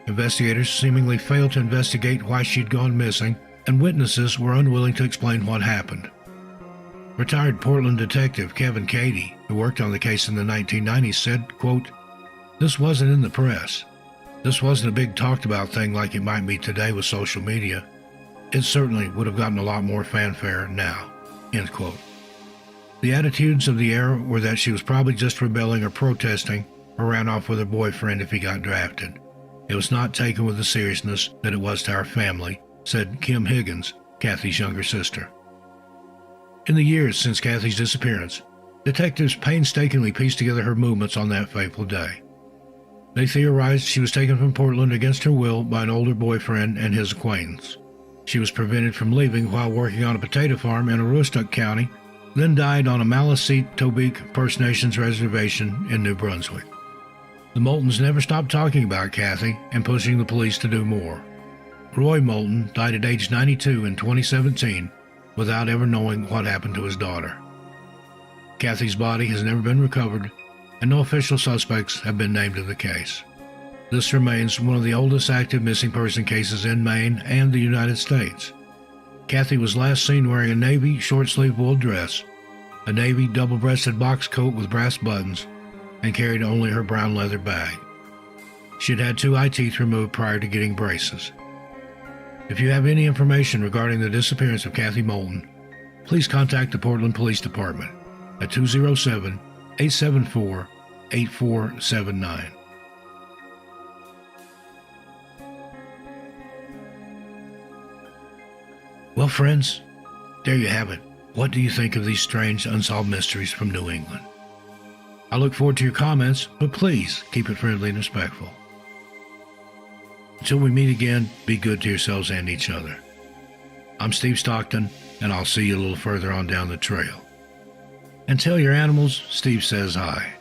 Investigators seemingly failed to investigate why she'd gone missing, and witnesses were unwilling to explain what happened. Retired Portland detective Kevin Cady, who worked on the case in the 1990s, said, quote, "This wasn't in the press. This wasn't a big talked about thing like it might be today with social media. It certainly would have gotten a lot more fanfare now," end quote. The attitudes of the era were that she was probably just rebelling or protesting or ran off with her boyfriend if he got drafted. It was not taken with the seriousness that it was to our family, said Kim Higgins, Kathy's younger sister. In the years since Kathy's disappearance, detectives painstakingly pieced together her movements on that fateful day. They theorized she was taken from Portland against her will by an older boyfriend and his acquaintance. She was prevented from leaving while working on a potato farm in Aroostook County, then died on a Maliseet Tobique First Nations reservation in New Brunswick. The Moultons never stopped talking about Kathy and pushing the police to do more. Roy Moulton died at age 92 in 2017 without ever knowing what happened to his daughter. Kathy's body has never been recovered, and no official suspects have been named in the case. This remains one of the oldest active missing person cases in Maine and the United States. Kathy was last seen wearing a navy short-sleeved wool dress, a navy double-breasted box coat with brass buttons, and carried only her brown leather bag. She had had 2 eye teeth removed prior to getting braces. If you have any information regarding the disappearance of Kathy Moulton, please contact the Portland Police Department at 207-874-8479. Well, friends, there you have it. What do you think of these strange unsolved mysteries from New England? I look forward to your comments, but please keep it friendly and respectful. Until we meet again, be good to yourselves and each other. I'm Steve Stockton, and I'll see you a little further on down the trail. And tell your animals Steve says hi.